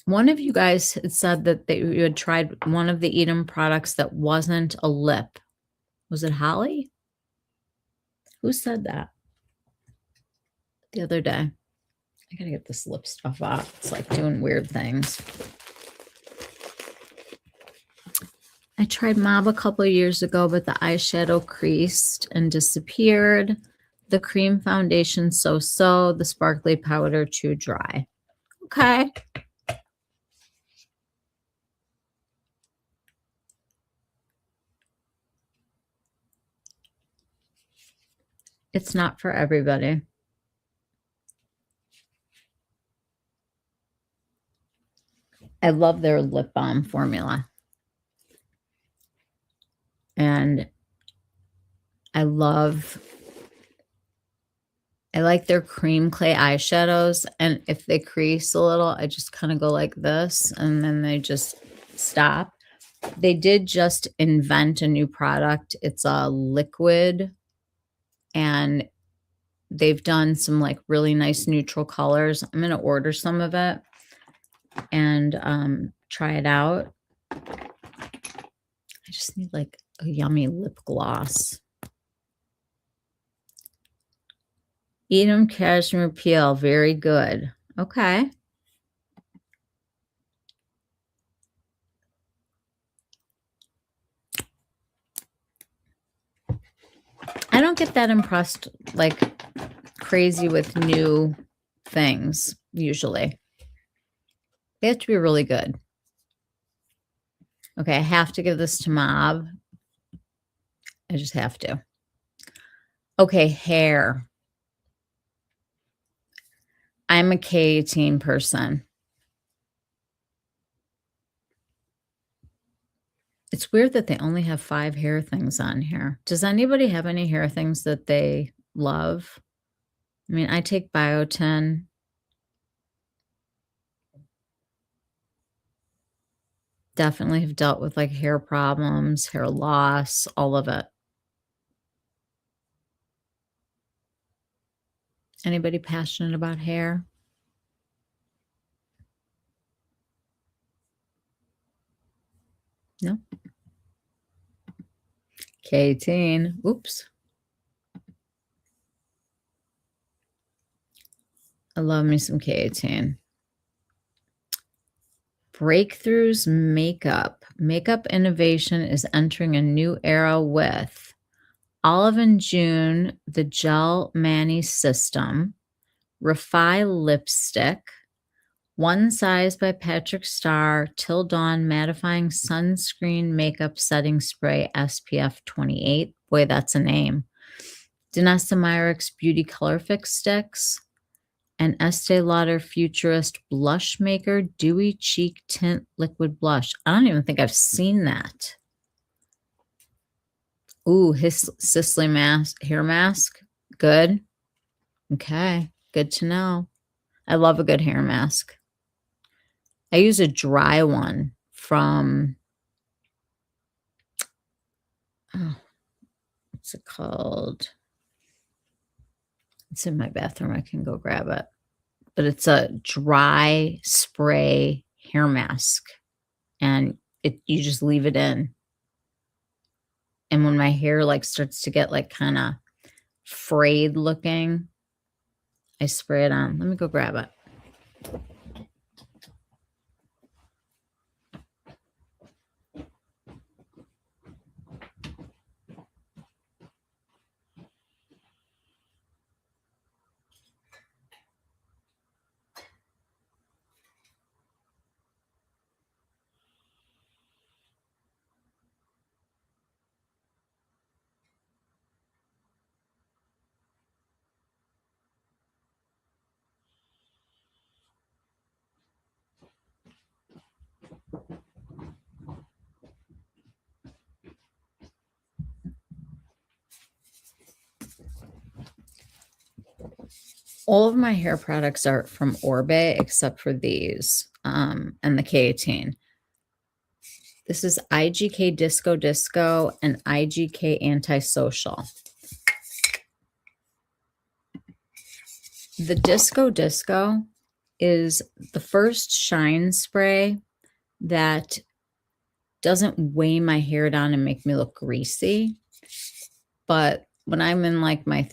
One of you guys had said that you had tried one of the Edam products that wasn't a lip. Was it Holly? Who said that the other day? I gotta get this lip stuff off. It's like doing weird things. I tried Mob a couple of years ago, but the eyeshadow creased and disappeared. The cream foundation so-so. The sparkly powder too dry. Okay. It's not for everybody. I love their lip balm formula. And I like their cream clay eyeshadows. And if they crease a little, I just kind of go like this and then they just stop. They did just invent a new product. It's a liquid and they've done some like really nice neutral colors. I'm going to order some of it and try it out. I just need like a yummy lip gloss. Edam Cashmere Peel, very good. Okay. I don't get that impressed like crazy with new things usually. They have to be really good. Okay, I have to give this to Mob. I just have to. Okay, hair. I'm a K18 person. It's weird that they only have 5 hair things on here. Does anybody have any hair things that they love? I mean, I take biotin. Definitely have dealt with like hair problems, hair loss, all of it. Anybody passionate about hair? No? K18. Oops. I love me some K18. Breakthroughs Makeup. Makeup innovation is entering a new era with Olive and June, the Gel Mani System, Refi Lipstick, One Size by Patrick Starr, Till Dawn Mattifying Sunscreen Makeup Setting Spray SPF 28. Boy, that's a name. Danessa Myricks Beauty Color Fix Sticks, and Estee Lauder Futurist Blush Maker Dewy Cheek Tint Liquid Blush. I don't even think I've seen that. Ooh, his Sisley mask, hair mask. Good. Okay, good to know. I love a good hair mask. I use a dry one from, oh, what's it called? It's in my bathroom. I can go grab it. But it's a dry spray hair mask. And you just leave it in. And when my hair like starts to get like kind of frayed looking, I spray it on. Let me go grab it. All of my hair products are from Orbe except for these and the K18. This is IGK Disco Disco and IGK Antisocial. The Disco Disco is the first shine spray that doesn't weigh my hair down and make me look greasy. But when I'm in like my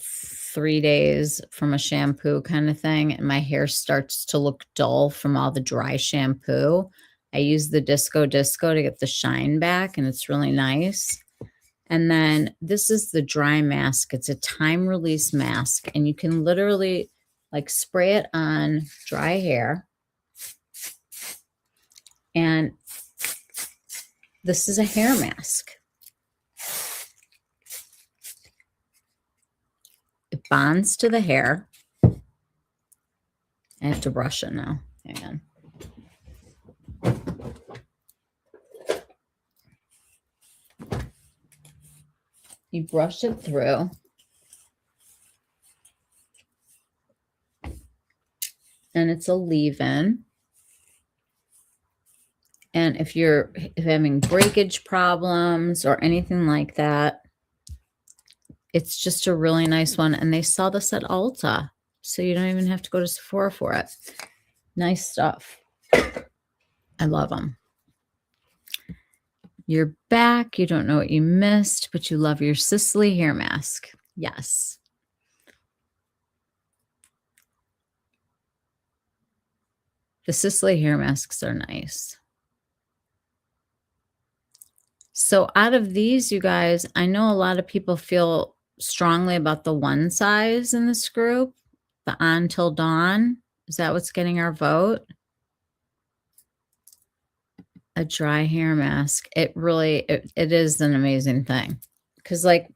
3 days from a shampoo kind of thing and my hair starts to look dull from all the dry shampoo, I use the Disco Disco to get the shine back, and it's really nice. And then this is the dry mask. It's a time release mask, and you can literally like spray it on dry hair. And this is a hair mask. It bonds to the hair. I have to brush it now. Hang on. You brush it through. And it's a leave-in. And if you're having breakage problems or anything like that, it's just a really nice one. And they sell this at Ulta, so you don't even have to go to Sephora for it. Nice stuff. I love them. You're back. You don't know what you missed, but you love your Sicily hair mask. Yes. The Sicily hair masks are nice. So out of these, you guys, I know a lot of people feel strongly about the one size in this group, the On Till Dawn. Is that what's getting our vote? A dry hair mask. It really, it is an amazing thing. Because like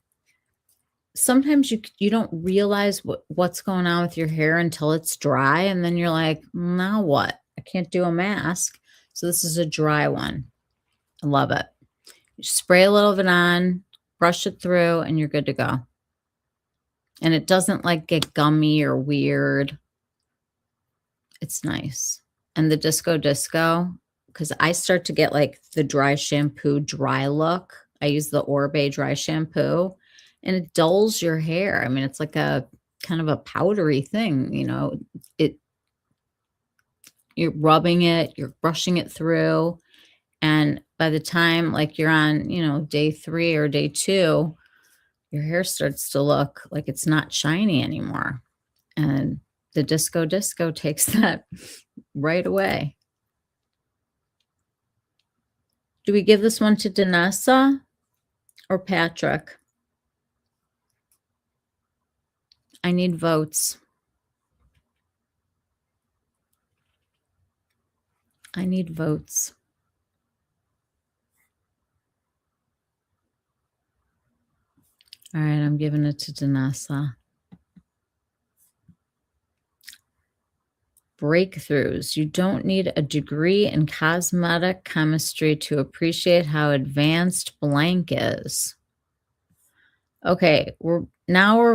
sometimes you don't realize what's going on with your hair until it's dry. And then you're like, now what? I can't do a mask. So this is a dry one. I love it. You spray a little of it on, brush it through, and you're good to go. And it doesn't like get gummy or weird. It's nice. And the Disco Disco, because I start to get like the dry shampoo dry look. I use the Orbe dry shampoo, and it dulls your hair. I mean, it's like a kind of a powdery thing, you know. You're rubbing it, you're brushing it through, and by the time like you're on, you know, day 3 or day 2, your hair starts to look like it's not shiny anymore. And the Disco Disco takes that right away. Do we give this one to Danessa or Patrick? I need votes. I need votes. All right, I'm giving it to Danessa. Breakthroughs. You don't need a degree in cosmetic chemistry to appreciate how advanced blank is. Okay, we're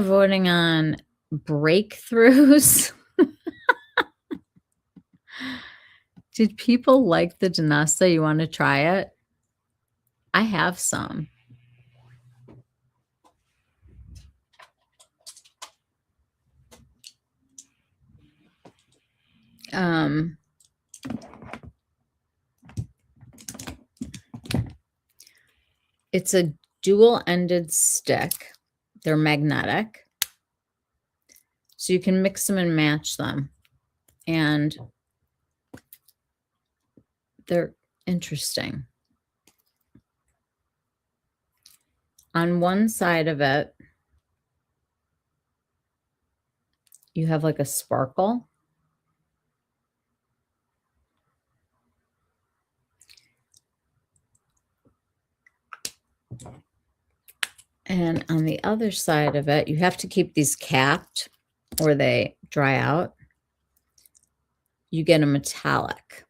voting on breakthroughs. Did people like the Danessa? You want to try it? I have some. It's a dual-ended stick. They're magnetic. So you can mix them and match them. And they're interesting. On one side of it, you have like a sparkle. And on the other side of it, you have to keep these capped or they dry out. You get a metallic.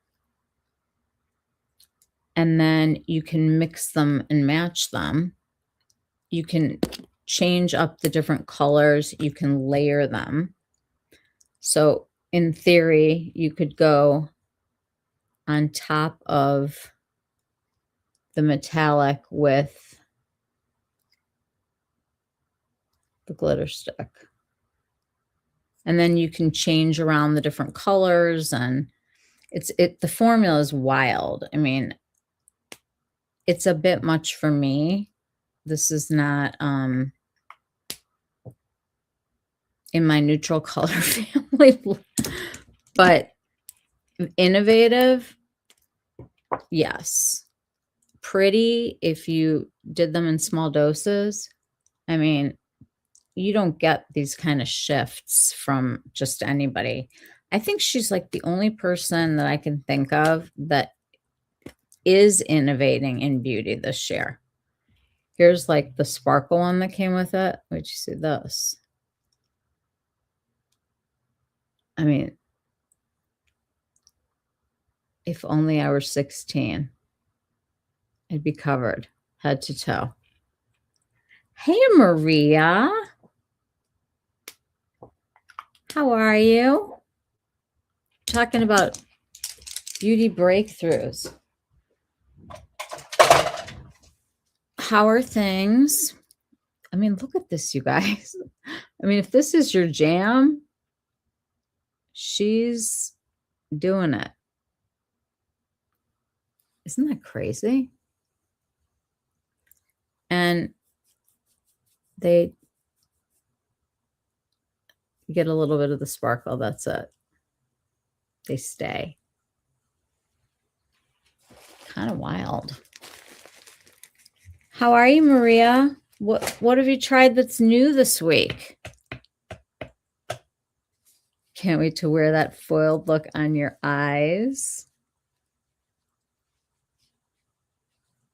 And then you can mix them and match them. You can change up the different colors. You can layer them. So in theory, you could go on top of the metallic with the glitter stick. And then you can change around the different colors, and the formula is wild. I mean, it's a bit much for me. This is not in my neutral color family, but innovative, yes. Pretty if you did them in small doses. I mean, you don't get these kind of shifts from just anybody. I think she's like the only person that I can think of that is innovating in beauty this year. Here's like the sparkle one that came with it. Wait, you see this? I mean, if only I were 16, I'd be covered head to toe. Hey, Maria. How are you? Talking about beauty breakthroughs. How are things? I mean, look at this, you guys. I mean, if this is your jam, she's doing it. Isn't that crazy? And they get a little bit of the sparkle. That's it. They stay. Kind of wild. How are you, Maria? What have you tried that's new this week? Can't wait to wear that foiled look on your eyes.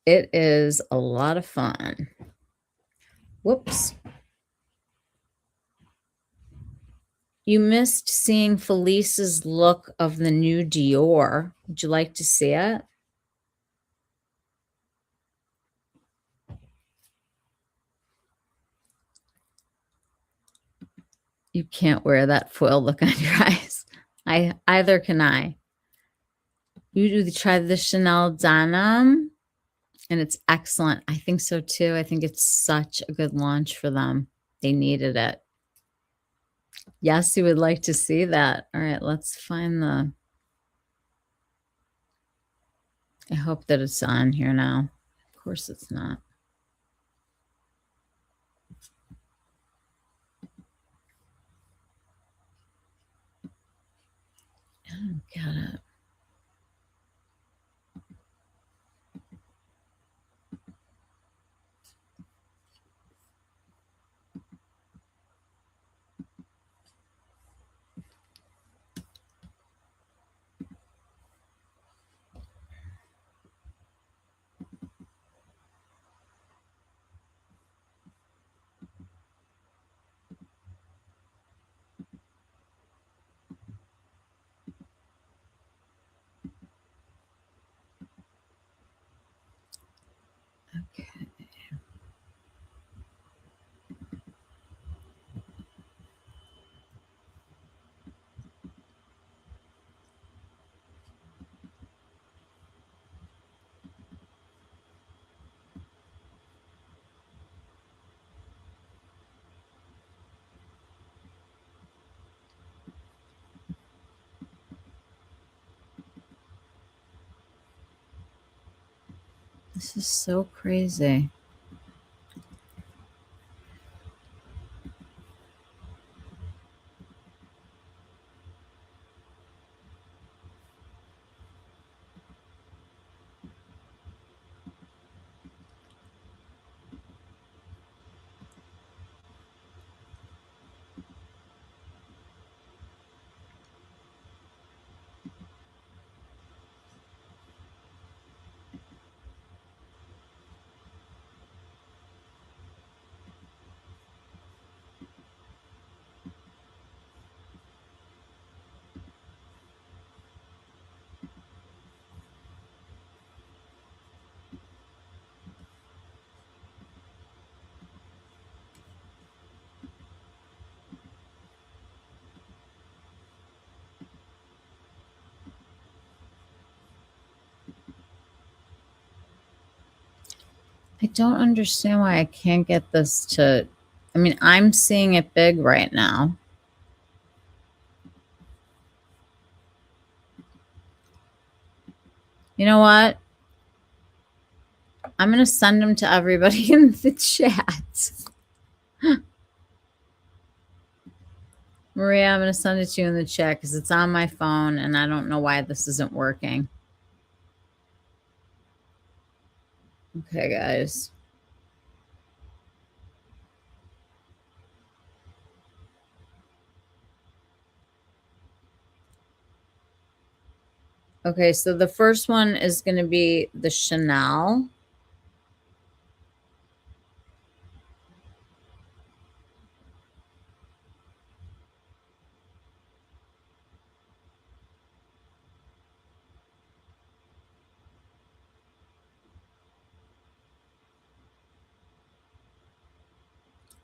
It is a lot of fun. Whoops. You missed seeing Felice's look of the new Dior. Would you like to see it? You can't wear that foil look on your eyes. Either can I. You try the Chanel denim, and it's excellent. I think so too. I think it's such a good launch for them. They needed it. Yes, you would like to see that. All right, let's find the... I hope that it's on here now. Of course it's not. I don't get it. Okay. This is so crazy. I don't understand why I can't get this to, I mean, I'm seeing it big right now. You know what? I'm going to send them to everybody in the chat. Maria, I'm going to send it to you in the chat because it's on my phone and I don't know why this isn't working. Okay, guys. Okay, so the first one is going to be the Chanel.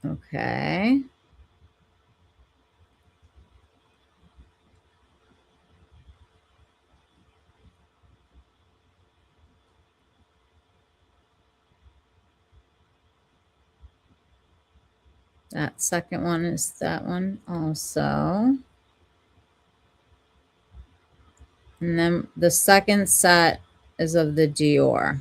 Okay. That second one is that one also. And then the second set is of the Dior.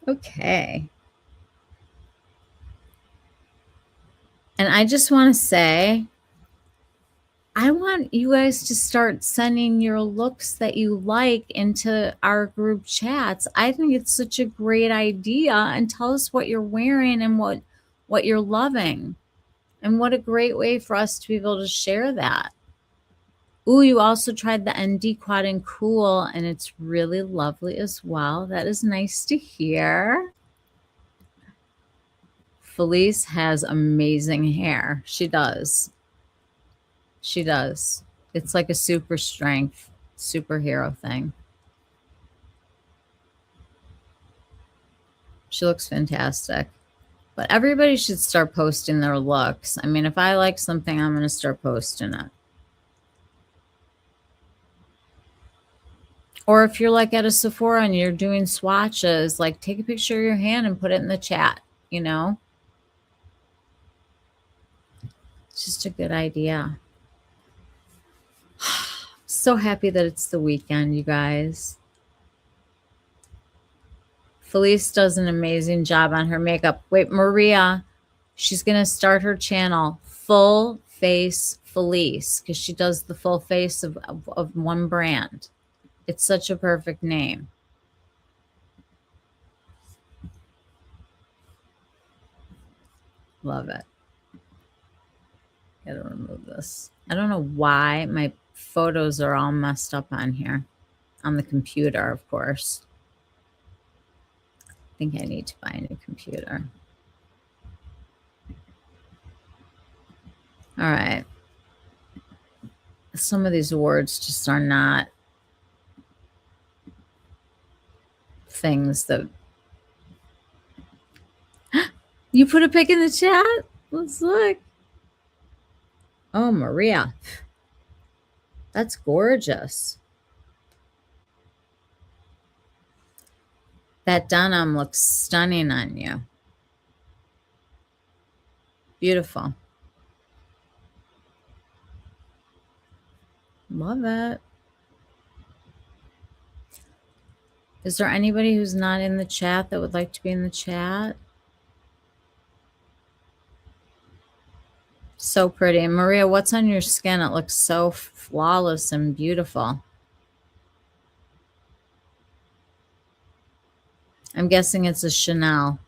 Okay. And I just want to say, I want you guys to start sending your looks that you like into our group chats. I think it's such a great idea, and tell us what you're wearing and what you're loving. And what a great way for us to be able to share that. Ooh, you also tried the ND Quad and Cool, and it's really lovely as well. That is nice to hear. Felice has amazing hair. She does. She does. It's like a super strength superhero thing. She looks fantastic. But everybody should start posting their looks. I mean, if I like something, I'm going to start posting it. Or if you're like at a Sephora and you're doing swatches, like take a picture of your hand and put it in the chat, you know? It's just a good idea. So happy that it's the weekend, you guys. Felice does an amazing job on her makeup. Wait, Maria, she's going to start her channel, Full Face Felice, because she does the full face of one brand. It's such a perfect name. Love it. Gotta remove this. I don't know why my photos are all messed up on here. On the computer, of course. I think I need to buy a new computer. All right. Some of these words just are not things that... You put a pic in the chat? Let's look. Oh, Maria. That's gorgeous. That denim looks stunning on you. Beautiful. Love it. Is there anybody who's not in the chat that would like to be in the chat? So pretty. And Maria, what's on your skin? It looks so flawless and beautiful. I'm guessing it's a Chanel.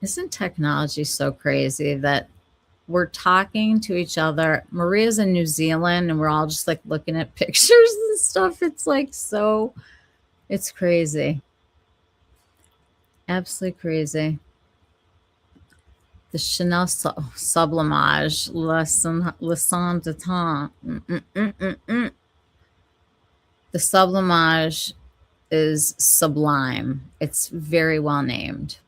Isn't technology so crazy that we're talking to each other? Maria's in New Zealand and we're all just like looking at pictures and stuff. It's like so, it's crazy. Absolutely crazy. The Chanel Sublimage, Le Son de Temps. The Sublimage is sublime. It's very well named.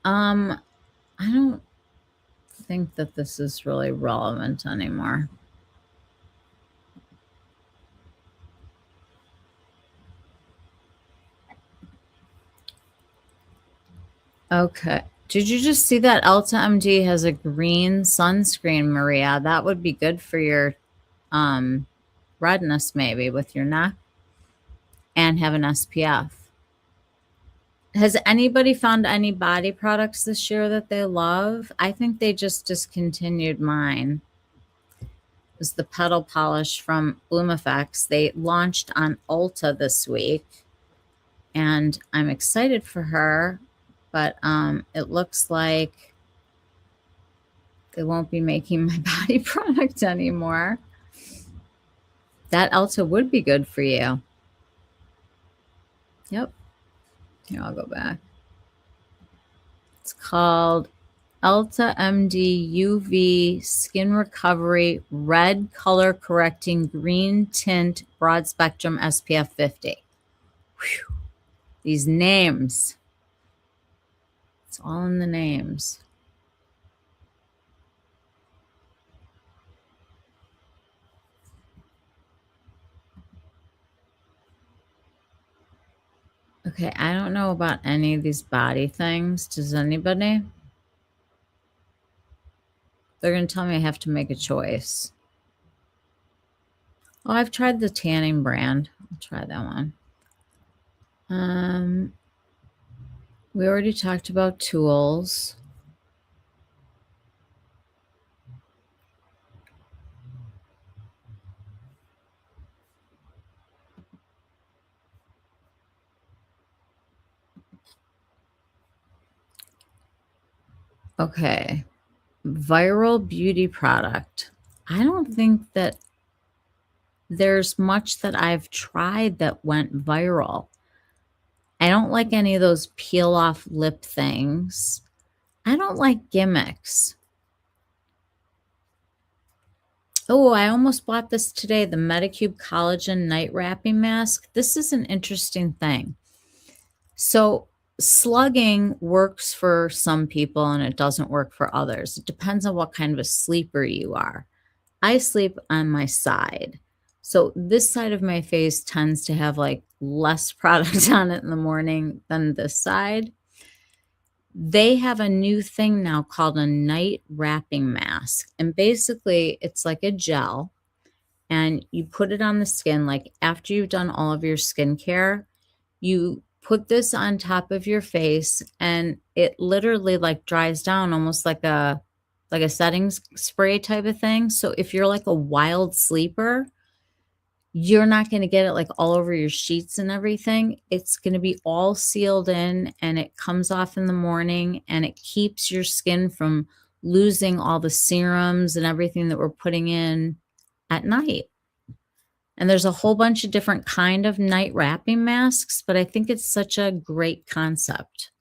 I don't think that this is really relevant anymore. Okay. Did you just see that Ulta MD has a green sunscreen, Maria? That would be good for your redness maybe with your neck and have an SPF. Has anybody found any body products this year that they love? I think they just discontinued mine. It was the Petal Polish from Bloom Effects. They launched on Ulta this week, and I'm excited for her, but it looks like they won't be making my body product anymore. That Ulta would be good for you. Yep. Here, I'll go back. It's called Ulta MD UV Skin Recovery Red Color Correcting Green Tint Broad Spectrum SPF 50. Whew. These names. It's all in the names. Okay, I don't know about any of these body things. Does anybody? They're going to tell me I have to make a choice. Oh, I've tried the tanning brand. I'll try that one. We already talked about tools. Okay. Viral beauty product. I don't think that there's much that I've tried that went viral. I don't like any of those peel off lip things. I don't like gimmicks. Oh, I almost bought this today, the Medicube Collagen Night Wrapping Mask. This is an interesting thing. So slugging works for some people and it doesn't work for others. It depends on what kind of a sleeper you are. I sleep on my side. So this side of my face tends to have like less product on it in the morning than this side. They have a new thing now called a night wrapping mask. And basically it's like a gel and you put it on the skin. Like after you've done all of your skincare, you put this on top of your face and it literally like dries down almost like a setting spray type of thing. So if you're like a wild sleeper, you're not going to get it like all over your sheets and everything. It's going to be all sealed in and it comes off in the morning and it keeps your skin from losing all the serums and everything that we're putting in at night. And there's a whole bunch of different kind of night wrapping masks, but I think it's such a great concept.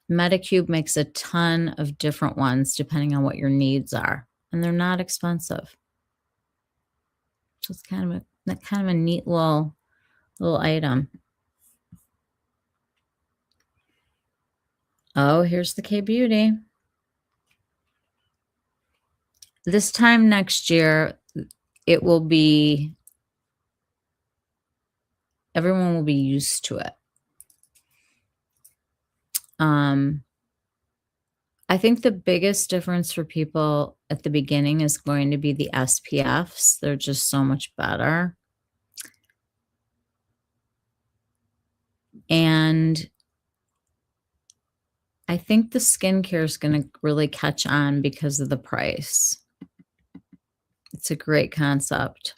Medicube makes a ton of different ones depending on what your needs are, and they're not expensive. So it's kind of a neat little item. Oh, here's the K-Beauty. This time next year, it will be, everyone will be used to it. I think the biggest difference for people at the beginning is going to be the SPFs. They're just so much better. And I think the skincare is going to really catch on because of the price. It's a great concept.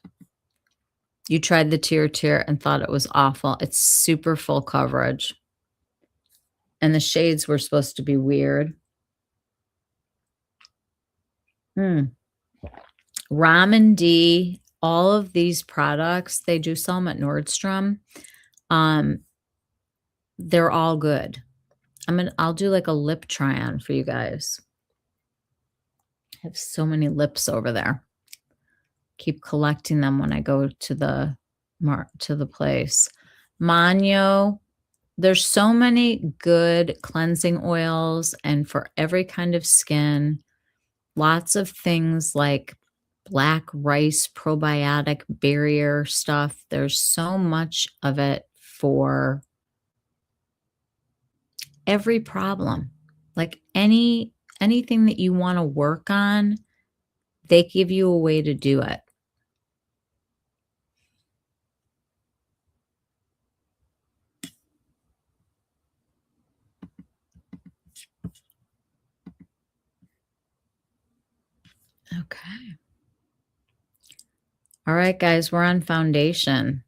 You tried the Tear and thought it was awful. It's super full coverage. And the shades were supposed to be weird. Mm. Ramen D, all of these products, they do sell them at Nordstrom. Um, they're all good. I'll do like a lip try on for you guys. I have so many lips over there. Keep collecting them when I go to the place. Manyo, there's so many good cleansing oils and for every kind of skin. Lots of things like black rice probiotic barrier stuff. There's so much of it for every problem. Like anything that you want to work on, they give you a way to do it. Okay. All right, guys, we're on foundation.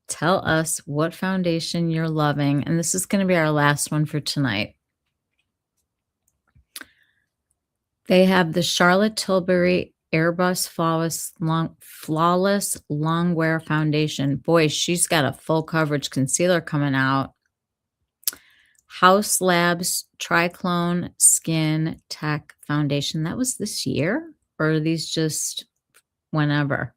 Tell us what foundation you're loving. And this is going to be our last one for tonight. They have the Charlotte Tilbury Airbrush Flawless Long Wear Foundation. Boy, she's got a full coverage concealer coming out. House Labs Triclone Skin Tech Foundation. That was this year? Or are these just whenever?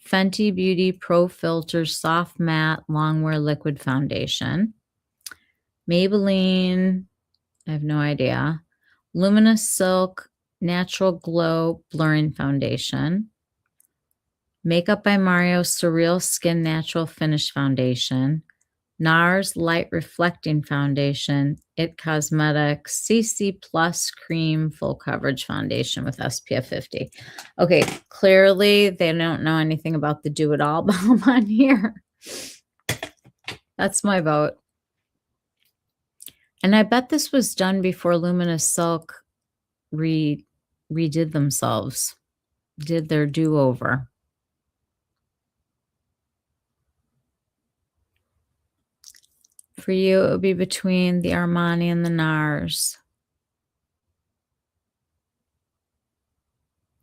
Fenty Beauty Pro Filter Soft Matte Longwear Liquid Foundation. Maybelline, I have no idea. Luminous Silk Natural Glow Blurring Foundation. Makeup by Mario Surreal Skin Natural Finish Foundation. NARS Light Reflecting Foundation. It Cosmetics CC Plus Cream Full Coverage Foundation with SPF 50. Okay, clearly they don't know anything about the Do It All Balm on here. That's my vote. And I bet this was done before Luminous Silk redid themselves, did their do-over. For you, it would be between the Armani and the NARS.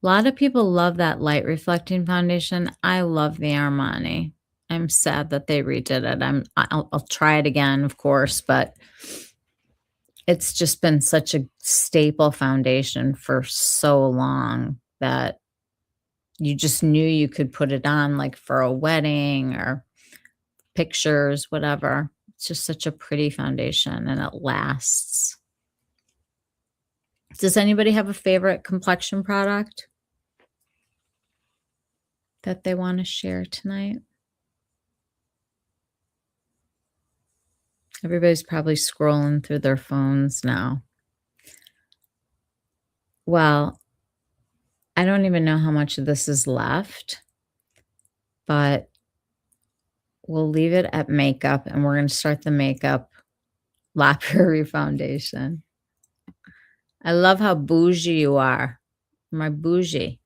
A lot of people love that light reflecting foundation. I love the Armani. I'm sad that they redid it. I'll try it again, of course, but it's just been such a staple foundation for so long that you just knew you could put it on like for a wedding or pictures, whatever. It's just such a pretty foundation and it lasts. Does anybody have a favorite complexion product that they want to share tonight? Everybody's probably scrolling through their phones now. Well, I don't even know how much of this is left, but we'll leave it at makeup and we're going to start the makeup La Prairie foundation. I love how bougie you are. My bougie.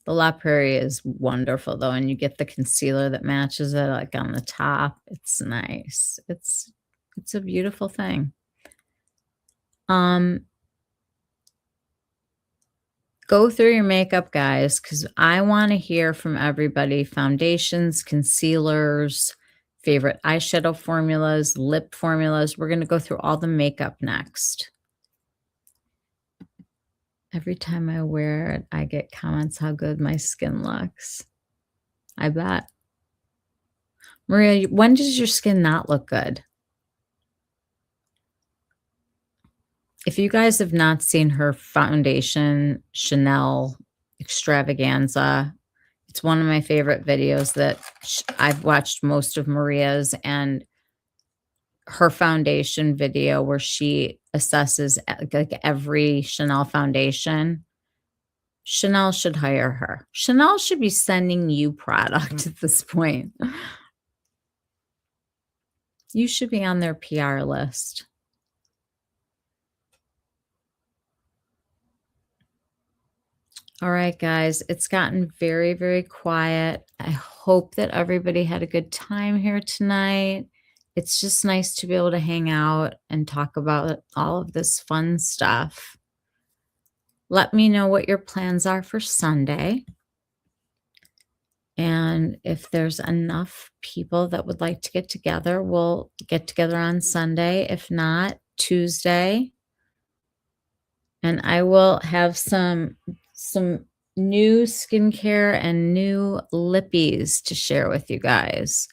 The La Prairie is wonderful though, and you get the concealer that matches it like on the top. It's nice. It's a beautiful thing. Go through your makeup, guys, because I want to hear from everybody. Foundations, concealers, favorite eyeshadow formulas, lip formulas. We're going to go through all the makeup next. Every time I wear it, I get comments how good my skin looks. I bet. Maria, when does your skin not look good? If you guys have not seen her foundation, Chanel Extravaganza, it's one of my favorite videos that I've watched most of Maria's, and her foundation video where she assesses like every Chanel foundation. Chanel should hire her. Chanel should be sending you product at this point. You should be on their PR list. All right, guys, it's gotten very, very quiet. I hope that everybody had a good time here tonight. It's just nice to be able to hang out and talk about all of this fun stuff. let me know what your plans are for Sunday. And if there's enough people that would like to get together, we'll get together on Sunday. If not, Tuesday. And I will have some new skincare and new lippies to share with you guys.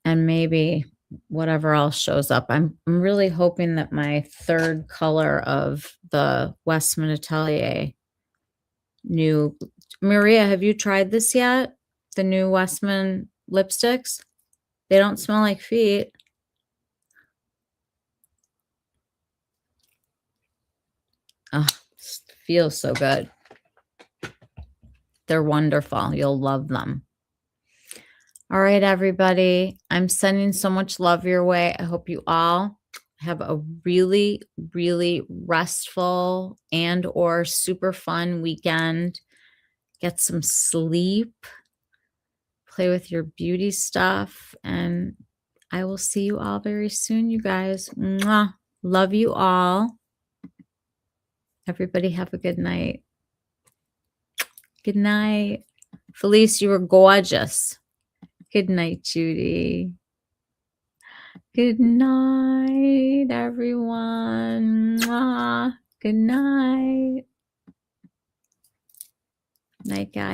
And maybe whatever else shows up. I'm really hoping that my third color of the Westman Atelier new. Maria, have you tried this yet? The new Westman lipsticks? They don't smell like feet. Oh, feels so good. They're wonderful. You'll love them. All right, everybody. I'm sending so much love your way. I hope you all have a really, really restful and or super fun weekend. Get some sleep. Play with your beauty stuff. And I will see you all very soon, you guys. Mwah. Love you all. Everybody have a good night. Good night. Felice, you were gorgeous. Good night, Judy. Good night, everyone. Mwah. Good night. Night, guys.